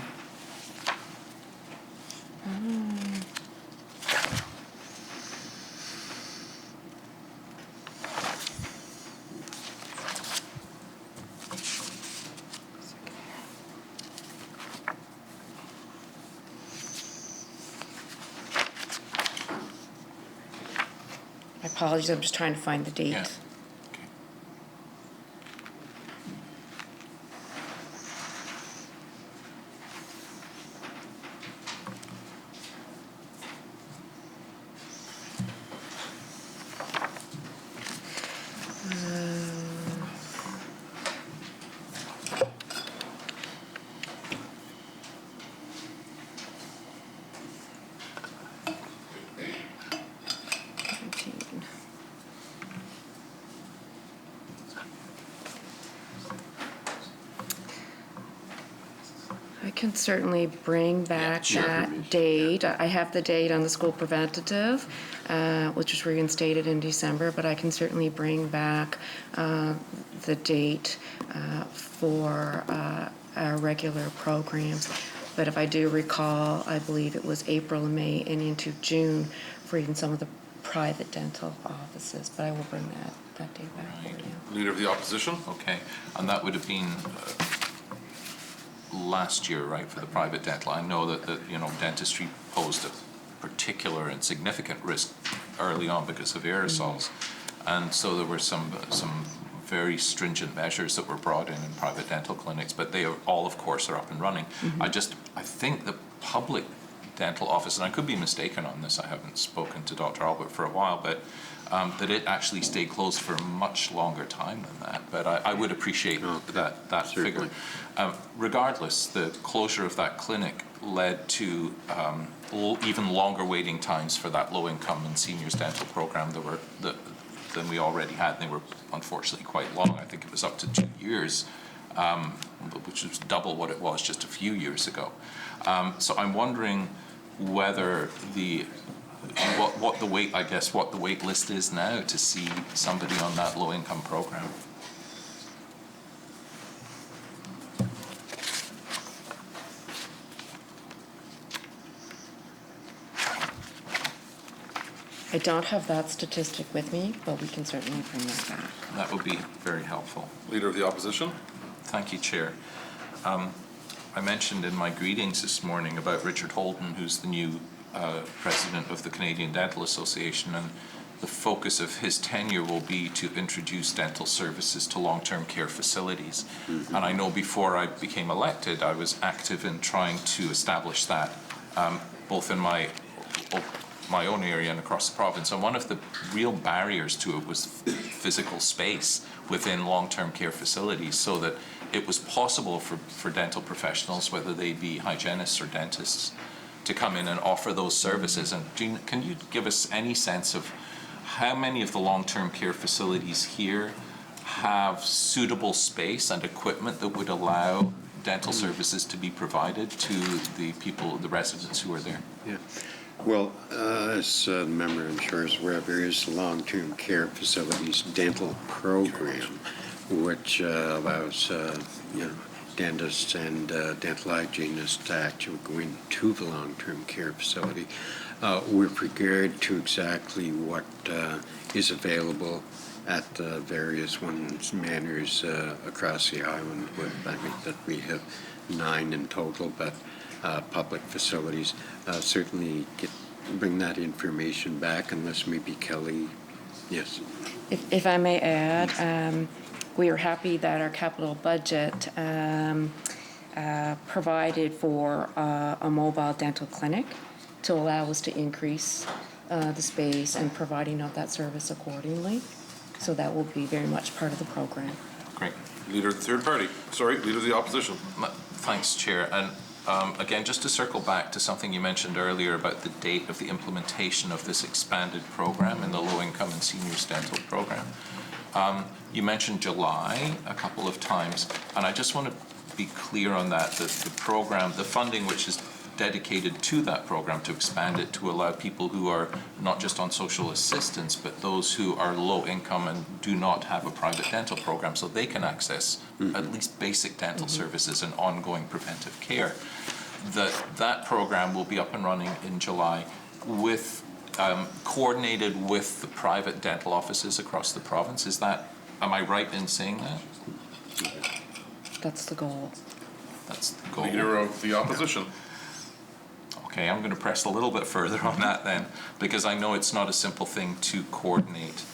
S23: My apologies, I'm just trying to find the date.
S3: Yeah.
S23: I can certainly bring back that date. I have the date on the school preventative, which was reinstated in December, but I can certainly bring back the date for our regular programs. But if I do recall, I believe it was April and May and into June for even some of the private dental offices, but I will bring that date back for you.
S16: Leader of the Opposition?
S3: Okay, and that would have been last year, right, for the private dental. I know that dentistry posed a particular and significant risk early on because of aerosols, and so there were some very stringent measures that were brought in private dental clinics, but they are all, of course, are up and running. I think the public dental office, and I could be mistaken on this, I haven't spoken to Dr. Albert for a while, but that it actually stayed closed for a much longer time than that. But I would appreciate that figure. Regardless, the closure of that clinic led to even longer waiting times for that low-income and seniors dental program than we already had. And they were unfortunately quite long. I think it was up to 2 years which was double what it was just a few years ago. So I'm wondering whether what the wait list is now to see somebody on that low-income program.
S23: I don't have that statistic with me, but we can certainly bring that back.
S3: That would be very helpful.
S16: Leader of the Opposition.
S3: Thank you, Chair. I mentioned in my greetings this morning about Richard Holden, who's the new president of the Canadian Dental Association, and the focus of his tenure will be to introduce dental services to long-term care facilities. And I know before I became elected, I was active in trying to establish that, both in my own area and across the province. And one of the real barriers to it was physical space within long-term care facilities, so that it was possible for dental professionals, whether they be hygienists or dentists, to come in and offer those services. And can you give us any sense of how many of the long-term care facilities here have suitable space and equipment that would allow dental services to be provided to the people, the residents who are there?
S14: Yeah. Well, as the member, I'm sure, is aware, there is the long-term care facilities dental program, which allows dentists and dental hygienists to actually go into the long-term care facility. With regard to exactly what is available at the various manors across the island, I think that we have 9 in total, but public facilities, certainly bring that information back, unless maybe Kelly, yes.
S23: If I may add, we are happy that our capital budget provided for a mobile dental clinic to allow us to increase the space and providing of that service accordingly. So that will be very much part of the program.
S3: Great.
S16: Leader of the third party. Sorry, Leader of the Opposition.
S3: Thanks, Chair. And again, just to circle back to something you mentioned earlier about the date of the implementation of this expanded program in the low-income and seniors dental program. You mentioned July a couple of times, and I just want to be clear on that the program, the funding which is dedicated to that program, to expand it to allow people who are not just on social assistance, but those who are low income and do not have a private dental program, so they can access at least basic dental services and ongoing preventive care. That program will be up and running in July with coordinated with the private dental offices across the province. Am I right in saying that?
S23: That's the goal.
S3: That's the goal.
S16: Leader of the Opposition.
S3: Okay, I'm going to press a little bit further on that then, because I know it's not a simple thing to coordinate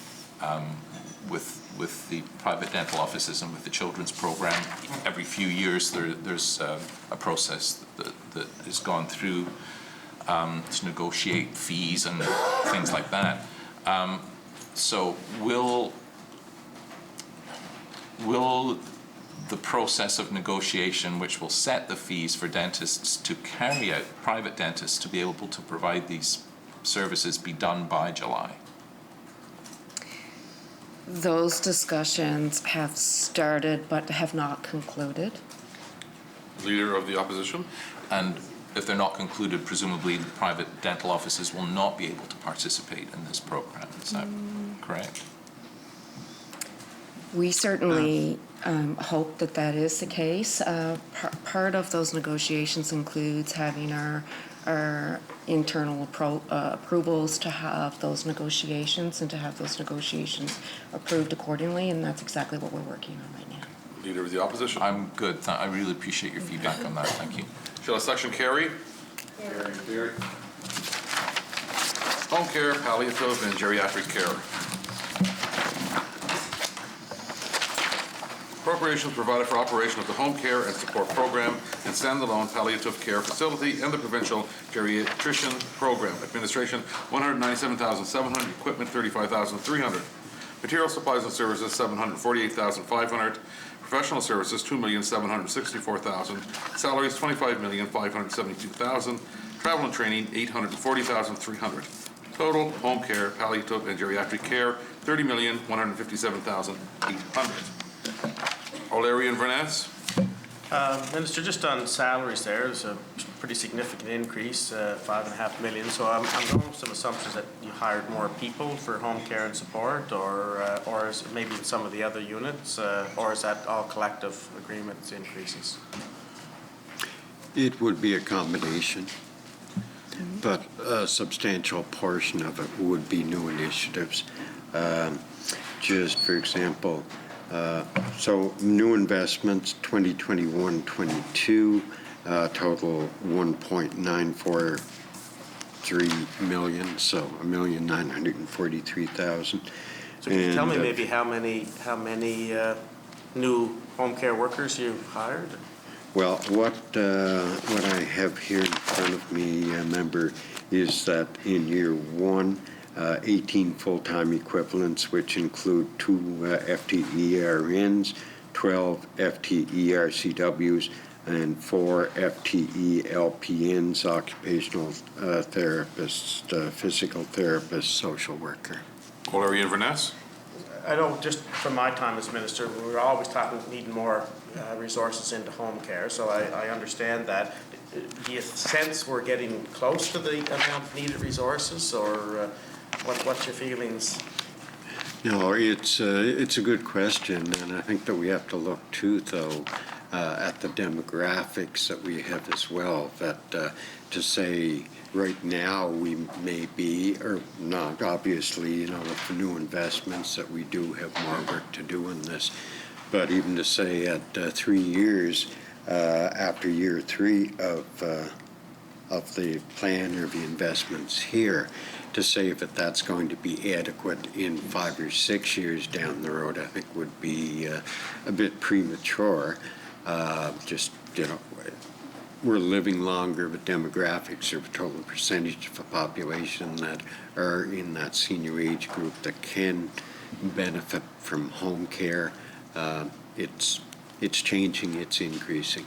S3: with the private dental offices and with the children's program. Every few years there's a process that is gone through to negotiate fees and things like that. So will the process of negotiation, which will set the fees for dentists to carry out, private dentists to be able to provide these services, be done by July?
S23: Those discussions have started but have not concluded.
S16: Leader of the Opposition.
S3: And if they're not concluded, presumably the private dental offices will not be able to participate in this program. Is that correct?
S23: We certainly hope that that is the case. Part of those negotiations includes having our internal approvals to have those negotiations and to have those negotiations approved accordingly, and that's exactly what we're working on right now.
S16: Leader of the Opposition.
S3: I'm good. I really appreciate your feedback on that. Thank you.
S16: Shall a section carry? Carry. Home care, palliative, and geriatric care. Appropriations provided for operation of the home care and support program and standalone palliative care facility and the provincial geriatrician program. Administration, $197,700. Equipment, $35,300. Material supplies and services, $748,500. Professional services, $2,764,000. Salaries, $25,572,000. Travel and training, $840,300. Total home care, palliative, and geriatric care, $30,157,800. O'Leary and Verness.
S8: Minister, just on salaries there's a pretty significant increase, 5.5 million. So I'm going with some assumptions that you hired more people for home care and support, or is it maybe in some of the other units, or is that all collective agreements increases?
S14: It would be a combination, but a substantial portion of it would be new initiatives. Just for example, so new investments 2021-22 total 1.943 million, so 1,943,000.
S8: So can you tell me maybe how many new home care workers you've hired?
S14: Well, what I have here in front of me, member, is that in year one, 18 full-time equivalents, which include 2 FTE RNs, 12 FTE RCWs, and 4 FTE LPNs, occupational therapists, physical therapist, social worker.
S16: O'Leary Inverness?
S8: I know just from my time as minister, we were always talking needing more resources into home care, so I understand that. Do you sense we're getting close to the amount of needed resources, or what's your feelings?
S14: No, it's a good question, and I think that we have to look too, though, at the demographics that we have as well. That to say right now we may be, or not, obviously, you know, with the new investments that we do have more work to do in this. But even to say at 3 years after year 3 of the plan or the investments here, to say that that's going to be adequate in 5 or 6 years down the road, I think would be a bit premature. Just, you know, we're living longer, but demographics or the total percentage of the population that are in that senior age group that can benefit from home care, it's changing, it's increasing.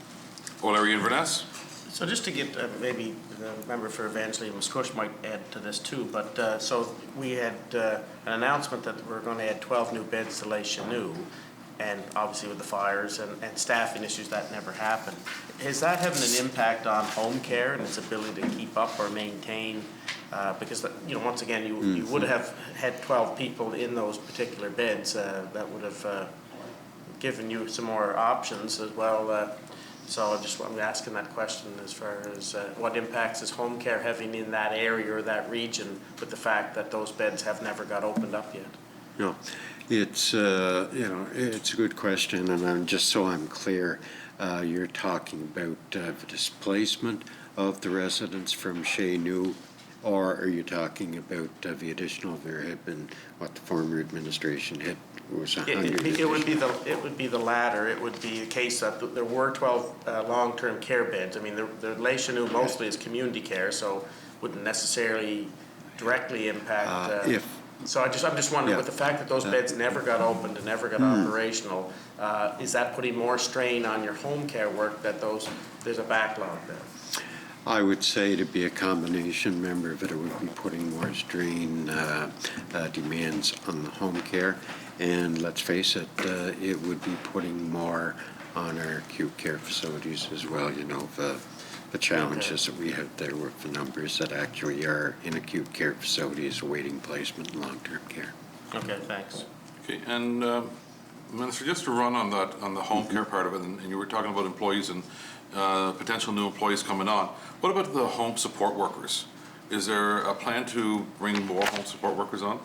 S16: O'Leary Inverness?
S8: So just to get maybe the member for Evangeline Muscush might add to this too, but so we had an announcement that we're going to add 12 new beds to Les Chenaux, and obviously with the fires and staffing issues that never happened. Is that having an impact on home care and its ability to keep up or maintain? Because, you know, once again, you would have had 12 people in those particular beds. That would have given you some more options as well. So I'm asking that question as far as what impacts is home care having in that area or that region with the fact that those beds have never got opened up yet?
S14: No, it's you know, it's a good question, and just so I'm clear, you're talking about the displacement of the residents from Chenaux, or are you talking about the additional? There had been what the former administration had. Was 100.
S8: It would be the latter. It would be a case that there were 12 long-term care beds. I mean, the Les Chenaux mostly is community care, so wouldn't necessarily directly impact. So I'm just wondering, with the fact that those beds never got opened and never got operational, is that putting more strain on your home care work that there's a backlog there?
S14: I would say to be a combination member of it, it would be putting more strain demands on the home care. And let's face it, it would be putting more on our acute care facilities as well. You know, the challenges that we have there with the numbers that actually are in acute care facilities awaiting placement in long-term care.
S8: Okay, thanks.
S16: Okay, and Minister, just to run on that, on the home care part of it, and you were talking about employees and potential new employees coming on. What about the home support workers? Is there a plan to bring more home support workers on?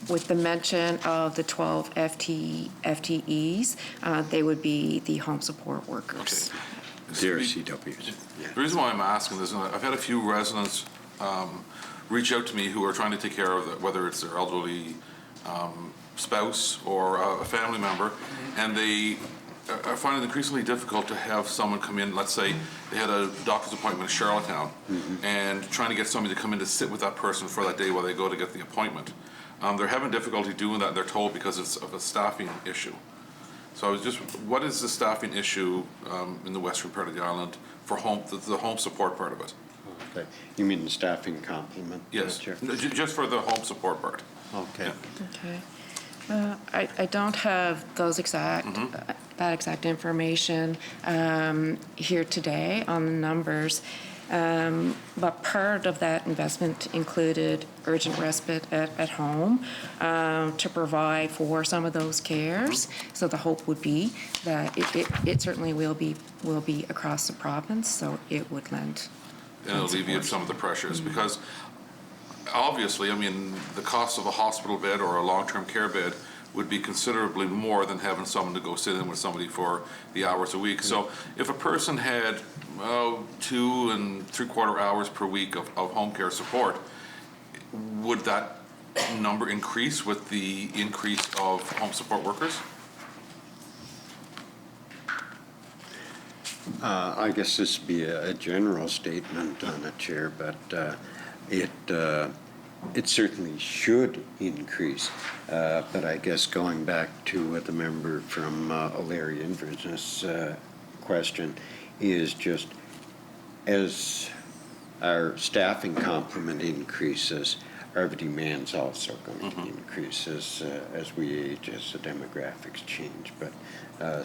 S23: With the mention of the 12 FTEs, they would be the home support workers.
S16: Okay.
S14: They're CWs.
S16: Yeah. The reason why I'm asking this, and I've had a few residents reach out to me who are trying to take care of whether it's their elderly spouse or a family member, and they I find it increasingly difficult to have someone come in. Let's say they had a doctor's appointment in Charlottetown, and trying to get somebody to come in to sit with that person for that day while they go to get the appointment. They're having difficulty doing that, they're told, because it's of a staffing issue. So I was just, what is the staffing issue in the western part of the island for the home support part of it?
S14: Okay. You mean the staffing complement?
S16: Yes, just for the home support part.
S14: Okay.
S23: Okay. I don't have those that exact information here today on the numbers. But part of that investment included urgent respite at home to provide for some of those cares. So the hope would be that it certainly will be across the province, so it would lend.
S16: And alleviate some of the pressures, because obviously, I mean, the cost of a hospital bed or a long-term care bed would be considerably more than having someone to go sit in with somebody for the hours a week. So if a person had 2 3/4 hours per week of home care support, would that number increase with the increase of home support workers?
S14: I guess this would be a general statement on the chair, but it certainly should increase. But I guess going back to the member from O'Leary Inverness question is just as our staffing complement increases, our demand's also going to increase as we age, as the demographics change. But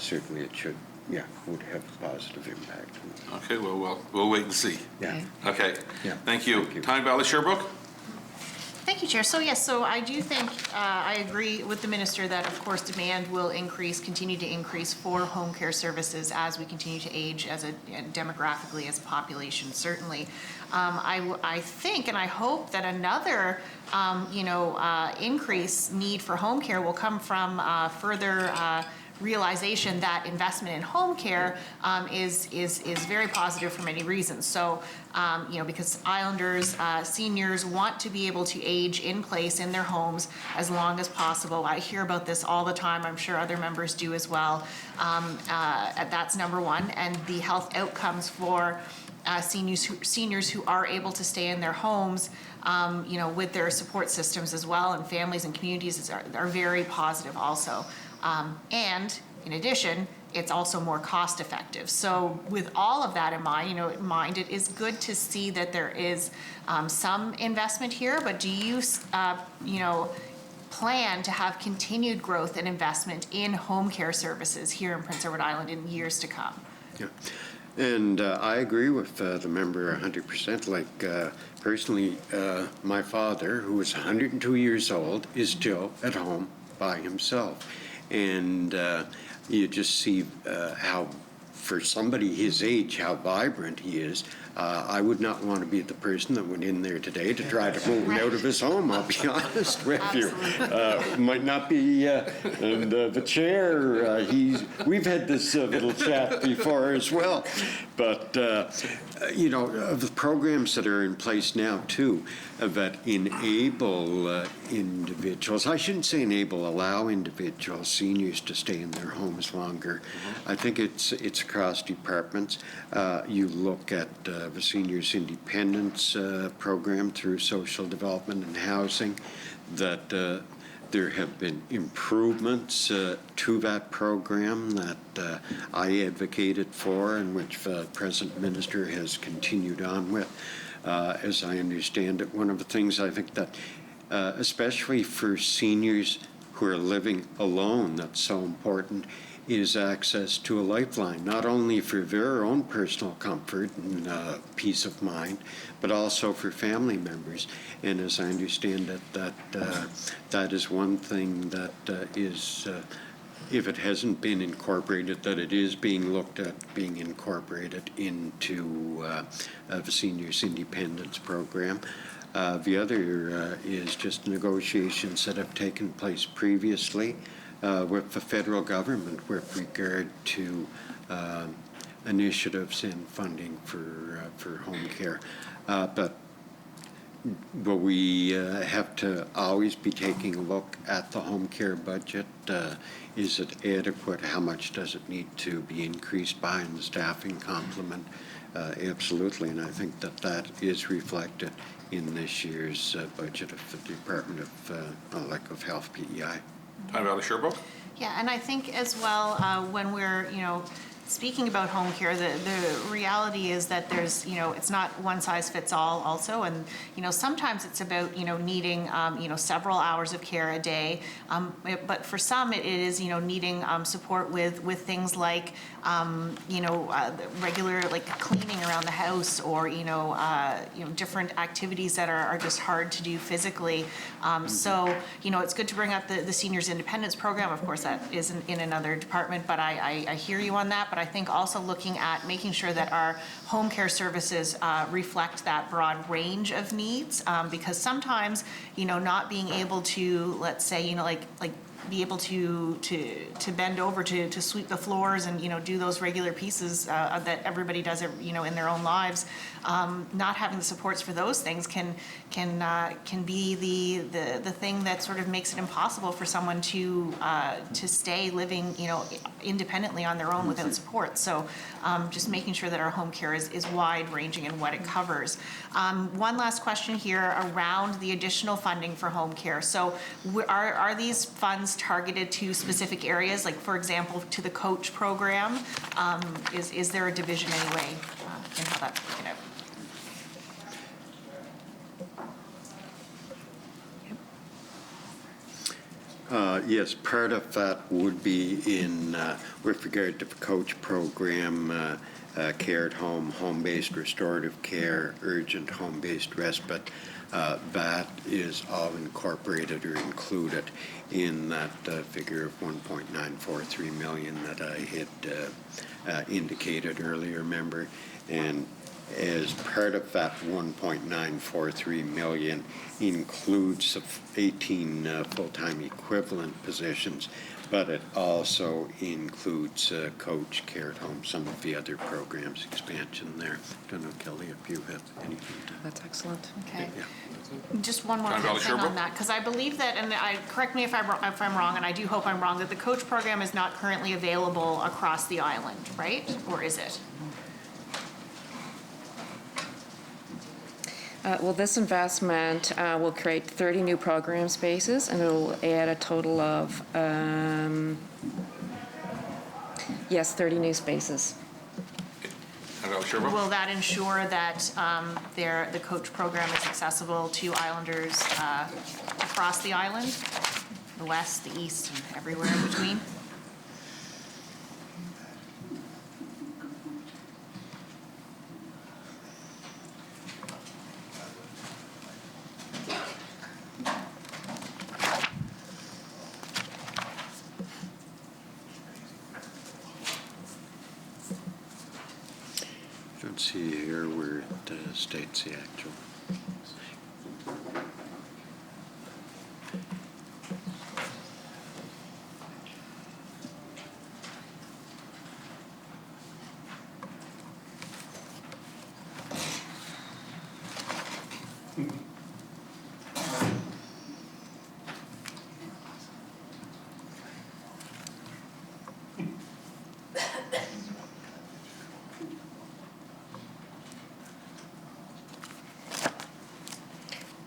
S14: certainly it should. Yeah, would have a positive impact.
S16: Okay, well, we'll wait and see.
S14: Yeah.
S16: Okay.
S14: Yeah.
S16: Thank you. Tyne Valley Sherbrooke?
S18: Thank you, Chair. So yes, so I do think, I agree with the Minister that of course demand will continue to increase for home care services as we continue to age demographically as a population, certainly. I think and I hope that another, increase need for home care will come from further realization that investment in home care is very positive for many reasons. So, because Islanders, seniors want to be able to age in place in their homes as long as possible. I hear about this all the time. I'm sure other members do as well. That's number one. And the health outcomes for seniors who are able to stay in their homes, with their support systems as well, and families and communities are very positive also. And in addition, it's also more cost effective. So with all of that in mind, it is good to see that there is some investment here, but do you, plan to have continued growth and investment in home care services here in Prince Edward Island in years to come?
S14: Yeah. And I agree with the member 100%. Like, personally, my father, who is 102 years old, is still at home by himself. And you just see how, for somebody his age, how vibrant he is. I would not want to be the person that went in there today to try to move him out of his home, I'll be honest with you. Might not be, and the chair, we've had this little chat before as well. But, the programs that are in place now, too, that enable individuals, I shouldn't say allow individuals, seniors, to stay in their homes longer. I think it's across departments. You look at the Seniors Independence program through social development and housing, that there have been improvements to that program that I advocated for and which the present minister has continued on with. As I understand it, one of the things I think that, especially for seniors who are living alone, that's so important, is access to a lifeline, not only for their own personal comfort and peace of mind, but also for family members. And as I understand it, that is one thing that is, if it hasn't been incorporated, that it is being looked at being incorporated into the Seniors Independence Program. The other is just negotiations that have taken place previously with the federal government with regard to initiatives and funding for home care. But we have to always be taking a look at the home care budget. Is it adequate? How much does it need to be increased by in the staffing complement? Absolutely, and I think that is reflected in this year's budget of the Department of Health, PEI.
S16: Tyne Valley Sherbrooke?
S18: Yeah, and I think as well, when we're, speaking about home care, the reality is that there's, it's not one size fits all also. And, sometimes it's about, needing, several hours of care a day. But for some, it is, needing support with things like, regular like cleaning around the house, or, different activities that are just hard to do physically. So, it's good to bring up the Seniors Independence Program. Of course, that is in another department, but I hear you on that. But I think also looking at making sure that our home care services reflect that broad range of needs, because sometimes, not being able to, let's say, like be able to bend over to sweep the floors and do those regular pieces that everybody does in their own lives. Not having the supports for those things can be the thing that sort of makes it impossible for someone to stay living independently on their own without support. So just making sure that our home care is wide ranging in what it covers. One last question here around the additional funding for home care. So are these funds targeted to specific areas, like for example to the coach program? Is there a division anyway in how that's broken out?
S14: Yes, part of that would be in, with regard to the coach program, care at home, home-based restorative care, urgent home-based respite. That is all incorporated or included in that figure of $1.943 million that I had indicated earlier, member. And as part of that $1.943 million includes 18 full-time equivalent positions, but it also includes coach, care at home, some of the other programs expansion there. I don't know, Kelly, if you have anything to...
S23: That's excellent.
S18: Okay.
S14: Yeah.
S18: Just one more thing on that, because I believe that, and correct me if I'm wrong, and I do hope I'm wrong, that the coach program is not currently available across the island, right? Or is it?
S23: Well, this investment will create 30 new program spaces, and it will add a total of, 30 new spaces.
S18: Will that ensure that the coach program is accessible to islanders across the island, the west, the east, and everywhere in between?
S14: Don't see here where it states the actual.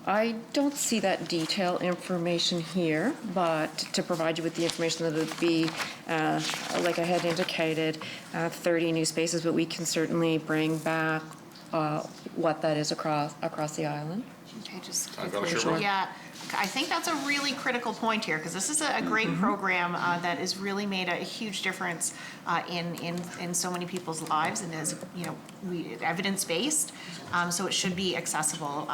S23: I don't see that detail information here, but to provide you with the information that it would be, like I had indicated, 30 new spaces, but we can certainly bring back what that is across the island.
S18: Okay, just quickly. Yeah, I think that's a really critical point here, because this is a great program that has really made a huge difference in so many people's lives, and is evidence-based, so it should be accessible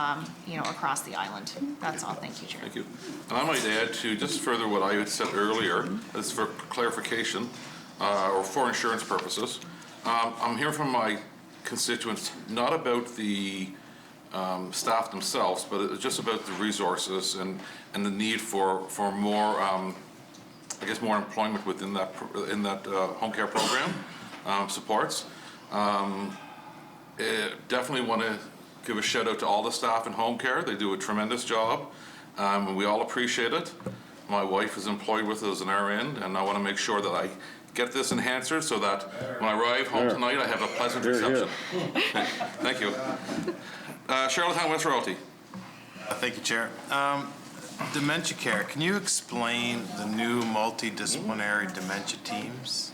S18: across the island. That's all. Thank you, Chair.
S16: Thank you. And I might add to just further what I had said earlier, as for clarification or for insurance purposes. I'm hearing from my constituents not about the staff themselves, but it's just about the resources and the need for more, I guess, more employment within that home care program supports. Definitely want to give a shout out to all the staff in home care. They do a tremendous job, and we all appreciate it. My wife is employed with us as an RN, and I want to make sure that I get this enhancer so that when I arrive home tonight, I have a pleasant reception. Thank you. Charlottetown West Royalty.
S5: Thank you, Chair. Dementia care, can you explain the new multidisciplinary dementia teams?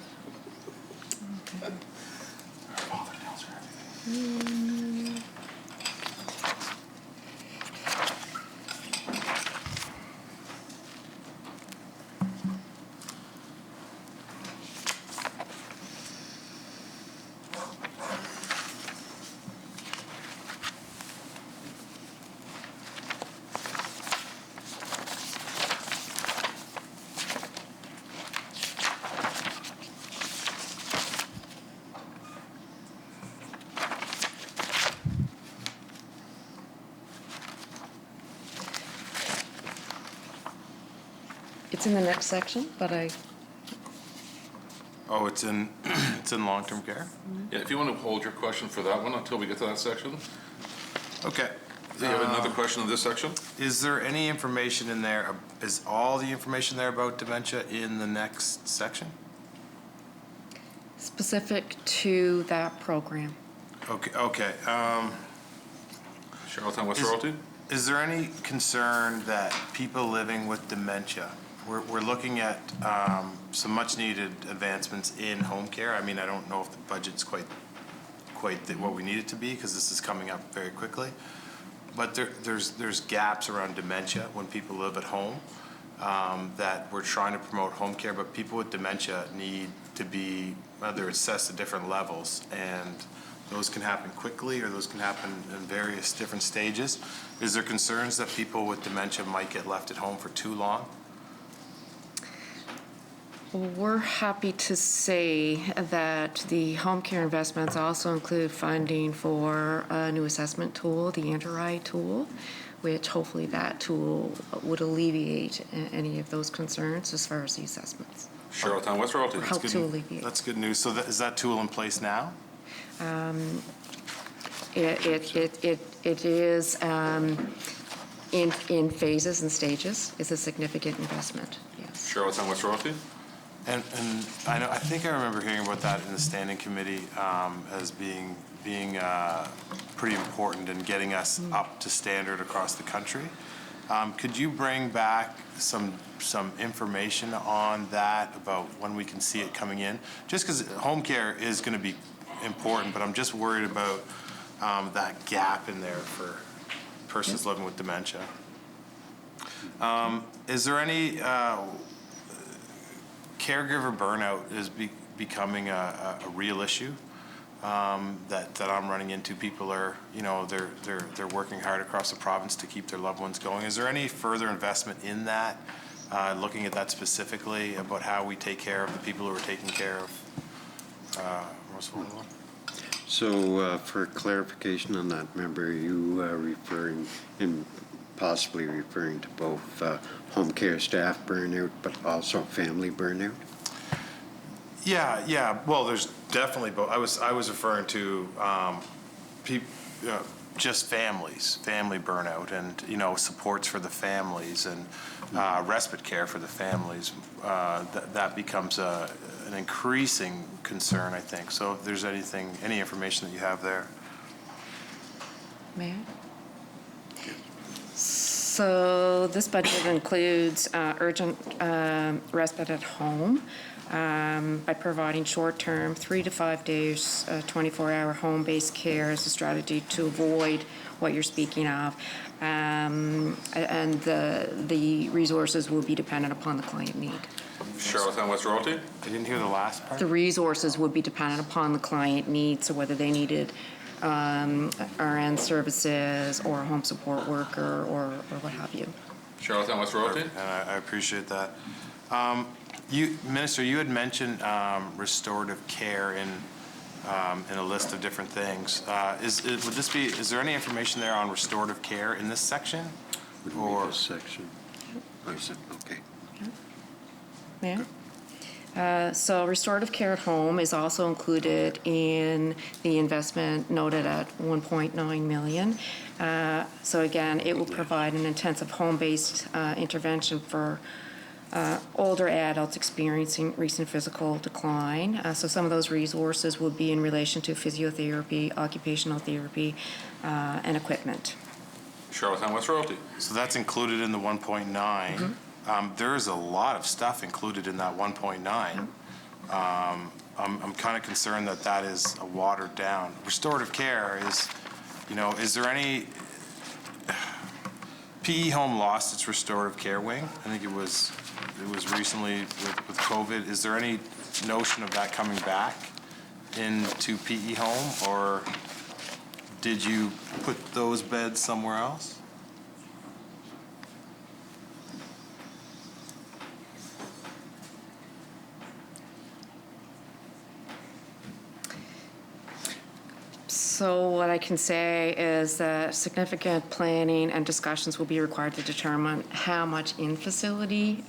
S23: It's in the next section, but
S5: Oh, it's in, it's in long-term care?
S16: Yeah, if you want to hold your question for that one until we get to that section.
S5: Okay.
S16: Do you have another question in this section?
S5: Is there any information in there, is all the information there about dementia in the next section?
S23: specific to that program.
S5: Okay.
S16: Charlottetown West Royalty?
S5: Is there any concern that people living with dementia, we're looking at some much-needed advancements in home care. I mean, I don't know if the budget's quite what we need it to be, because this is coming up very quickly. But there's gaps around dementia when people live at home, that we're trying to promote home care, but people with dementia need to be, they're assessed at different levels, and those can happen quickly or those can happen in various different stages. Is there concerns that people with dementia might get left at home for too long?
S23: We're happy to say that the home care investments also include funding for a new assessment tool, the Interride tool, which hopefully that tool would alleviate any of those concerns as far as the assessments.
S16: Charlottetown West Royalty.
S23: Help to alleviate.
S5: That's good news. So is that tool in place now?
S23: It is in phases and stages. It's a significant investment, yes.
S16: Charlottetown West Royalty?
S5: And I think I remember hearing about that in the standing committee as being pretty important in getting us up to standard across the country. Could you bring back some information on that about when we can see it coming in? Just because home care is going to be important, but I'm just worried about that gap in there for persons living with dementia. Is there any caregiver burnout is becoming a real issue that I'm running into? People are, they're working hard across the province to keep their loved ones going. Is there any further investment in that, looking at that specifically, about how we take care of the people who are taking care of most vulnerable?
S14: So for clarification on that, member, are you possibly referring to both home care staff burnout, but also family burnout?
S5: Yeah. Well, there's definitely both. I was referring to just family burnout, and supports for the families, and respite care for the families. That becomes an increasing concern, I think. So if there's any information that you have there.
S23: May I? So this budget includes urgent respite at home by providing short-term 3 to 5 days, 24-hour home-based care as a strategy to avoid what you're speaking of. And the resources will be dependent upon the client need.
S16: Charlottetown West Royalty?
S5: I didn't hear the last part.
S23: The resources would be dependent upon the client needs, so whether they needed RN services or a home support worker or what have you.
S16: Charlottetown West Royalty?
S5: And I appreciate that. Minister, you had mentioned restorative care in a list of different things. Is there any information there on restorative care in this section?
S14: Or this section? Okay.
S23: May I? So restorative care at home is also included in the investment noted at $1.9 million. So again, it will provide an intensive home-based intervention for older adults experiencing recent physical decline. So some of those resources will be in relation to physiotherapy, occupational therapy, and equipment.
S16: Charlottetown West Royalty.
S5: So that's included in the 1.9. There is a lot of stuff included in that 1.9. I'm kind of concerned that that is a watered down. Restorative care is, is there any, PE Home lost its restorative care wing. I think it was recently with COVID. Is there any notion of that coming back into PE Home, or did you put those beds somewhere else?
S23: So what I can say is that significant planning and discussions will be required to determine how much in-facility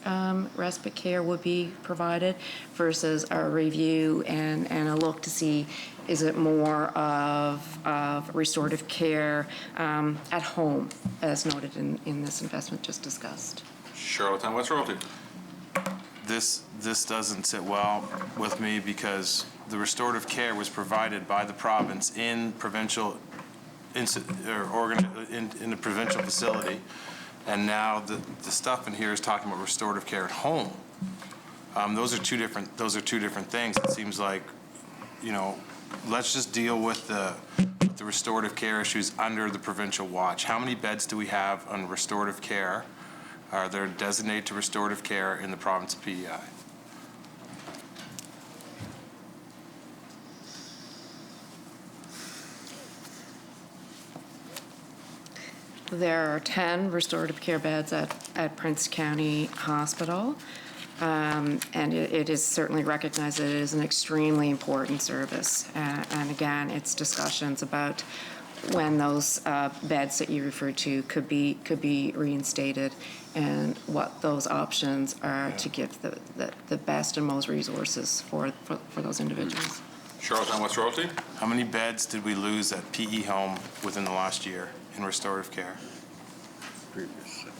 S23: respite care would be provided versus a review and a look to see, is it more of restorative care at home, as noted in this investment just discussed.
S16: Charlottetown West Royalty.
S5: This doesn't sit well with me because the restorative care was provided by the province in provincial, in the provincial facility, and now the stuff in here is talking about restorative care at home. Those are two different things. It seems like, let's just deal with the restorative care issues under the provincial watch. How many beds do we have on restorative care? Are there designated to restorative care in the province of PEI?
S23: There are 10 restorative care beds at Prince County Hospital, and it is certainly recognized that it is an extremely important service. And again, it's discussions about when those beds that you referred to could be reinstated and what those options are to give the best and most resources for those individuals.
S16: Charlottetown West Royalty.
S5: How many beds did we lose at PE Home within the last year in restorative care?
S14: Previous section.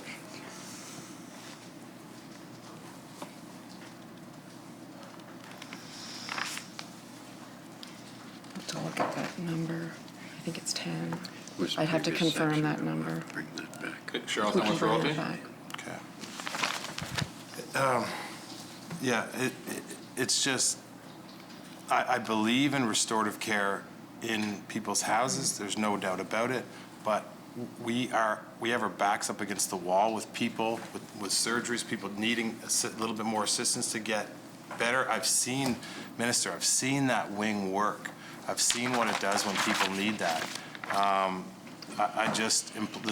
S23: To look at that number, I think it's 10.
S14: Was
S23: I'd have to
S14: previous
S23: confirm
S14: section.
S23: that number.
S14: Bring that back.
S16: Okay, Charlottetown West Royalty.
S5: Okay. Yeah, it's just, I believe in restorative care in people's houses, there's no doubt about it, but we have our backs up against the wall with people with surgeries, people needing a little bit more assistance to get better. I've seen that wing work. I've seen what it does when people need that. This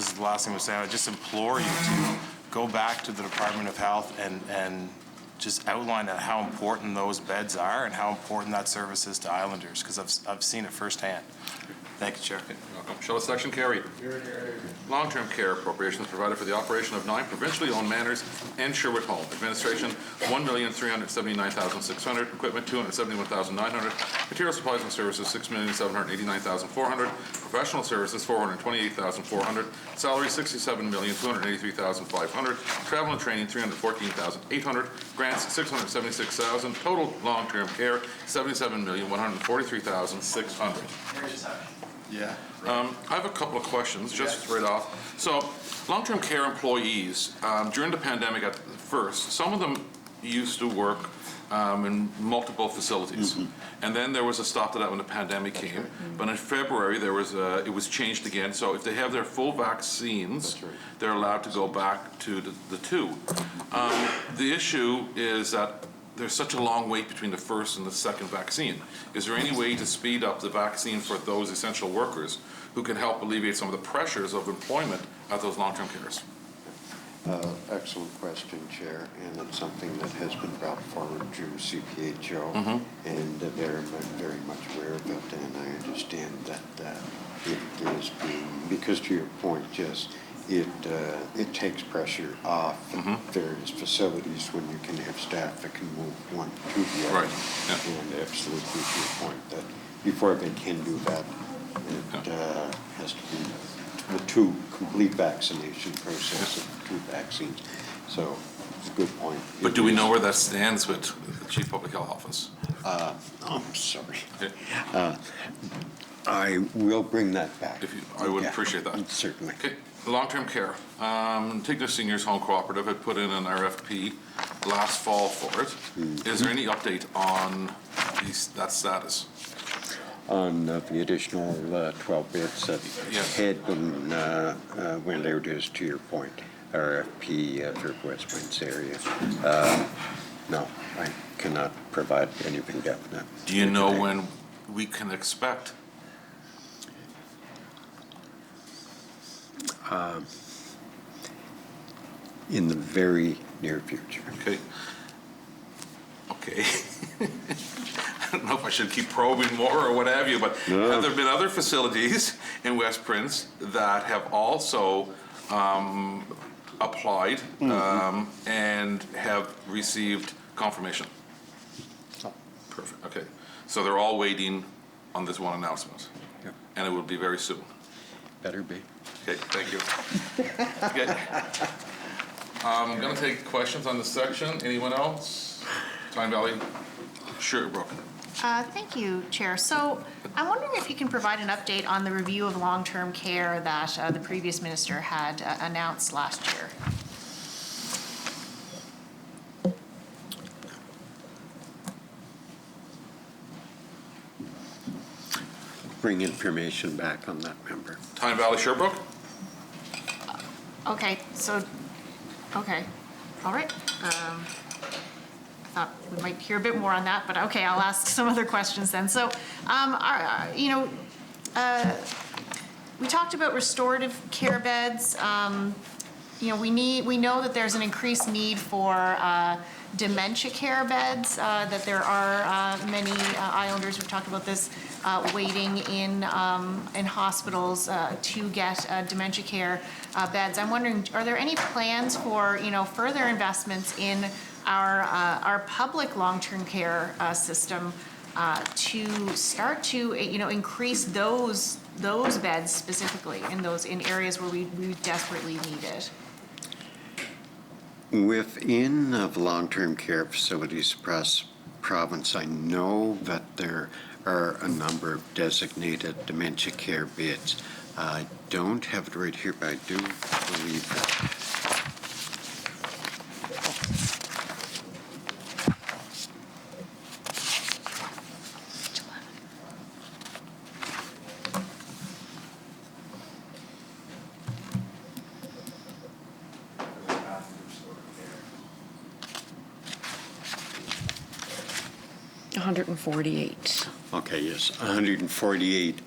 S5: is the last thing I'm saying, I just implore you to go back to the Department of Health and just outline how important those beds are and how important that service is to Islanders, because I've seen it firsthand. Thank you, Chair.
S16: Welcome. Shall the section carry? Long-term care appropriations provided for the operation of 9 provincially owned manors and Sherwood Home. Administration, $1,379,600. Equipment, $271,900. Material supplies and services, $6,789,400. Professional services, $428,400. Salary, $67,283,500. Travel and training, $314,800. Grants, $676,000. Total long-term care, $77,143,600.
S5: Yeah.
S16: I have a couple of questions, just right off. So, long-term care employees, during the pandemic at first, some of them used to work in multiple facilities. And then there was a stop to that when the pandemic came. But in February, it was changed again. So if they have their full vaccines, they're allowed to go back to the 2. The issue is that there's such a long wait between the first and the second vaccine. Is there any way to speed up the vaccine for those essential workers who can help alleviate some of the pressures of employment at those long-term cares?
S14: Excellent question, Chair, and it's something that has been brought forward to CPHO, and they're very much aware of it, and I understand that it is being, because to your point, just it takes pressure off various facilities when you can have staff that can move one to the other.
S16: Right. Yeah.
S14: And absolutely to your point, that before they can do that, it has to be the 2 complete vaccination process of 2 vaccines. So it's a good point.
S16: But do we know where that stands with the Chief Public Health Office?
S14: I'm sorry.
S16: Okay.
S14: I will bring that back.
S16: I would appreciate that.
S14: Certainly.
S16: Okay. Long-term care. Tigner Seniors Home Cooperative had put in an RFP last fall for it. Is there any update on that status?
S14: On the additional 12 beds that had been went out, as to your point, RFP for West Winds area. No, I cannot provide anything definite.
S16: Do you know when we can expect?
S14: In the very near future.
S16: Okay. Okay. I don't know if I should keep probing more or what have you, but have there been other facilities in West Prince that have also applied and have received confirmation? Perfect, okay. So they're all waiting on this one announcement?
S14: Yeah.
S16: And it will be very soon?
S14: Better be.
S16: Okay, thank you. Okay. I'm going to take questions on this section. Anyone else? Tyne Valley, Sherbrooke.
S18: Thank you, Chair. So I'm wondering if you can provide an update on the review of long-term care that the previous minister had announced last year.
S14: Bring information back on that member.
S16: Tyne Valley, Sherbrooke?
S18: Okay, so, okay, all right. I thought we might hear a bit more on that, but okay, I'll ask some other questions then. So, we talked about restorative care beds. We know that there's an increased need for dementia care beds, that there are many Islanders, we've talked about this, waiting in hospitals to get dementia care beds. I'm wondering, are there any plans for, further investments in our public long-term care system to start to, increase those beds specifically in areas where we desperately need it?
S14: Within the long-term care facilities across the province, I know that there are a number of designated dementia care beds. I don't have it right here, but I do believe that.
S23: 148.
S14: Okay, yes, 148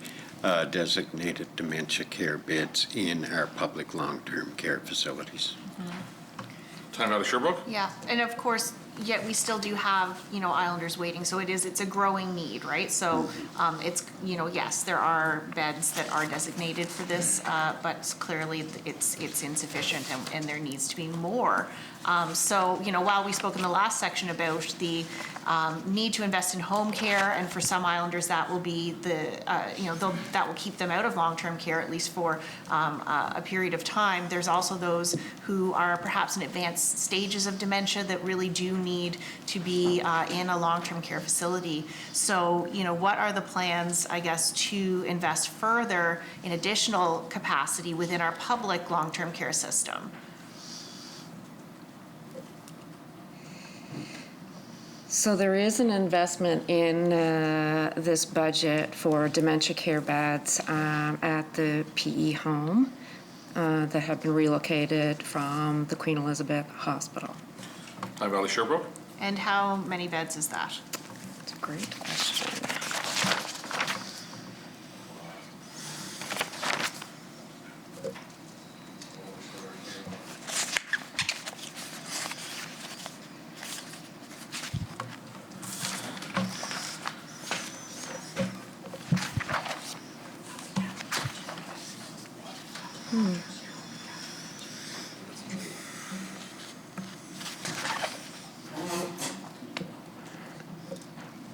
S14: designated dementia care beds in our public long-term care facilities.
S16: Tyne Valley, Sherbrooke?
S18: Yeah, and of course, yet we still do have, Islanders waiting, so it's a growing need, right? So it's, yes, there are beds that are designated for this, but clearly it's insufficient and there needs to be more. So, while we spoke in the last section about the need to invest in home care, and for some Islanders that will be that will keep them out of long-term care, at least for a period of time. There's also those who are perhaps in advanced stages of dementia that really do need to be in a long-term care facility. So, what are the plans, I guess, to invest further in additional capacity within our public long-term care system?
S23: So there is an investment in this budget for dementia care beds at the PE home that have been relocated from the Queen Elizabeth Hospital.
S16: Tyne Valley, Sherbrooke?
S18: And how many beds is that?
S23: That's a great question.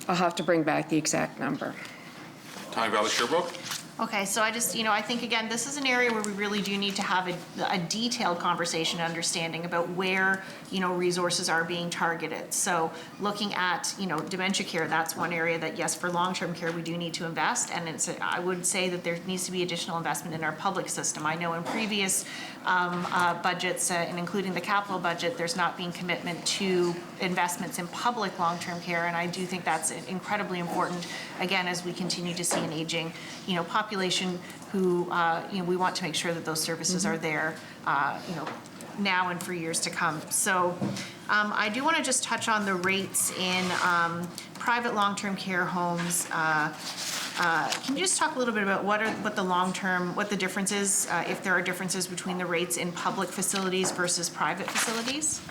S23: I'll have to bring back the exact number.
S16: Tyne Valley, Sherbrooke?
S18: Okay, so I just, I think, again, this is an area where we really do need to have a detailed conversation, understanding about where, resources are being targeted. So looking at, dementia care, that's one area that, yes, for long-term care, we do need to invest. And I would say that there needs to be additional investment in our public system. I know in previous budgets, and including the capital budget, there's not been commitment to investments in public long-term care. And I do think that's incredibly important, again, as we continue to see an aging, population who, we want to make sure that those services are there, now and for years to come. So I do want to just touch on the rates in private long-term care homes. Can you just talk a little bit about what the difference is, if there are differences between the rates in public facilities versus private facilities?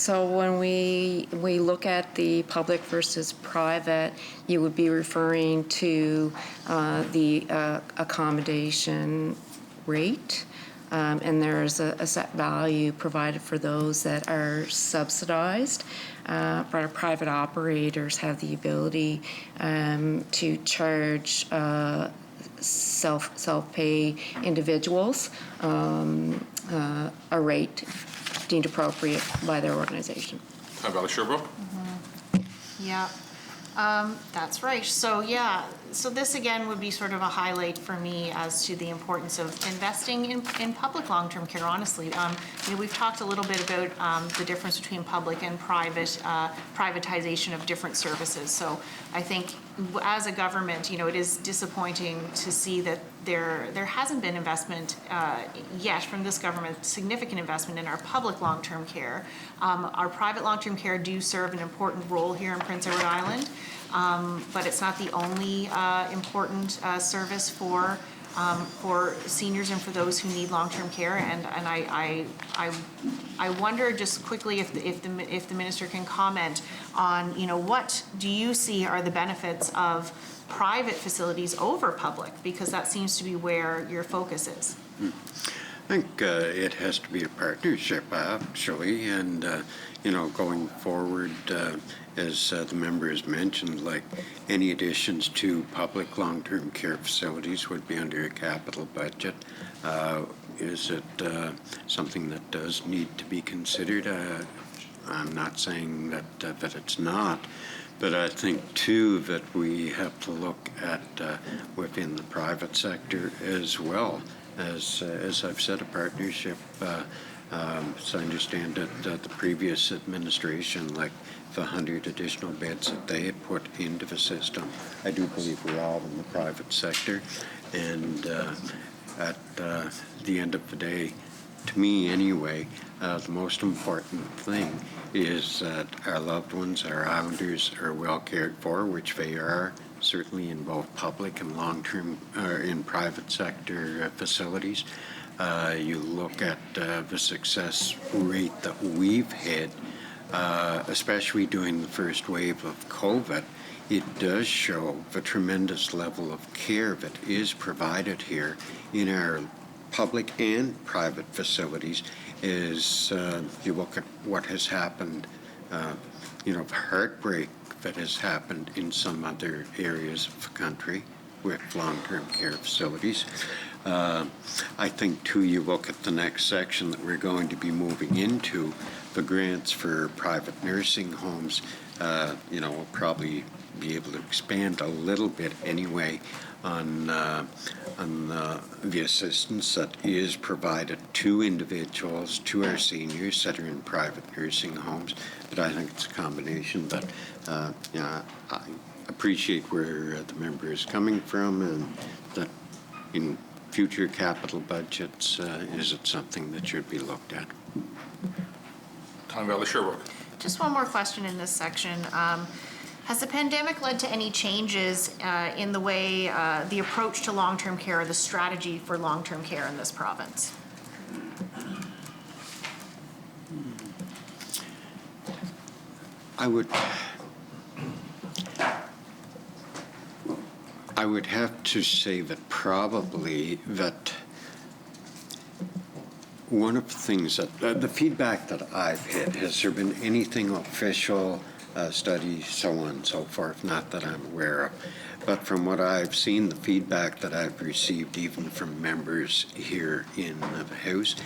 S23: So when we look at the public versus private, you would be referring to the accommodation rate, and there's a set value provided for those that are subsidized. But our private operators have the ability to charge self-pay individuals a rate deemed appropriate by their organization.
S16: Valley Sherbrooke?
S18: Yeah, that's right. So yeah, so this again would be sort of a highlight for me as to the importance of investing in public long-term care, honestly. We've talked a little bit about the difference between public and private, privatization of different services. So I think as a government, it is disappointing to see that there hasn't been investment yet from this government, significant investment in our public long-term care. Our private long-term care do serve an important role here in Prince Edward Island, but it's not the only important service for seniors and for those who need long-term care. And I wonder just quickly if the minister can comment on, what do you see are the benefits of private facilities over public, because that seems to be where your focus is.
S14: I think it has to be a partnership, actually, and going forward, as the member has mentioned, like any additions to public long-term care facilities would be under a capital budget. Is it something that does need to be considered? I'm not saying that it's not, but I think too that we have to look at within the private sector as well. As I've said, a partnership. So I understand that the previous administration, like the 100 additional beds that they had put into the system, I do believe we're all in the private sector. And at the end of the day, to me anyway, the most important thing is that our loved ones, our Islanders, are well cared for, which they are, certainly in both public and long-term, or in private sector facilities. You look at the success rate that we've had, especially during the first wave of COVID. It does show the tremendous level of care that is provided here in our public and private facilities. Is you look at what has happened, the heartbreak that has happened in some other areas of the country with long-term care facilities. I think, too, you look at the next section that we're going to be moving into, the grants for private nursing homes. We'll probably be able to expand a little bit anyway on the assistance that is provided to individuals, to our seniors that are in private nursing homes. But I think it's a combination. But I appreciate where the member is coming from, and that in future capital budgets, is it something that should be looked at?
S16: Valley Sherbrooke.
S18: Just one more question in this section. Has the pandemic led to any changes in the way, the approach to long-term care, or the strategy for long-term care in this province?
S14: I would have to say that probably that one of the things that, the feedback that I've had, has there been anything official, studies, so on and so forth, not that I'm aware of, but from what I've seen, the feedback that I've received even from members here in the House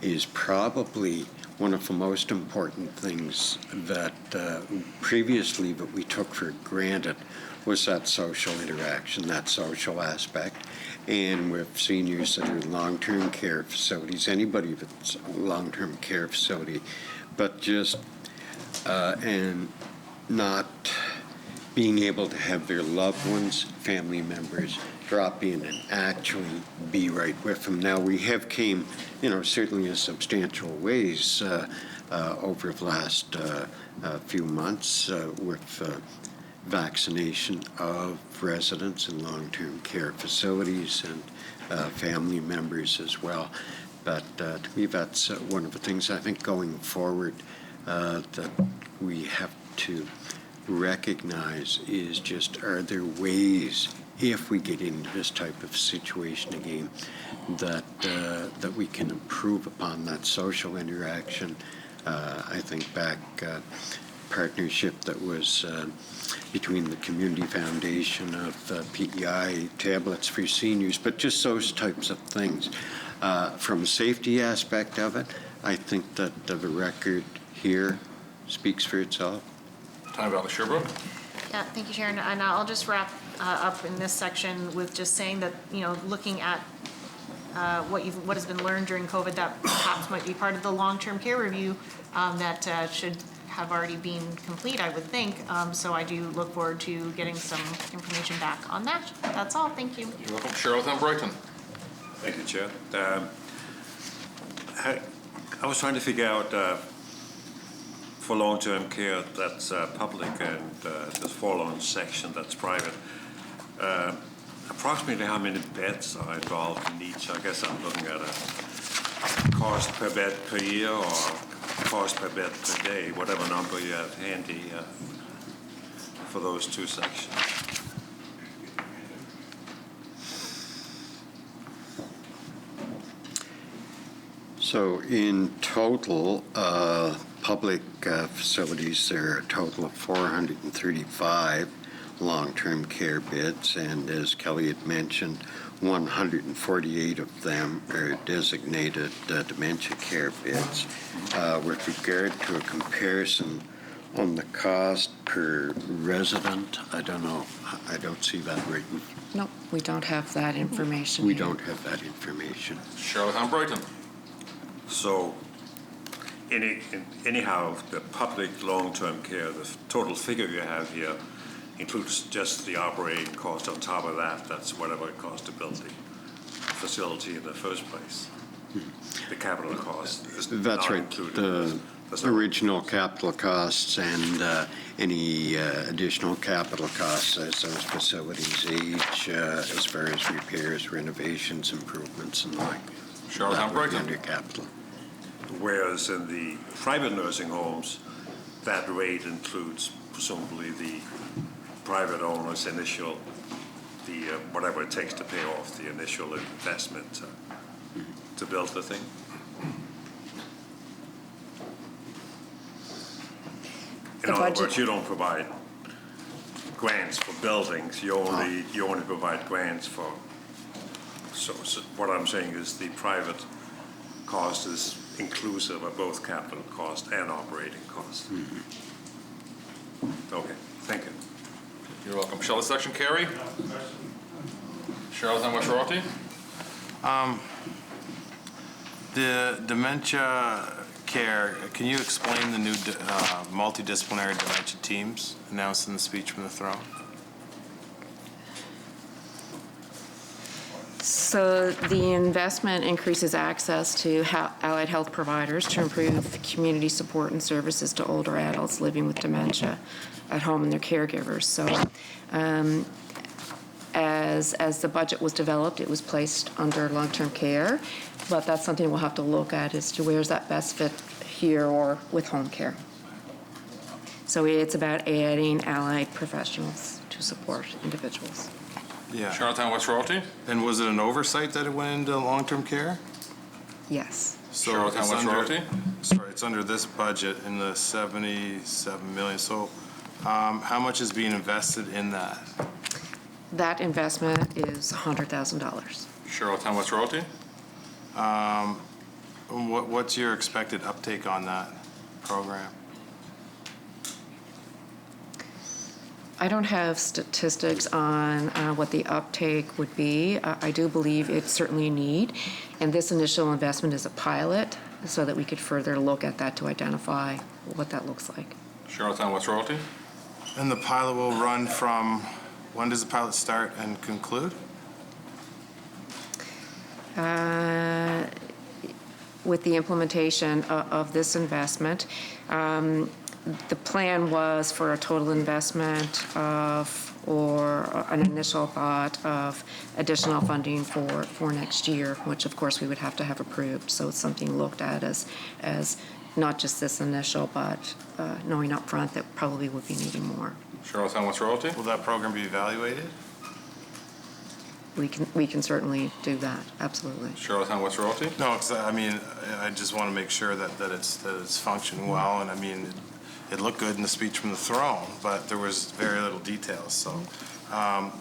S14: is probably one of the most important things that previously that we took for granted was that social interaction, that social aspect. And with seniors that are in long-term care facilities, anybody that's a long-term care facility, but just, and not being able to have their loved ones, family members, drop in and actually be right with them. Now, we have came, certainly in substantial ways over the last few months with vaccination of residents in long-term care facilities and family members as well. But to me, that's one of the things I think going forward that we have to recognize is just, are there ways, if we get into this type of situation again, that that we can improve upon that social interaction. I think back partnership that was between the Community Foundation of PEI tablets for seniors, but just those types of things. From a safety aspect of it, I think that the record here speaks for itself.
S16: Time Valley Sherbrooke.
S18: Yeah, thank you, Sharon. And I'll just wrap up in this section with just saying that, looking at what has been learned during COVID, that perhaps might be part of the long-term care review that should have already been complete, I would think. So I do look forward to getting some information back on that. That's all. Thank you.
S16: You're welcome. Charlottetown Brighton.
S4: Thank you, Chair. I was trying to figure out for long-term care that's public and the fall-on section that's private, approximately how many beds are involved in each? I guess I'm looking at a cost per bed per year or cost per bed per day, whatever number you have handy for those two sections.
S14: So in total, public facilities, there are a total of 435 long-term care beds, and as Kelly had mentioned, 148 of them are designated dementia care beds. With regard to a comparison on the cost per resident, I don't know. I don't see that written.
S23: No, we don't have that information.
S14: We
S23: here.
S14: don't have that information.
S16: Charlottetown Brighton.
S4: So, anyhow, the public long-term care, the total figure you have here includes just the operating cost. On top of that, that's whatever it costs to build the facility in the first place. The capital cost is
S14: That's
S4: not
S14: right.
S4: included.
S14: The original capital costs and any additional capital costs as those facilities age, as far as repairs, renovations, improvements, and the like.
S16: Charlottetown Brighton.
S14: Under capital.
S4: Whereas in the private nursing homes, that rate includes presumably the private owner's initial, whatever it takes to pay off the initial investment to build the thing. In other words, you don't provide grants for buildings. You only provide grants for. So what I'm saying is the private cost is inclusive of both capital cost and operating cost. Okay, thank you.
S16: You're welcome. Michele, section carry. Charlottetown West Royalty.
S5: The dementia care, can you explain the new multidisciplinary dementia teams announced in the speech from the throne?
S23: So the investment increases access to allied health providers to improve community support and services to older adults living with dementia at home and their caregivers. So as the budget was developed, it was placed under long-term care, but that's something we'll have to look at as to where's that best fit here or with home care. So it's about adding allied professionals to support individuals.
S5: Yeah.
S16: Charlottetown West Royalty?
S5: And was it an oversight that it went into long-term care?
S23: Yes.
S5: So
S16: Charlottetown
S5: it's
S16: West
S5: under-
S16: Royalty?
S5: Sorry, it's under this budget in the 77 million. So how much is being invested in that?
S23: That investment is $100,000.
S16: Charlottetown West Royalty?
S5: What's your expected uptake on that program?
S23: I don't have statistics on what the uptake would be. I do believe it's certainly a need, and this initial investment is a pilot so that we could further look at that to identify what that looks like.
S16: Charlottetown West Royalty?
S5: And the pilot will run from, when does the pilot start and conclude?
S23: With the implementation of this investment, the plan was for a total investment of, or an initial thought of additional funding for next year, which of course we would have to have approved. So it's something looked at as not just this initial, but knowing up front that probably would be needing more.
S16: Charlottetown West Royalty?
S5: Will that program be evaluated?
S23: We can certainly do that, absolutely.
S16: Charlottetown West Royalty?
S5: No, because I mean, I just want to make sure that it's functioning well, and I mean, it looked good in the speech from the throne, but there was very little details. So,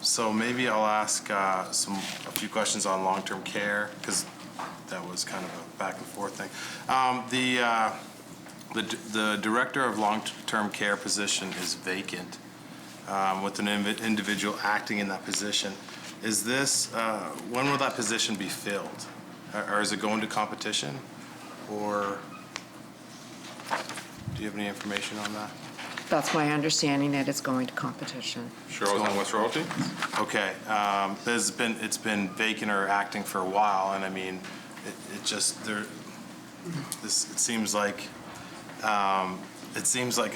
S5: so maybe I'll ask a few questions on long-term care, because that was kind of a back and forth thing. The director of long-term care position is vacant, with an individual acting in that position. Is this, when will that position be filled? Or is it going to competition? Or do you have any information on that?
S23: That's my understanding, that it's going to competition.
S16: Charlottetown West Royalty?
S5: Okay, it's been vacant or acting for a while, and I mean, it seems like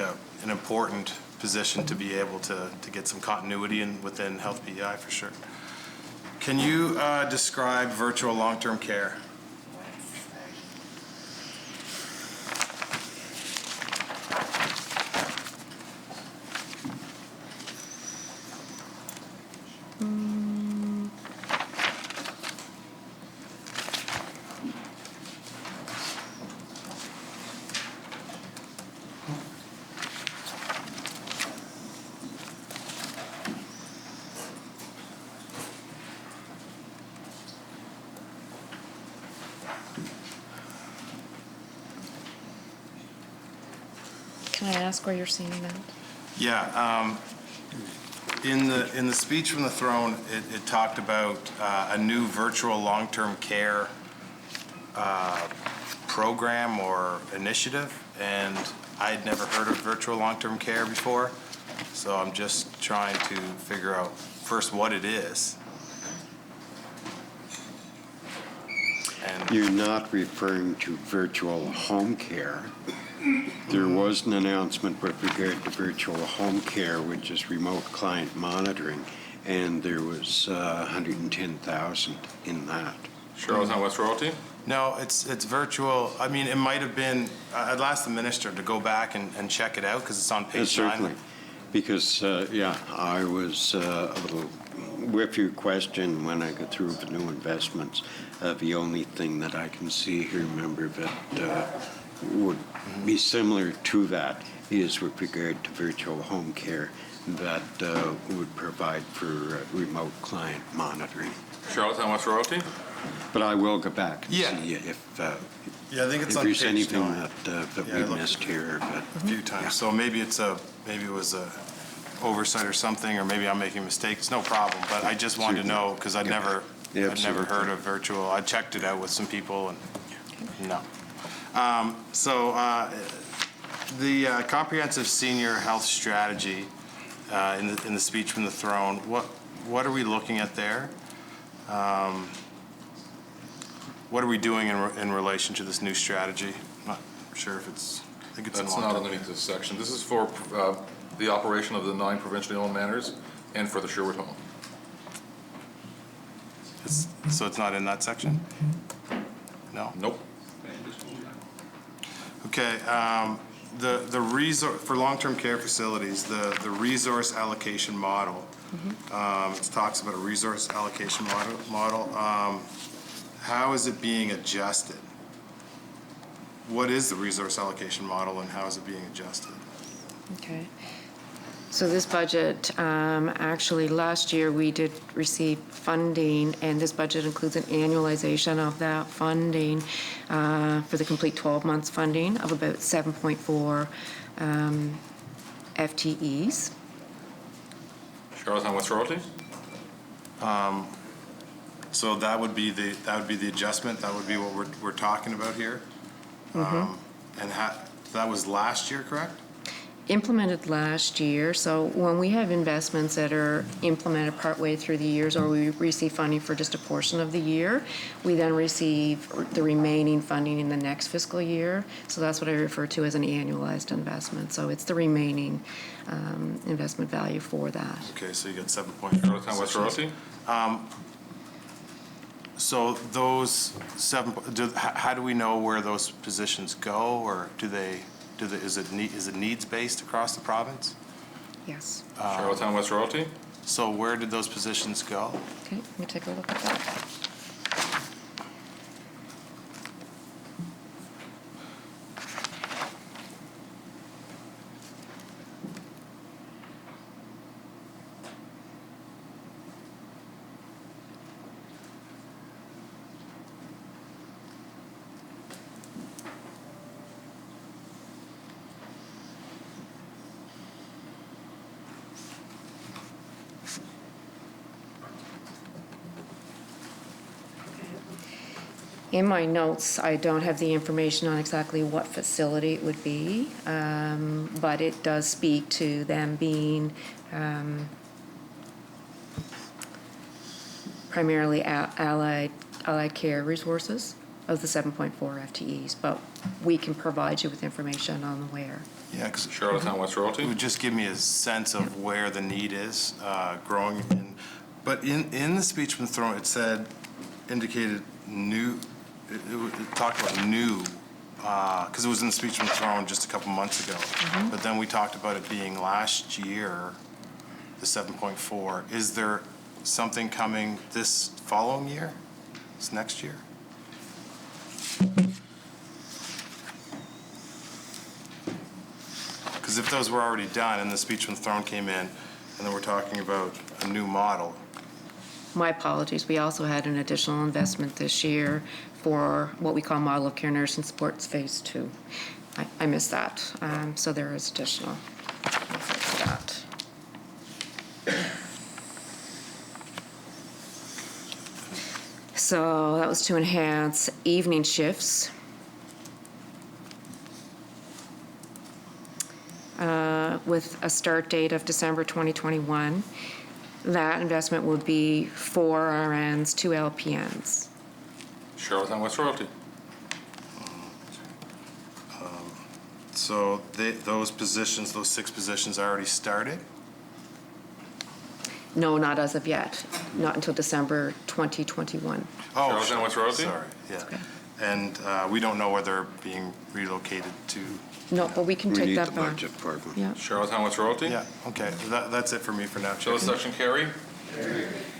S5: an important position to be able to get some continuity within health PEI for sure. Can you describe virtual long-term care?
S23: Can I ask where you're seeing that?
S5: Yeah, in the speech from the throne, it talked about a new virtual long-term care program or initiative, and I had never heard of virtual long-term care before, so I'm just trying to figure out first what it is.
S14: You're not referring to virtual home care. There was an announcement with regard to virtual home care, which is remote client monitoring, and there was 110,000 in that.
S16: Charlottetown West Royalty?
S5: No, it's virtual. I mean, it might have been, I'd ask the minister to go back and check it out, because it's on page 9.
S14: Certainly, because, yeah, I was a little with your question when I go through the new investments. The only thing that I can see here, member, that would be similar to that is with regard to virtual home care that would provide for remote client monitoring.
S16: Charlottetown West Royalty?
S14: But I will go back and
S5: Yeah.
S14: see if,
S5: Yeah, I think it's
S14: if
S5: on
S14: there's
S5: page
S14: anything
S5: 9.
S14: that
S5: Yeah, I
S14: we
S5: looked
S14: missed here. But
S5: a few times. So maybe it was a oversight or something, or maybe I'm making mistakes. No problem. But I just wanted to know, because I'd never heard of virtual. I checked it out with some people, and no. So the comprehensive senior health strategy in the speech from the throne. What are we looking at there? What are we doing in relation to this new strategy? I'm not sure if it's, I think it's in
S16: That's not underneath this section. This is for the operation of the 9 provincially owned manors and for the Sherwood Home.
S5: So it's not in that section? No?
S16: Nope.
S5: Okay, the resource, for long-term care facilities, the resource allocation model, it talks about a resource allocation model. How is it being adjusted? What is the resource allocation model and how is it being adjusted?
S23: Okay. So this budget, actually, last year we did receive funding, and this budget includes an annualization of that funding for the complete 12 months funding of about 7.4 FTEs.
S16: Charlottetown West Royalty?
S5: So that would be the adjustment. That would be what we're talking about here. And that was last year, correct?
S23: Implemented last year. So when we have investments that are implemented partway through the years, or we receive funding for just a portion of the year, we then receive the remaining funding in the next fiscal year. So that's what I refer to as an annualized investment. So it's the remaining investment value for that.
S5: Okay, so you got 7.4.
S16: Charlottetown West Royalty?
S5: So those how do we know where those positions go, or is it needs-based across the province?
S23: Yes.
S16: Charlottetown West Royalty?
S5: So where did those positions go?
S23: Okay, let me take a look at that. In my notes, I don't have the information on exactly what facility it would be, but it does speak to them being primarily allied care resources of the 7.4 FTEs, but we can provide you with information on where.
S5: Yeah, because
S16: Charlottetown West Royalty?
S5: It would just give me a sense of where the need is growing. But in the speech from the throne, it indicated new. It talked about new, because it was in the speech from the throne just a couple months ago. But then we talked about it being last year, the 7.4. Is there something coming this following year, this next year? Because if those were already done and the speech from the throne came in, and then we're talking about a new model.
S23: My apologies. We also had an additional investment this year for what we call Model of Care Nursing Supports Phase 2. I missed that. So there is additional for that. So that was to enhance evening shifts. With a start date of December 2021. That investment would be 4 RNs, 2 LPNs.
S16: Charlottetown West Royalty?
S5: So those positions, those 6 positions already started?
S23: No, not as of yet. Not until December 2021.
S5: Oh,
S16: Charlottetown West Royalty?
S5: sorry, yeah. And we don't know whether they're being relocated to...
S23: No, but we can take that back. Yeah.
S16: Charlottetown West Royalty?
S5: Yeah, okay. That's it for me for now, Chair.
S16: So this section carry?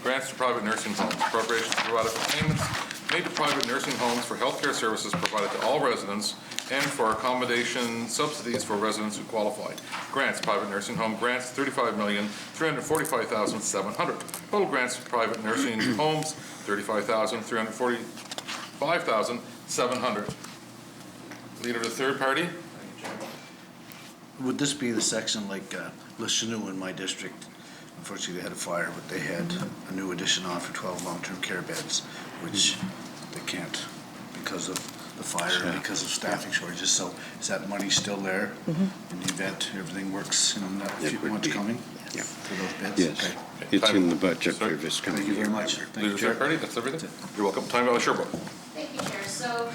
S16: Grants to private nursing homes. Appropriations provided for payments made to private nursing homes for healthcare services provided to all residents and for accommodation subsidies for residents who qualify. Grants, private nursing home grants, $35,345,700. Total grants to private nursing homes, $35,345,700. Leader of the third party?
S11: Would this be the section like Le Chenou in my district? Unfortunately, they had a fire, but they had a new addition on for 12 long-term care beds, which they can't because of the fire and because of staffing shortages. So is that money still there in the event everything works in that few months coming for those beds?
S14: Yes.
S11: Okay.
S14: It's in the budget for this coming year.
S11: Thank you very much.
S16: Leader Secretary, that's everything? You're welcome. Time Valley Sherbrooke.
S18: Thank you, Chair. So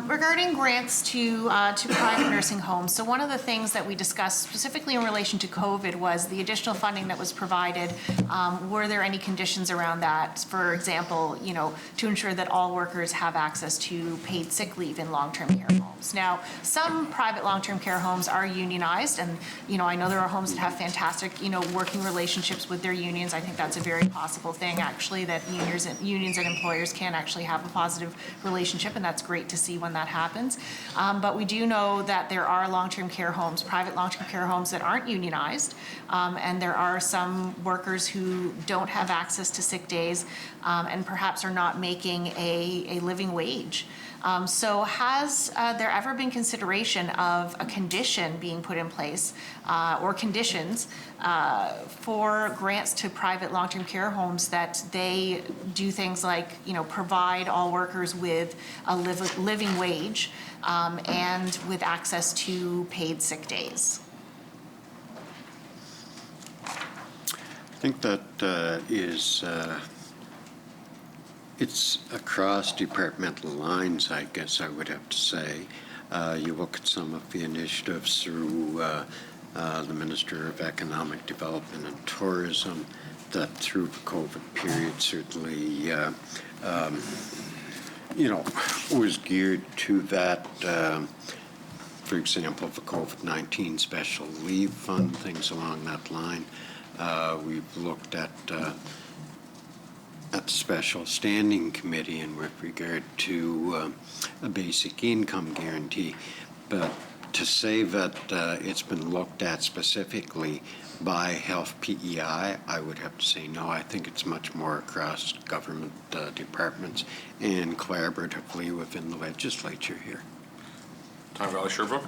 S18: regarding grants to private nursing homes, so one of the things that we discussed specifically in relation to COVID was the additional funding that was provided. Were there any conditions around that? For example, to ensure that all workers have access to paid sick leave in long-term care homes. Now, some private long-term care homes are unionized, and I know there are homes that have fantastic working relationships with their unions. I think that's a very possible thing, actually, that unions and employers can actually have a positive relationship, and that's great to see when that happens. But we do know that there are long-term care homes, private long-term care homes that aren't unionized, and there are some workers who don't have access to sick days and perhaps are not making a living wage. So has there ever been consideration of a condition being put in place or conditions for grants to private long-term care homes that they do things like, provide all workers with a living wage and with access to paid sick days?
S14: I think that it's across departmental lines, I guess I would have to say. You look at some of the initiatives through the Minister of Economic Development and Tourism that through the COVID period certainly, was geared to that. For example, the COVID-19 Special Leave Fund, things along that line. We've looked at the Special Standing Committee in with regard to a basic income guarantee. But to say that it's been looked at specifically by Health PEI, I would have to say no. I think it's much more across government departments and collaboratively within the legislature here.
S16: Time Valley Sherbrooke.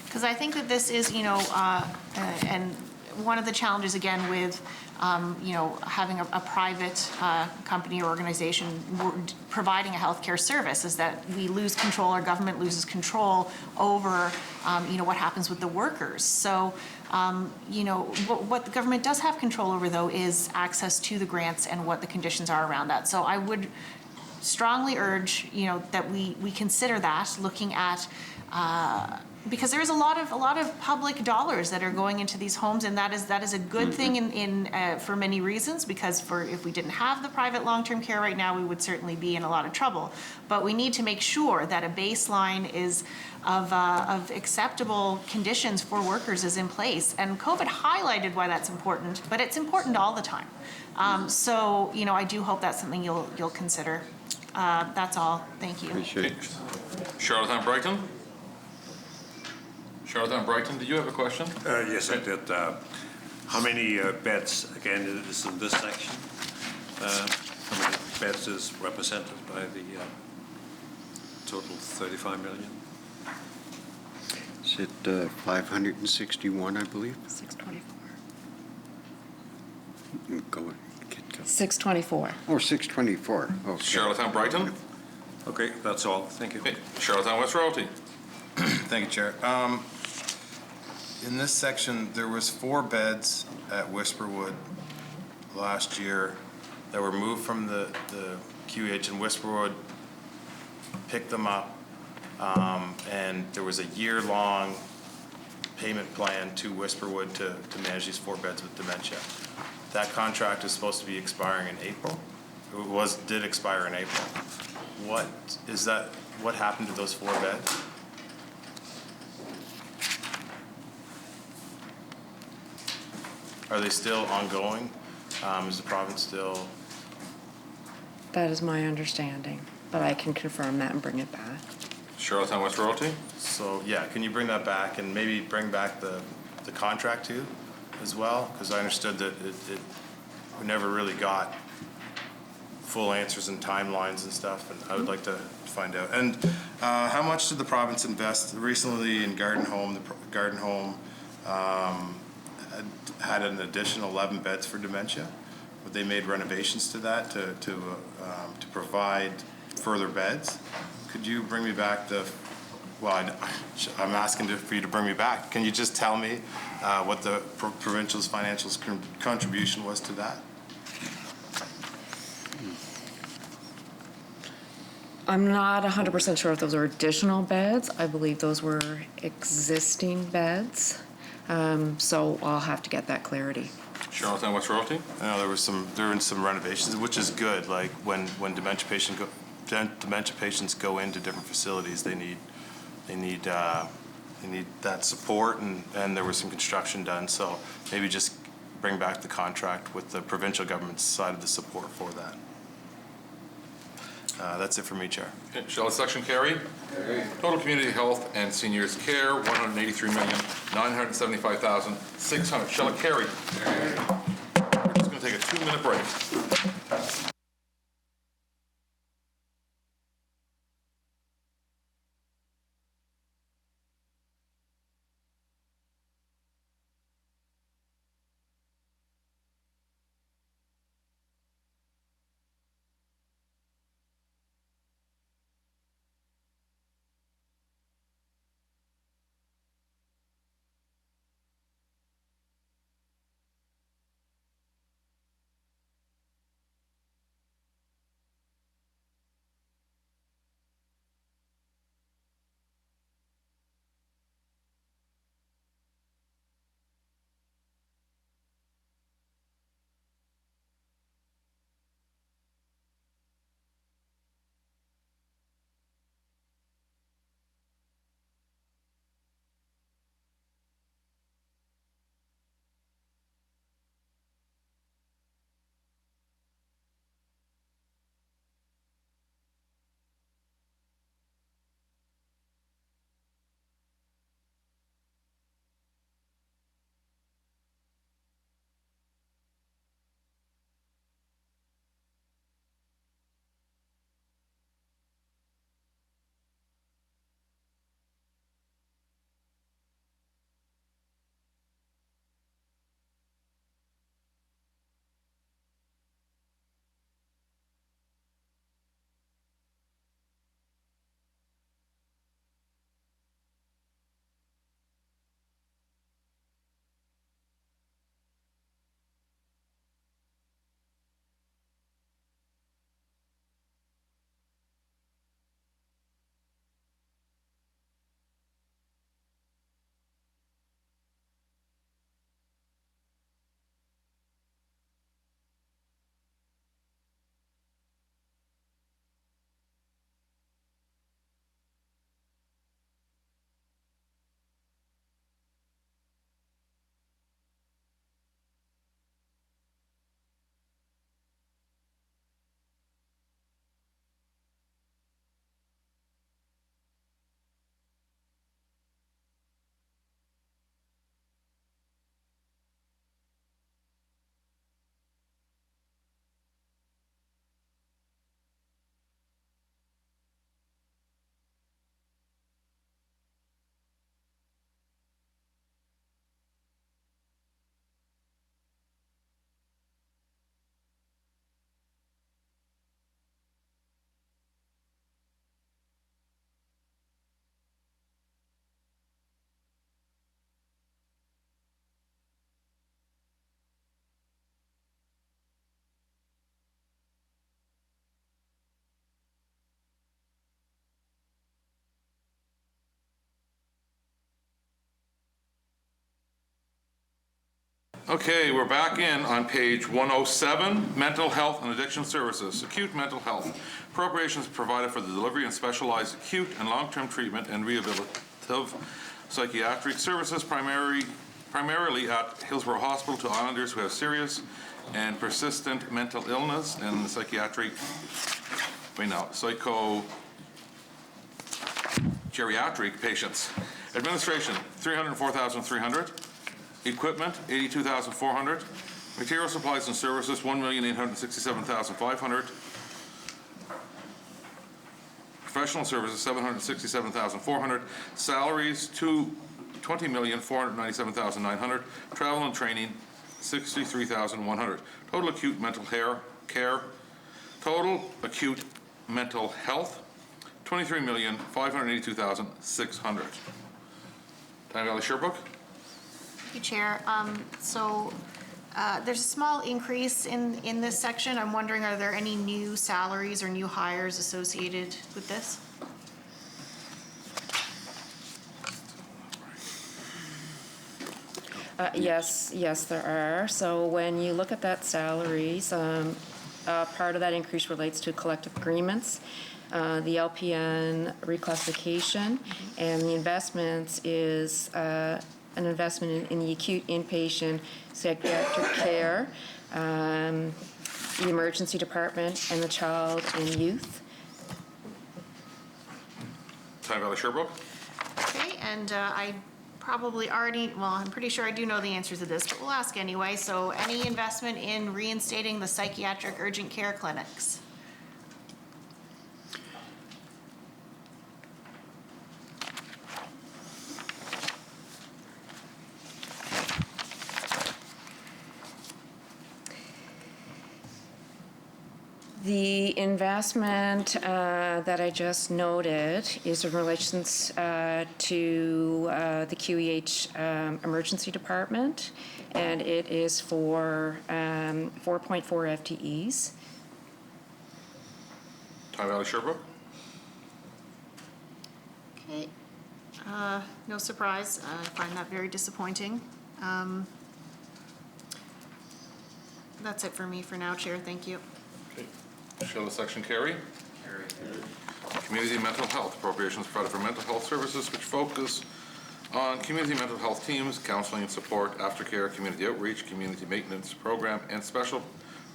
S18: Because I think that this is, and one of the challenges again with having a private company or organization providing a healthcare service is that we lose control, our government loses control over, what happens with the workers. So, what the government does have control over, though, is access to the grants and what the conditions are around that. So I would strongly urge, that we consider that, looking at because there's a lot of public dollars that are going into these homes, and that is a good thing in for many reasons. Because if we didn't have the private long-term care right now, we would certainly be in a lot of trouble. But we need to make sure that a baseline is of acceptable conditions for workers is in place. And COVID highlighted why that's important, but it's important all the time. So I do hope that's something you'll consider. That's all. Thank you.
S14: Appreciate it.
S16: Charlottetown Brighton. Charlottetown Brighton, did you have a question?
S4: Yes, I did. How many beds, again, is in this section? How many beds is represented by the total 35 million?
S14: Is it 561, I believe?
S23: 624.
S14: Go ahead.
S23: 624.
S14: Oh, 624. Okay.
S16: Charlottetown Brighton.
S4: Okay, that's all. Thank you.
S16: Okay. Charlottetown West Royalty.
S5: Thank you, Chair. In this section, there was 4 beds at Whisperwood last year that were moved from the QEH, and Whisperwood picked them up, and there was a year-long payment plan to Whisperwood to manage these 4 beds with dementia. That contract is supposed to be expiring in April. It did expire in April. What happened to those 4 beds? Are they still ongoing? Is the province still?
S23: That is my understanding, but I can confirm that and bring it back.
S16: Charlottetown West Royalty.
S5: So, yeah, can you bring that back and maybe bring back the contract too as well? Because I understood that we never really got full answers and timelines and stuff, and I would like to find out. And how much did the province invest recently in Garden Home? The Garden Home had an additional 11 beds for dementia. They made renovations to that to provide further beds. Could you bring me back I'm asking for you to bring me back. Can you just tell me what the provincial's financial contribution was to that?
S23: I'm not 100% sure if those are additional beds. I believe those were existing beds. So I'll have to get that clarity.
S16: Charlottetown West Royalty?
S5: I know there were some renovations, which is good. Like when dementia patients go into different facilities, they need that support, and there was some construction done. So maybe just bring back the contract with the provincial government's side of the support for that. That's it for me, Chair.
S16: Okay, shall the section carry? Carry. Total community health and seniors care, $183,975,600. Shall it carry? Carry. We're just going to take a 2-minute break. Okay, we're back in on page 107, Mental Health and Addiction Services, Acute Mental Health. Appropriations provided for the delivery and specialized acute and long-term treatment and rehabilitative psychiatric services, primarily at Hillsborough Hospital to islanders who have serious and persistent mental illness and geriatric patients. Administration, $304,300. Equipment, $82,400. Material supplies and services, $1,867,500. Professional services, $767,400. Salaries, $20,497,900. Travel and training, $63,100. Total acute mental care. Total acute mental health, $23,582,600. Tyne Valley Sherbrooke.
S18: Thank you, Chair. There's a small increase in this section. I'm wondering, are there any new salaries or new hires associated with this?
S23: Yes, there are. So when you look at that salaries, part of that increase relates to collective agreements, the LPN reclassification, and the investments is an investment in the acute inpatient psychiatric care, the emergency department, and the child and youth.
S16: Tyne Valley Sherbrooke.
S18: Okay, and I probably already, well, I'm pretty sure I do know the answer to this, but we'll ask anyway. So any investment in reinstating the psychiatric urgent care clinics?
S23: The investment that I just noted is in relation to the QEH Emergency Department, and it is for 4.4 FTEs.
S16: Tyne Valley Sherbrooke.
S18: Okay, no surprise. I find that very disappointing. That's it for me for now, Chair. Thank you.
S16: Shall the section carry? Carry. Community mental health appropriations provided for mental health services which focus on community mental health teams, counseling and support, aftercare, community outreach, community maintenance program, and special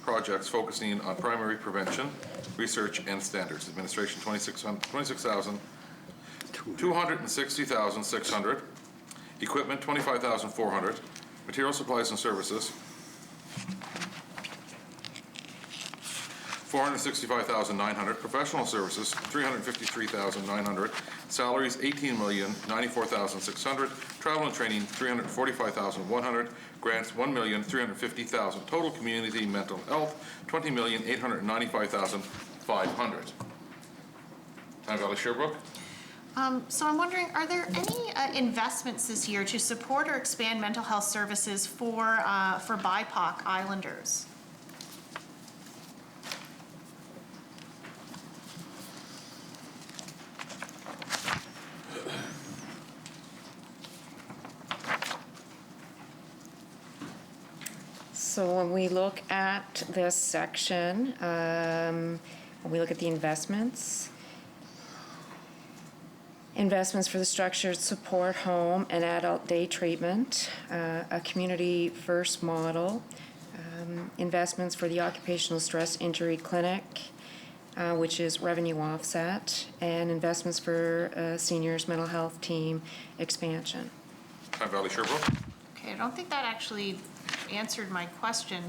S16: projects focusing on primary prevention, research, and standards. Administration $26,260,600. Equipment $25,400. Material supplies and services $465,900, professional services, $353,900, salaries, $18,094,600, travel and training, $345,100, grants, $1,350,000, total community mental health, $20,895,500. Tyne Valley Sherbrooke.
S18: So I'm wondering, are there any investments this year to support or expand mental health services for BIPOC Islanders?
S23: So when we look at this section, when we look at the investments for the structured support home and adult day treatment, a community first model, investments for the occupational stress injury clinic, which is revenue offset, and investments for seniors mental health team expansion.
S16: Tyne Valley Sherbrooke.
S18: Okay, I don't think that actually answered my question.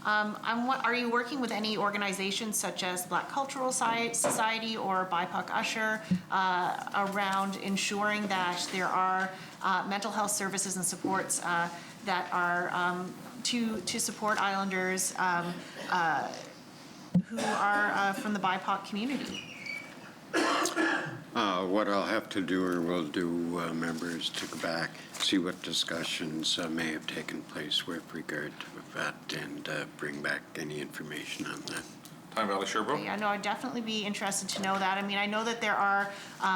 S18: Are you working with any organizations such as Black Cultural Society or BIPOC Usher around ensuring that there are mental health services and supports that are to support Islanders who are from the BIPOC community?
S14: What I'll have to do or will do, members, to go back, see what discussions may have taken place with regard to that and bring back any information on that.
S16: Tyne Valley Sherbrooke.
S18: Yeah, no, I'd definitely be interested to know that. I mean, I know that there are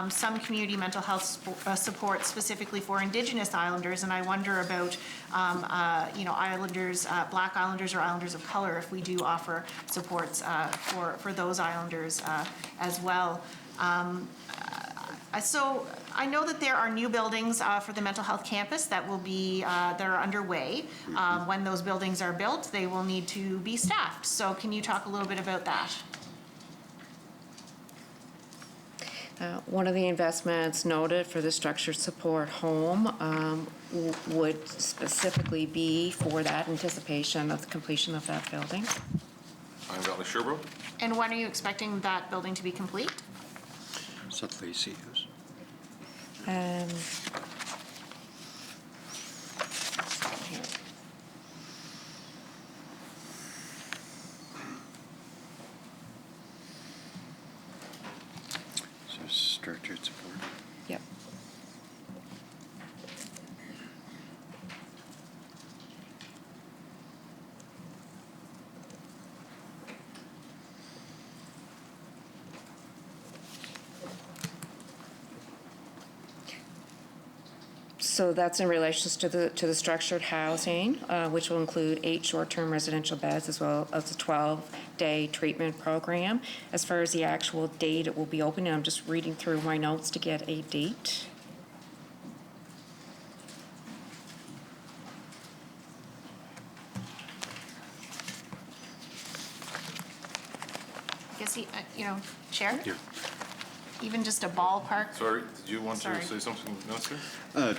S18: some community mental health support specifically for Indigenous Islanders, and I wonder about, Islanders, Black Islanders or Islanders of color, if we do offer supports for those Islanders as well. So I know that there are new buildings for the mental health campus that will be that are underway. When those buildings are built, they will need to be staffed. So can you talk a little bit about that?
S23: One of the investments noted for the structured support home would specifically be for that anticipation of the completion of that building.
S16: Tyne Valley Sherbrooke.
S18: And when are you expecting that building to be complete?
S14: Is that Lacey Hughes? So structured support.
S23: Yep. So that's in relation to the structured housing, which will include 8 short-term residential beds as well as a 12-day treatment program. As far as the actual date it will be open, I'm just reading through my notes to get a date.
S18: I guess, Chair? Yeah. Even just a ballpark?
S16: Sorry, did you want
S18: Sorry.
S16: to say something, Minister?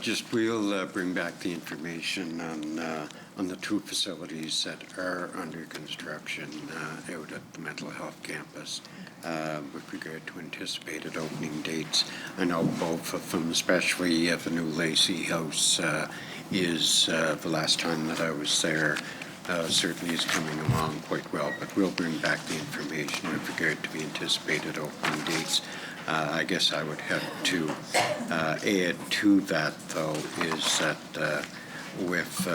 S14: Just we'll bring back the information on the 2 facilities that are under construction out at the mental health campus with regard to anticipated opening dates. I know both of them, especially the new Lacey House is the last time that I was there. Certainly is coming along quite well, but we'll bring back the information with regard to the anticipated opening dates. I guess I would have to add to that, though, is that with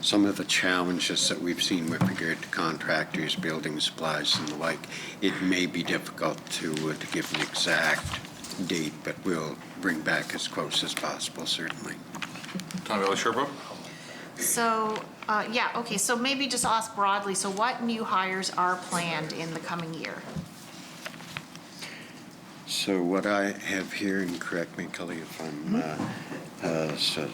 S14: some of the challenges that we've seen with regard to contractors, building supplies, and the like, it may be difficult to give an exact date, but we'll bring back as close as possible, certainly.
S16: Tom Valley Sherbrooke?
S18: So, okay, so maybe just ask broadly, so what new hires are planned in the coming year?
S14: So what I have here, and correct me, Kelly, if I'm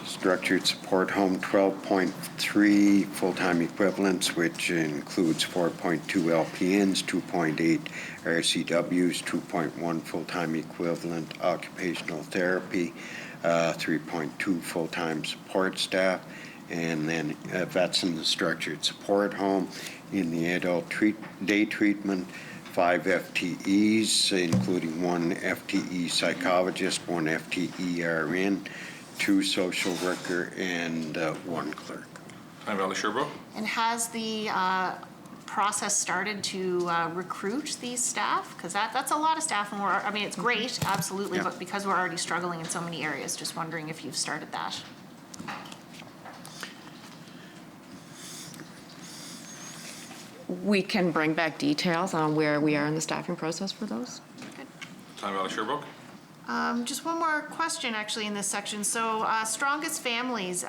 S14: structured support home, 12.3 full-time equivalents, which includes 4.2 LPNs, 2.8 RCWs, 2.1 full-time equivalent occupational therapy, 3.2 full-time support staff, and then that's in the structured support home. In the adult day treatment, 5 FTEs, including 1 FTE psychologist, 1 FTE RN, 2 social worker, and 1 clerk.
S16: Time Valley Sherbrooke?
S18: And has the process started to recruit these staff? Because that's a lot of staff, and it's great, absolutely,
S14: Yeah.
S18: but because we're already struggling in so many areas, just wondering if you've started that.
S23: We can bring back details on where we are in the staffing process for those.
S16: Time Valley Sherbrooke?
S18: Just one more question, actually, in this section. So, Strongest Families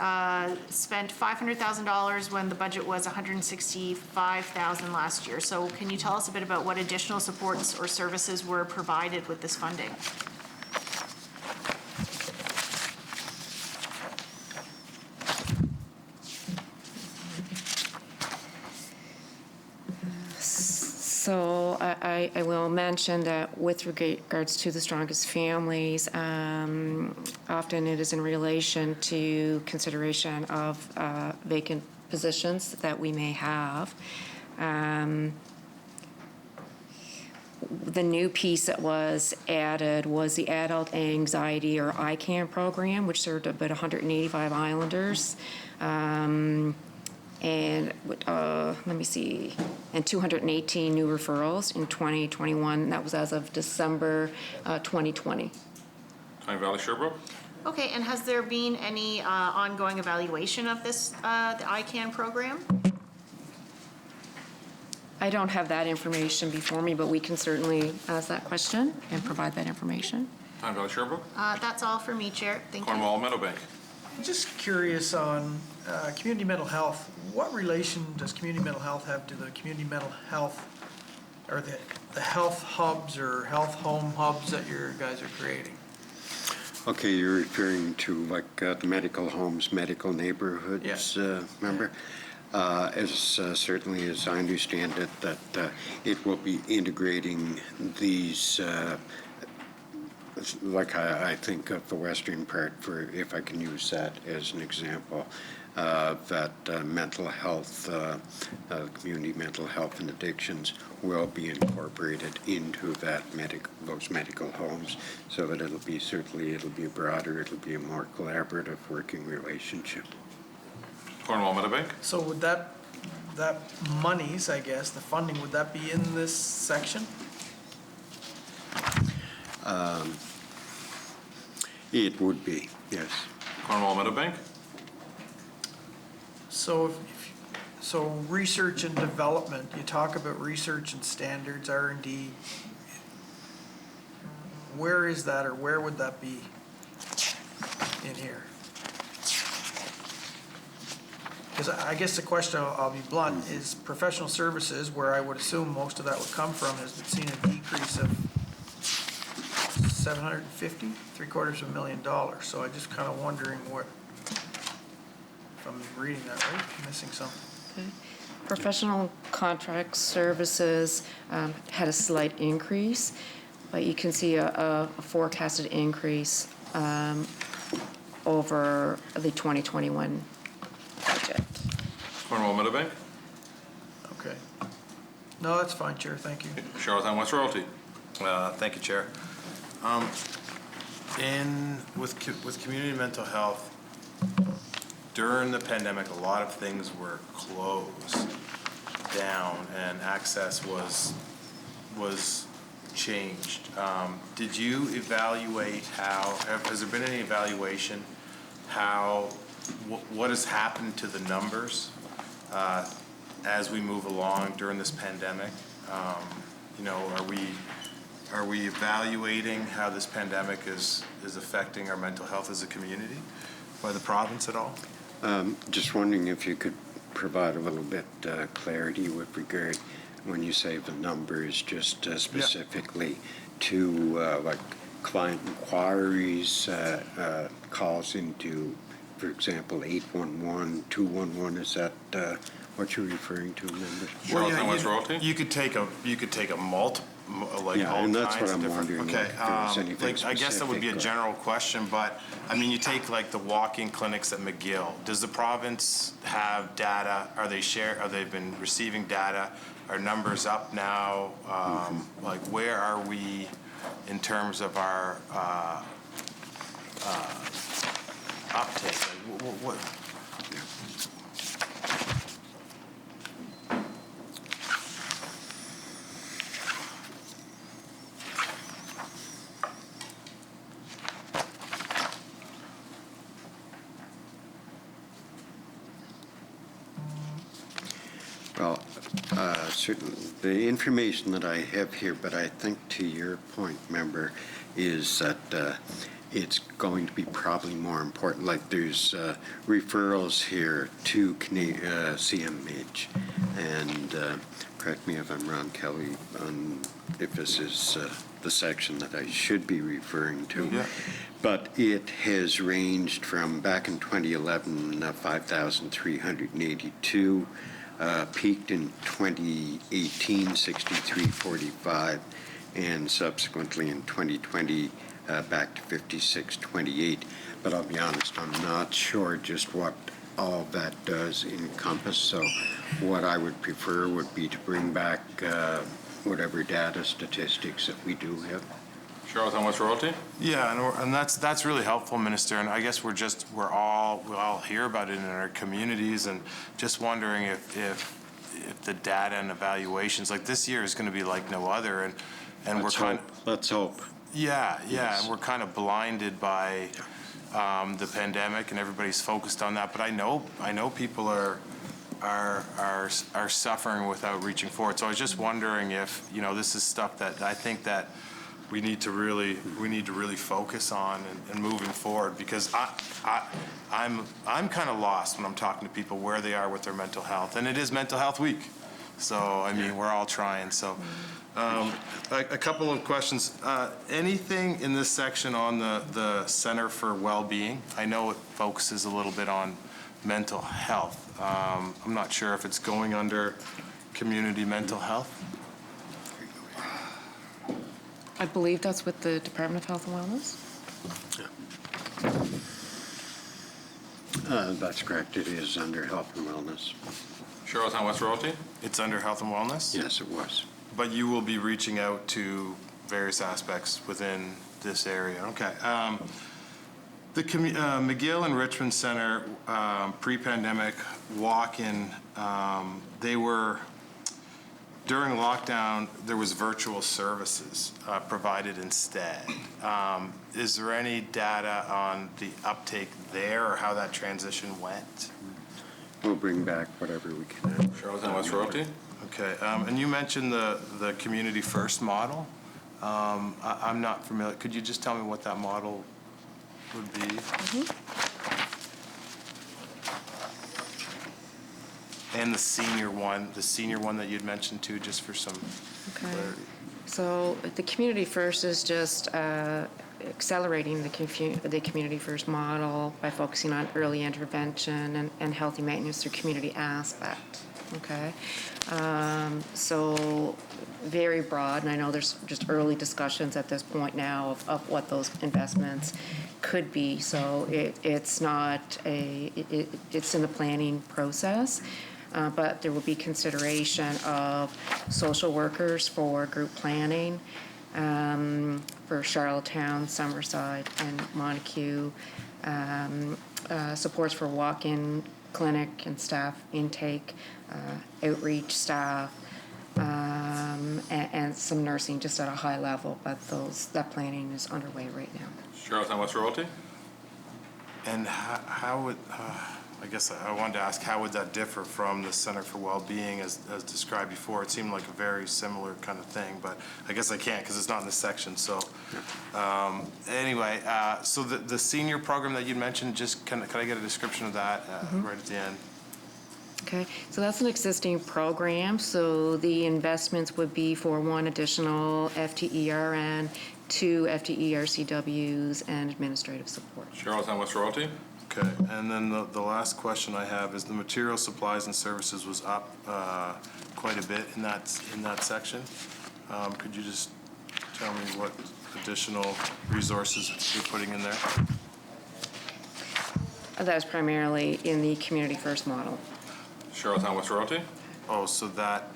S18: spent $500,000 when the budget was $165,000 last year. So, can you tell us a bit about what additional supports or services were provided with this funding?
S23: So I will mention that with regards to the Strongest Families, often it is in relation to consideration of vacant positions that we may have. The new piece that was added was the Adult Anxiety or ICAN program, which served about 185 Islanders. And let me see, and 218 new referrals in 2021. That was as of December 2020.
S16: Time Valley Sherbrooke?
S18: Okay, and has there been any ongoing evaluation of this, the ICAN program?
S23: I don't have that information before me, but we can certainly ask that question and provide that information.
S16: Time Valley Sherbrooke?
S18: That's all for me, Chair. Thank you.
S16: Cornwall Meadowbank?
S13: I'm just curious on community mental health. What relation does community mental health have to the community mental health, or the health hubs or health home hubs that your guys are creating?
S14: Okay, you're referring to like the medical homes, medical neighborhoods, remember? As certainly as I understand it, that it will be integrating these like I think of the western part, for if I can use that as an example, that mental health, community mental health and addictions will be incorporated into that those medical homes, so that it'll be broader, it'll be a more collaborative working relationship.
S16: Cornwall Meadowbank?
S13: So would that monies, I guess, the funding, would that be in this section?
S14: It would be, yes.
S16: Cornwall Meadowbank?
S13: So so research and development, you talk about research and standards, R&D. Where is that, or where would that be in here? Because I guess the question, I'll be blunt, is professional services, where I would assume most of that would come from, has seen a decrease of 750, $750,000. So I just kind of wondering what, if I'm reading that right, I'm missing something.
S23: Okay. Professional contract services had a slight increase, but you can see a forecasted increase over the 2021 budget.
S16: Cornwall Meadowbank.
S13: Okay. No, that's fine, Chair, thank you.
S16: Charlottetown West Royalty.
S5: Thank you, Chair. With community mental health, during the pandemic, a lot of things were closed down and access was changed. Did you evaluate has there been any evaluation what has happened to the numbers as we move along during this pandemic? Are we evaluating how this pandemic is affecting our mental health as a community by the province at all?
S14: Just wondering if you could provide a little bit clarity with regard when you say the numbers, just specifically to like client inquiries, calls into, for example, 811, 211. Is that what you're referring to, members?
S5: Charlottetown West Royalty. You could take a multiple.
S14: And that's what I'm wondering.
S5: Okay,
S14: if there's anything
S5: I guess that would be a general question, but I mean, you take like the walk-in clinics at McGill. Does the province have data? Are they been receiving data? Are numbers up now? Like, where are we in terms of our uptake? What?
S14: Well, certainly the information that I have here, but I think to your point, member, is that it's going to be probably more important. Like there's referrals here to CMH, and correct me if I'm wrong, Kelly, if this is the section that I should be referring to.
S5: Yeah.
S14: But it has ranged from back in 2011, 5,382. Peaked in 2018, 6,345, and subsequently in 2020 back to 5,628. But I'll be honest, I'm not sure just what all that does encompass. So what I would prefer would be to bring back whatever data statistics that we do have.
S16: Charlottetown West Royalty.
S5: Yeah, and that's really helpful, Minister. And I guess we all hear about it in our communities, and just wondering if the data and evaluations, like this year, is going to be like no other, and
S14: let's hope.
S5: Yeah, and we're kind of blinded by the pandemic, and everybody's focused on that. But I know people are suffering without reaching for it. So I was just wondering if this is stuff that I think that we need to really focus on and moving forward, because I'm kind of lost when I'm talking to people where they are with their mental health, and it is Mental Health Week, so I mean we're all trying. So a couple of questions. Anything in this section on the Center for Wellbeing? I know it focuses a little bit on mental health. I'm not sure if it's going under community mental health.
S23: I believe that's with the Department of Health and Wellness.
S14: That's correct. It is under Health and Wellness.
S16: Charlottetown West Royalty.
S5: It's under Health and Wellness?
S14: Yes, it was.
S5: But you will be reaching out to various aspects within this area. Okay. The McGill and Richmond Center pre-pandemic walk-in, they were, during lockdown, there was virtual services provided instead. Is there any data on the uptake there or how that transition went?
S14: We'll bring back whatever we can.
S16: Charlottetown West Royalty.
S5: Okay, and you mentioned the Community First model. I'm not familiar. Could you just tell me what that model would be? And the senior one that you'd mentioned too, just for some clarity.
S23: So the Community First is just accelerating the Community First model by focusing on early intervention and healthy maintenance through community aspect, okay? So very broad, and I know there's just early discussions at this point now of what those investments could be. So it's not it's in the planning process. But there will be consideration of social workers for group planning for Charlottetown, Summerside, and Montague, supports for walk-in clinic and staff intake, outreach staff, and some nursing just at a high level, but that planning is underway right now.
S16: Charlottetown West Royalty?
S5: And how would, I guess I wanted to ask, how would that differ from the Center for Wellbeing as described before? It seemed like a very similar kind of thing, but I guess I can't because it's not in this section. So anyway, so the senior program that you mentioned, just can I get a description of that right at the end?
S23: Okay, so that's an existing program. So the investments would be for 1 additional FTERN, 2 FTERCWs, and administrative support.
S16: Charlottetown West Royalty?
S5: Okay, and then the last question I have is the material supplies and services was up quite a bit in that section. Could you just tell me what additional resources you're putting in there?
S23: That is primarily in the Community First model.
S16: Charlottetown West Royalty?
S5: Oh, so that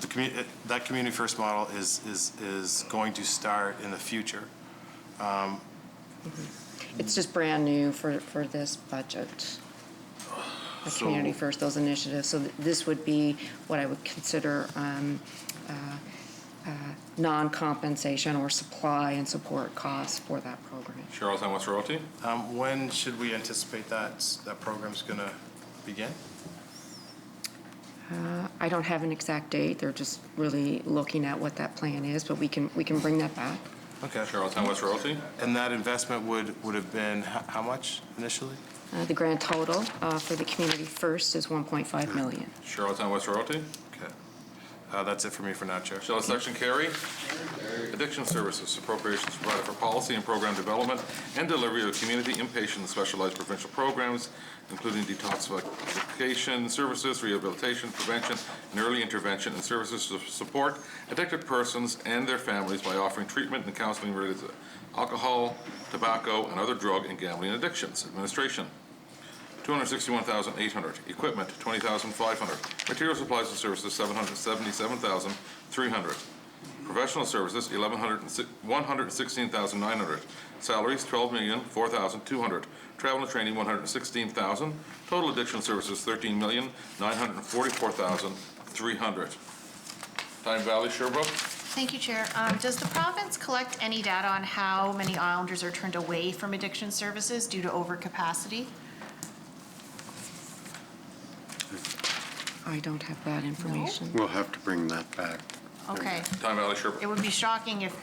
S5: Community First model is going to start in the future.
S23: It's just brand new for this budget. The Community First, those initiatives. So this would be what I would consider non-compensation or supply and support costs for that program.
S16: Charlottetown West Royalty?
S5: When should we anticipate that program's going to begin?
S23: I don't have an exact date. They're just really looking at what that plan is, but we can bring that back.
S5: Okay.
S16: Charlottetown West Royalty?
S5: And that investment would have been how much initially?
S23: The grand total for the Community First is $1.5 million.
S16: Charlottetown West Royalty?
S5: Okay. That's it for me for now, Chair.
S16: Shall a section carry? Addiction Services, appropriations provided for policy and program development and delivery of community inpatient and specialized provincial programs, including detoxification services, rehabilitation, prevention, and early intervention, and services to support addicted persons and their families by offering treatment and counseling related to alcohol, tobacco, and other drug and gambling addictions. Administration, $261,800. Equipment, $20,500. Material supplies and services, $777,300. Professional services, $116,900. Salaries, $12,004,200. Travel and training, $116,000. Total addiction services, $13,944,300. Tyne Valley, Sherbrooke.
S18: Thank you, Chair. Does the province collect any data on how many Islanders are turned away from addiction services due to overcapacity?
S23: I don't have that information.
S14: We'll have to bring that back.
S18: Okay.
S16: Tyne Valley, Sherbrooke.
S18: It would be shocking if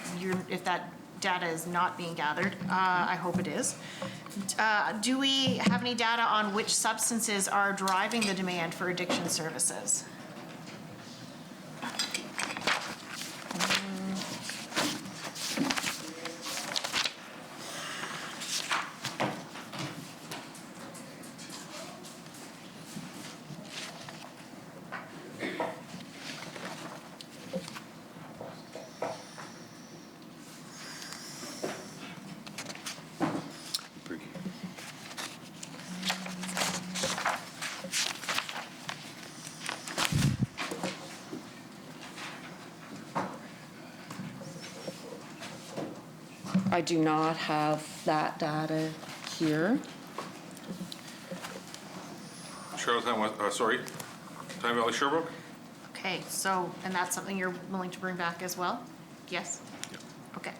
S18: that data is not being gathered. I hope it is. Do we have any data on which substances are driving the demand for addiction services?
S23: I do not have that data here.
S16: Charlottetown, Tyne Valley, Sherbrooke.
S18: Okay, so, and that's something you're willing to bring back as well? Yes? Okay.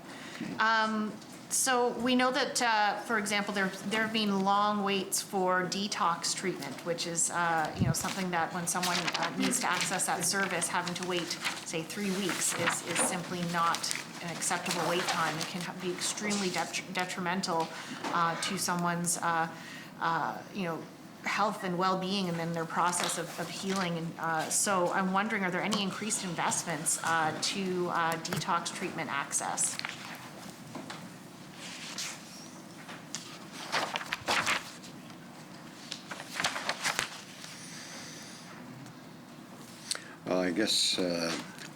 S18: So we know that, for example, there have been long waits for detox treatment, which is, something that when someone needs to access that service, having to wait, say, 3 weeks is simply not an acceptable wait time. It can be extremely detrimental to someone's, health and well-being and then their process of healing. And so I'm wondering, are there any increased investments to detox treatment access?
S14: Well, I guess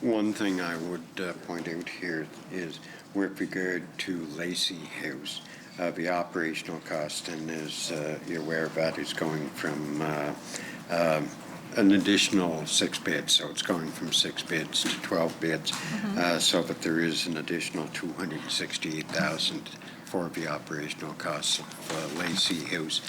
S14: one thing I would point out here is with regard to Lacey House, the operational cost, and as you're aware of that, is going from an additional 6 beds, so it's going from 6 beds to 12 beds, so that there is an additional $268,000 for the operational costs of Lacey House.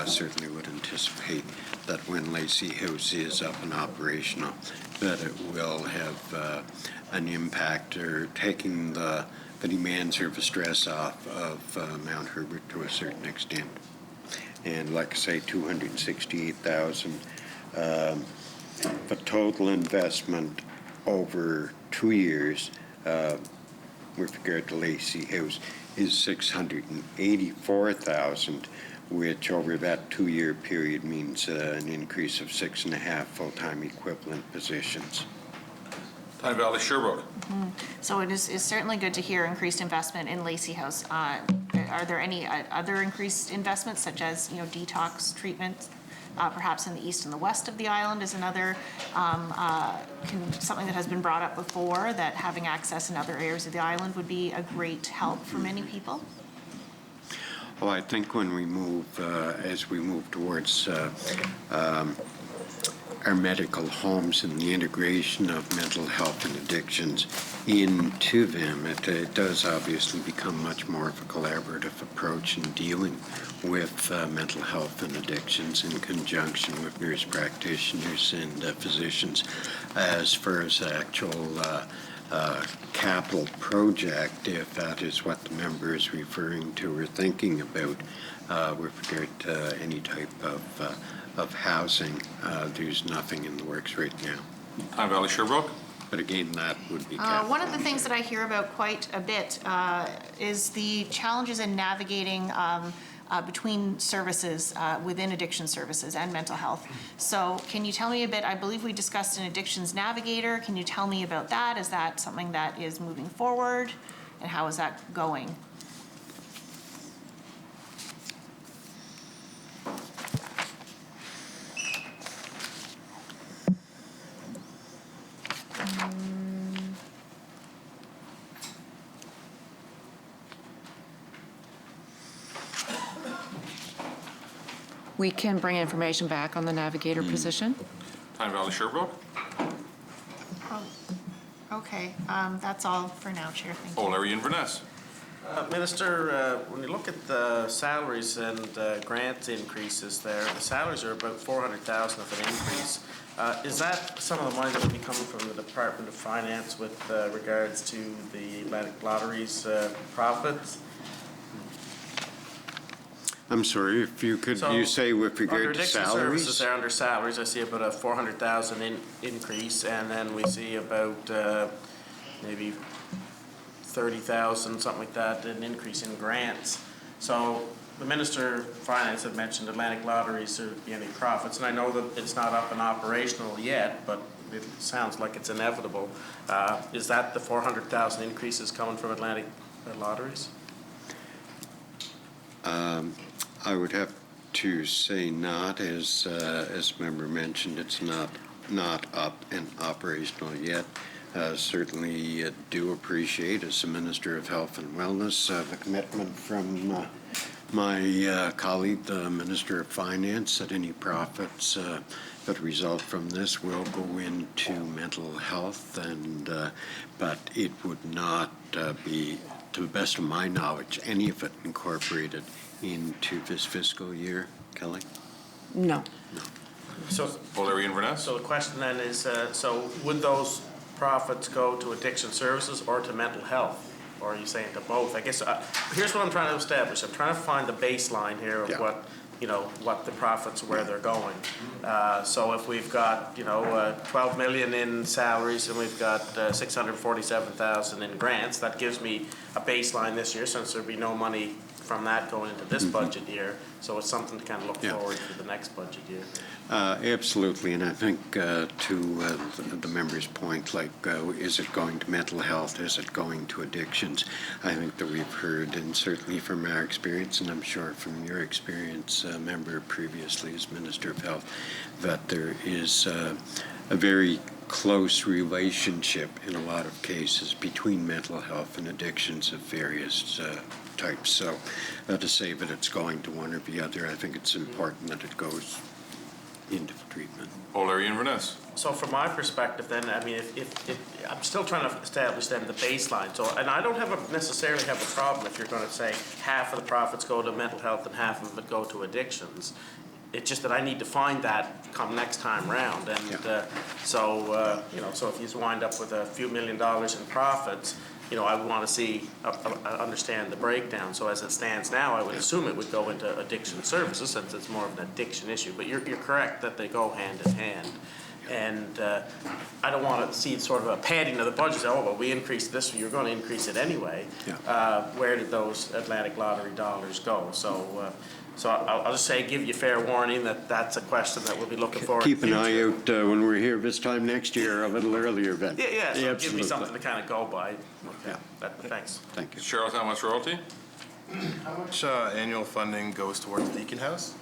S14: Certainly would anticipate that when Lacey House is up and operational, that it will have an impact or taking the demands or the stress off of Mount Herbert to a certain extent. And like I say, $268,000. The total investment over 2 years with regard to Lacey House is $684,000, which over that 2-year period means an increase of 6.5 full-time equivalent positions.
S16: Tyne Valley Sherbrooke.
S18: So it is certainly good to hear increased investment in Lacey House. Are there any other increased investments, such as detox treatment, perhaps in the east and the west of the island? Is another something that has been brought up before, that having access in other areas of the island would be a great help for many people?
S14: Well, I think when we move, as we move towards our medical homes and the integration of mental health and addictions into them, it does obviously become much more of a collaborative approach in dealing with mental health and addictions in conjunction with nurse practitioners and physicians. As far as actual capital project, if that is what the member is referring to or thinking about with regard to any type of housing, there's nothing in the works right now.
S16: Tyne Valley Sherbrooke.
S14: But again, that would be capital.
S18: One of the things that I hear about quite a bit is the challenges in navigating between services within addiction services and mental health. So can you tell me a bit, I believe we discussed an addictions navigator. Can you tell me about that? Is that something that is moving forward? And how is that going?
S23: We can bring information back on the navigator position.
S16: Tyne Valley Sherbrooke.
S18: Okay, that's all for now, Chair. Thank you.
S16: O'Leary Inverness.
S8: Minister, when you look at the salaries and grant increases there, the salaries are about $400,000 of an increase. Is that some of the money that would be coming from the Department of Finance with regards to the Atlantic Lottery's profits?
S14: I'm sorry, if you could, you say with regard to salaries?
S8: Under addiction services, under salaries, I see about a $400,000 increase, and then we see about maybe 30,000, something like that, an increase in grants. So the Minister of Finance had mentioned Atlantic Lotteries, there would be any profits, and I know that it's not up and operational yet, but it sounds like it's inevitable. Is that the 400,000 increases coming from Atlantic Lotteries?
S14: I would have to say not, as member mentioned, it's not up and operational yet. Certainly do appreciate, as the Minister of Health and Wellness, the commitment from my colleague, the Minister of Finance, that any profits that result from this will go into mental health, and but it would not be, to the best of my knowledge, any of it incorporated into this fiscal year. Kelly?
S23: No.
S14: No.
S8: So,
S16: O'Leary Inverness.
S8: So the question then is, so would those profits go to addiction services or to mental health? Or are you saying to both? I guess, here's what I'm trying to establish. I'm trying to find the baseline here of what the profits, where they're going. So if we've got, 12 million in salaries and we've got 647,000 in grants, that gives me a baseline this year, since there'd be no money from that going into this budget year. So it's something to kind of look
S14: Yeah.
S8: forward to the next budget year.
S14: Absolutely, and I think to the member's point, like, is it going to mental health? Is it going to addictions? I think that we've heard, and certainly from our experience, and I'm sure from your experience, member previously as Minister of Health, that there is a very close relationship in a lot of cases between mental health and addictions of various types. So to say that it's going to one or the other, I think it's important that it goes into treatment.
S16: O'Leary Inverness.
S8: So from my perspective then, I mean, if I'm still trying to establish then the baseline. So, and I don't necessarily have a problem if you're going to say half of the profits go to mental health and half of it go to addictions. It's just that I need to find that come next time round. And so if you wind up with a few $1 million in profits, I would want to see, understand the breakdown. So as it stands now, I would assume it would go into addiction services since it's more of an addiction issue. But you're correct that they go hand in hand. And I don't want to see sort of a padding of the budget. Say, oh, well, we increased this, you're going to increase it anyway. Where did those Atlantic Lottery dollars go? So I'll just say, give you fair warning that that's a question that we'll be looking forward to.
S14: Keep an eye out when we're here this time next year, a little earlier, Ben.
S8: Yeah, so give me something to kind of go by. Okay. Thanks.
S14: Thank you.
S16: Charlottetown West Royalty.
S5: How much annual funding goes towards Deacon House?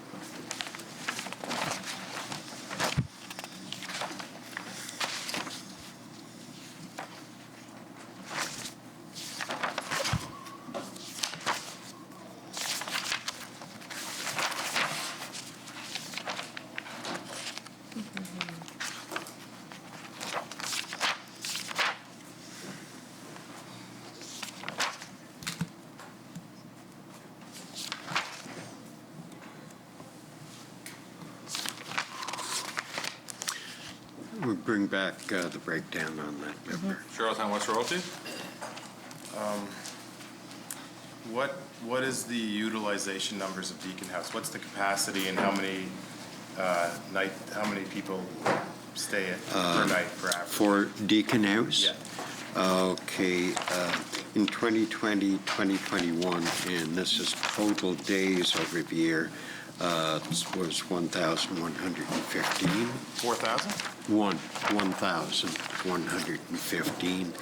S14: We'll bring back the breakdown on that, member.
S16: Charlottetown West Royalty.
S5: What is the utilization numbers of Deacon House? What's the capacity and how many people stay per night per average?
S14: For Deacon House?
S5: Yeah.
S14: Okay, in 2020, 2021, and this is total days over the year, was 1,115.
S5: 4,000?
S14: 1,115.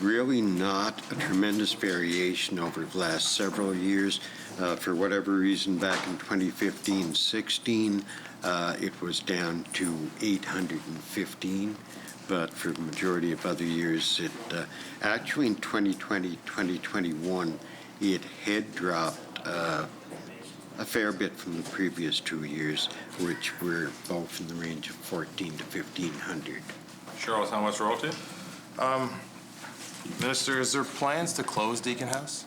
S14: Really not a tremendous variation over the last several years. For whatever reason, back in 2015-16, it was down to 815. But for the majority of other years, it actually in 2020, 2021, it had dropped a fair bit from the previous 2 years, which were both in the range of 1,400 to 1,500.
S16: Charlottetown West Royalty.
S5: Minister, is there plans to close Deacon House?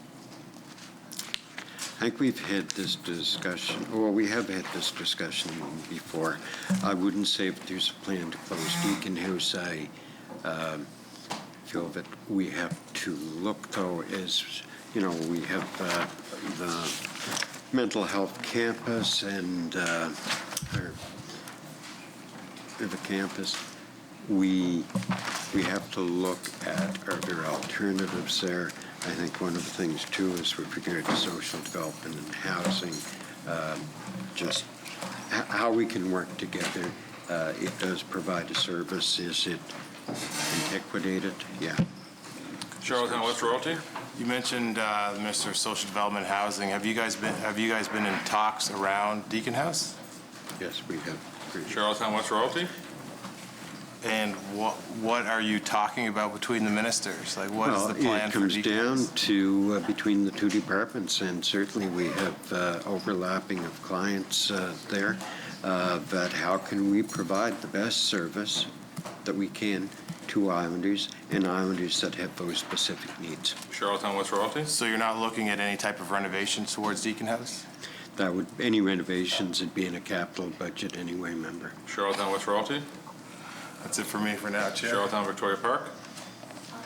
S14: I think we've had this discussion, or we have had this discussion before. I wouldn't say that there's a plan to close Deacon House. I feel that we have to look, though, as, we have the mental health campus and the campus. We have to look at, are there alternatives there? I think one of the things, too, is with regard to social development and housing, just how we can work together. It does provide a service. Is it antiquated? Yeah.
S16: Charlottetown West Royalty.
S5: You mentioned the Minister of Social Development and Housing. Have you guys been in talks around Deacon House?
S14: Yes, we have.
S16: Charlottetown West Royalty.
S5: And what are you talking about between the ministers? Like, what is the plan for Deacon House?
S14: It comes down to between the two departments, and certainly we have overlapping of clients there, that how can we provide the best service that we can to Islanders and Islanders that have those specific needs.
S16: Charlottetown West Royalty.
S5: So you're not looking at any type of renovations towards Deacon House?
S14: That would, any renovations would be in a capital budget anyway, member.
S16: Charlottetown West Royalty.
S5: That's it for me for now, Chair.
S16: Charlottetown Victoria Park.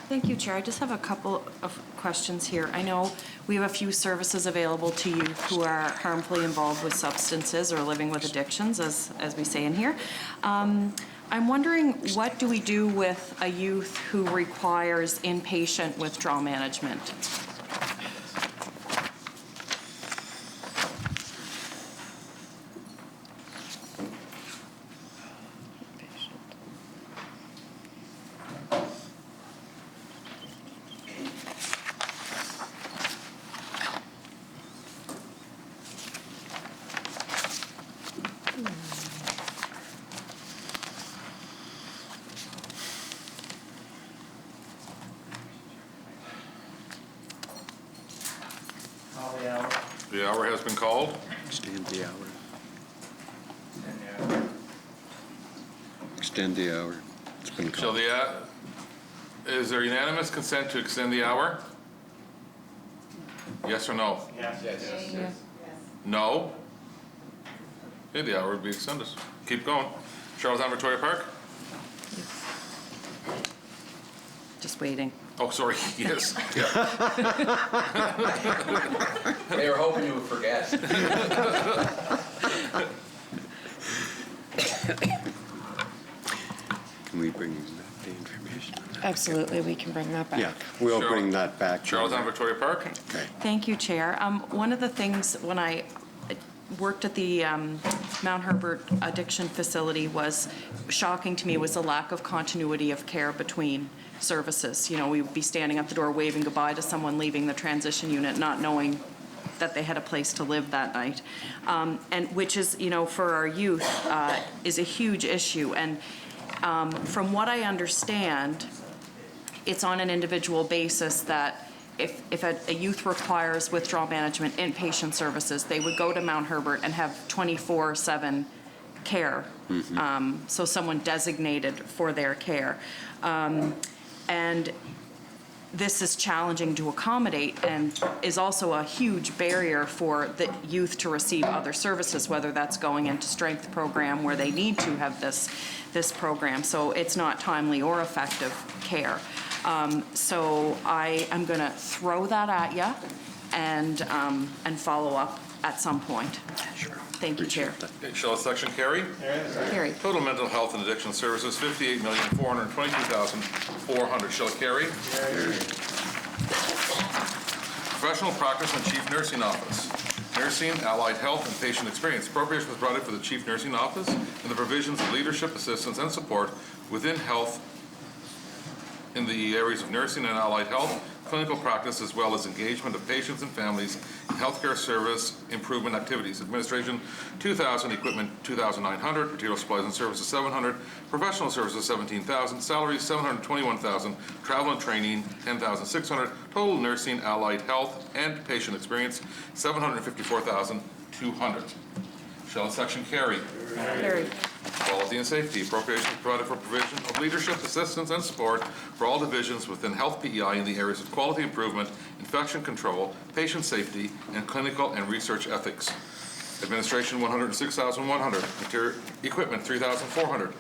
S7: Thank you, Chair. I just have a couple of questions here. I know we have a few services available to youth who are harmfully involved with substances or living with addictions, as we say in here. I'm wondering, what do we do with a youth who requires inpatient withdrawal management?
S16: The hour has been called.
S14: Extend the hour. Extend the hour. It's been
S16: Shall
S14: called.
S16: is there unanimous consent to extend the hour? Yes or no?
S8: Yes.
S16: No? Okay, the hour would be extended. Keep going. Charlottetown Victoria Park?
S7: Just waiting.
S16: Oh, sorry, yes. Yeah.
S17: They were hoping you would forget.
S14: Can we bring back the information?
S23: Absolutely, we can bring that back.
S14: Yeah, we'll bring that back.
S16: Charlottetown Victoria Park?
S14: Okay.
S7: Thank you, Chair. One of the things when I worked at the Mount Herbert Addiction Facility was shocking to me was the lack of continuity of care between services. You know, we would be standing at the door waving goodbye to someone leaving the transition unit, not knowing that they had a place to live that night. And which is, you know, for our youth is a huge issue. And from what I understand, it's on an individual basis that if a youth requires withdrawal management inpatient services, they would go to Mount Herbert and have 24/7 care. So someone designated for their care. And this is challenging to accommodate and is also a huge barrier for the youth to receive other services, whether that's going into strength program where they need to have this program. So it's not timely or effective care. So I am going to throw that at you and follow up at some point. Sure. Thank you, Chair.
S16: Okay, shall a section carry?
S7: Carry.
S16: Total mental health and addiction services, $58,422,400. Shall it carry? Professional practice and chief nursing office. Nursing, allied health, and patient experience. Appropriation was provided for the chief nursing office and the provisions of leadership, assistance, and support within health in the areas of nursing and allied health, clinical practice, as well as engagement of patients and families in healthcare service improvement activities. Administration, $2,000, equipment, $2,900, material supplies and services, $700, professional services, $17,000, salaries, $721,000, travel and training, $10,600, total nursing, allied health, and patient experience, $754,200. Shall the section carry?
S7: Carry.
S16: Quality and safety. Appropriations provided for provision of leadership, assistance, and support for all divisions within health PEI in the areas of quality improvement, infection control, patient safety, and clinical and research ethics. Administration, $106,100. Equipment, $3,400.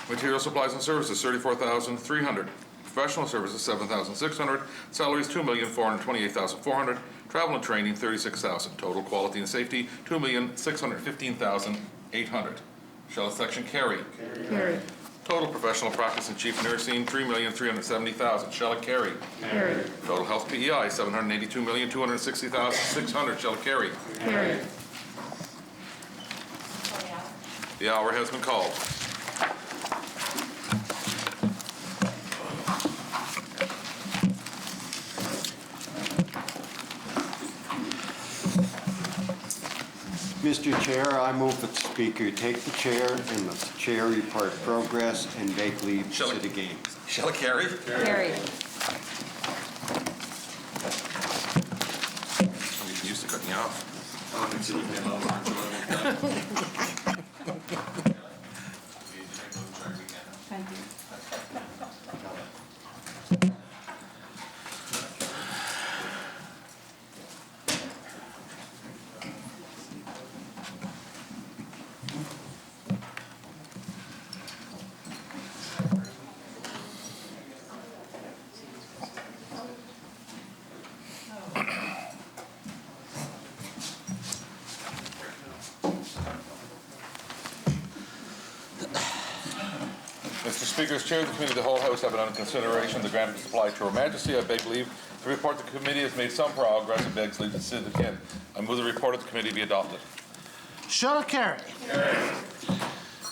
S16: Material supplies and services, $34,300. Professional services, $7,600. Salaries, $2,428,400. Travel and training, $36,000. Total quality and safety, $2,615,800. Shall the section carry?
S7: Carry.
S16: Total professional practice and chief nursing, $3,370,000. Shall it carry?
S7: Carry.
S16: Total health PEI, $782,260,600. Shall it carry?
S7: Carry.
S16: The hour has been called.
S14: Mr. Chair, I move that the Speaker take the chair and the chair report progress and take leave to the game.
S16: Shall it carry?
S7: Carry.
S16: I'm used to cutting you off.
S7: Thank you.
S16: Mr. Speaker, as Chair of the Committee of the whole House, have it under consideration the grant of supply to Her Majesty. I beg leave to report the committee has made some progress and begs leave to sit again. I move the report of the committee be adopted.
S1: Shall it carry?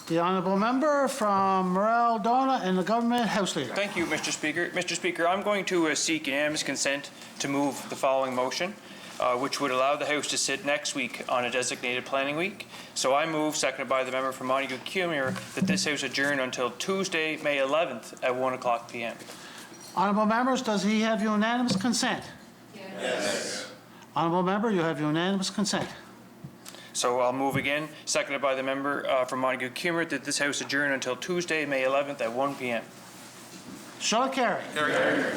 S1: The honourable member from Morel, Donna, and the Government House Leader.
S19: Thank you, Mr. Speaker. Mr. Speaker, I'm going to seek unanimous consent to move the following motion, which would allow the House to sit next week on a designated planning week. So I move, seconded by the member from Montague-Cumere, that this House adjourn until Tuesday, May 11th at 1:00 p.m.
S1: Honourable members, does he have unanimous consent?
S16: Yes.
S1: Honourable member, you have unanimous consent.
S19: So I'll move again, seconded by the member from Montague-Kimmerer, that this House adjourn until Tuesday, May 11th at 1 p.m.
S1: Shall I carry?
S19: Carry.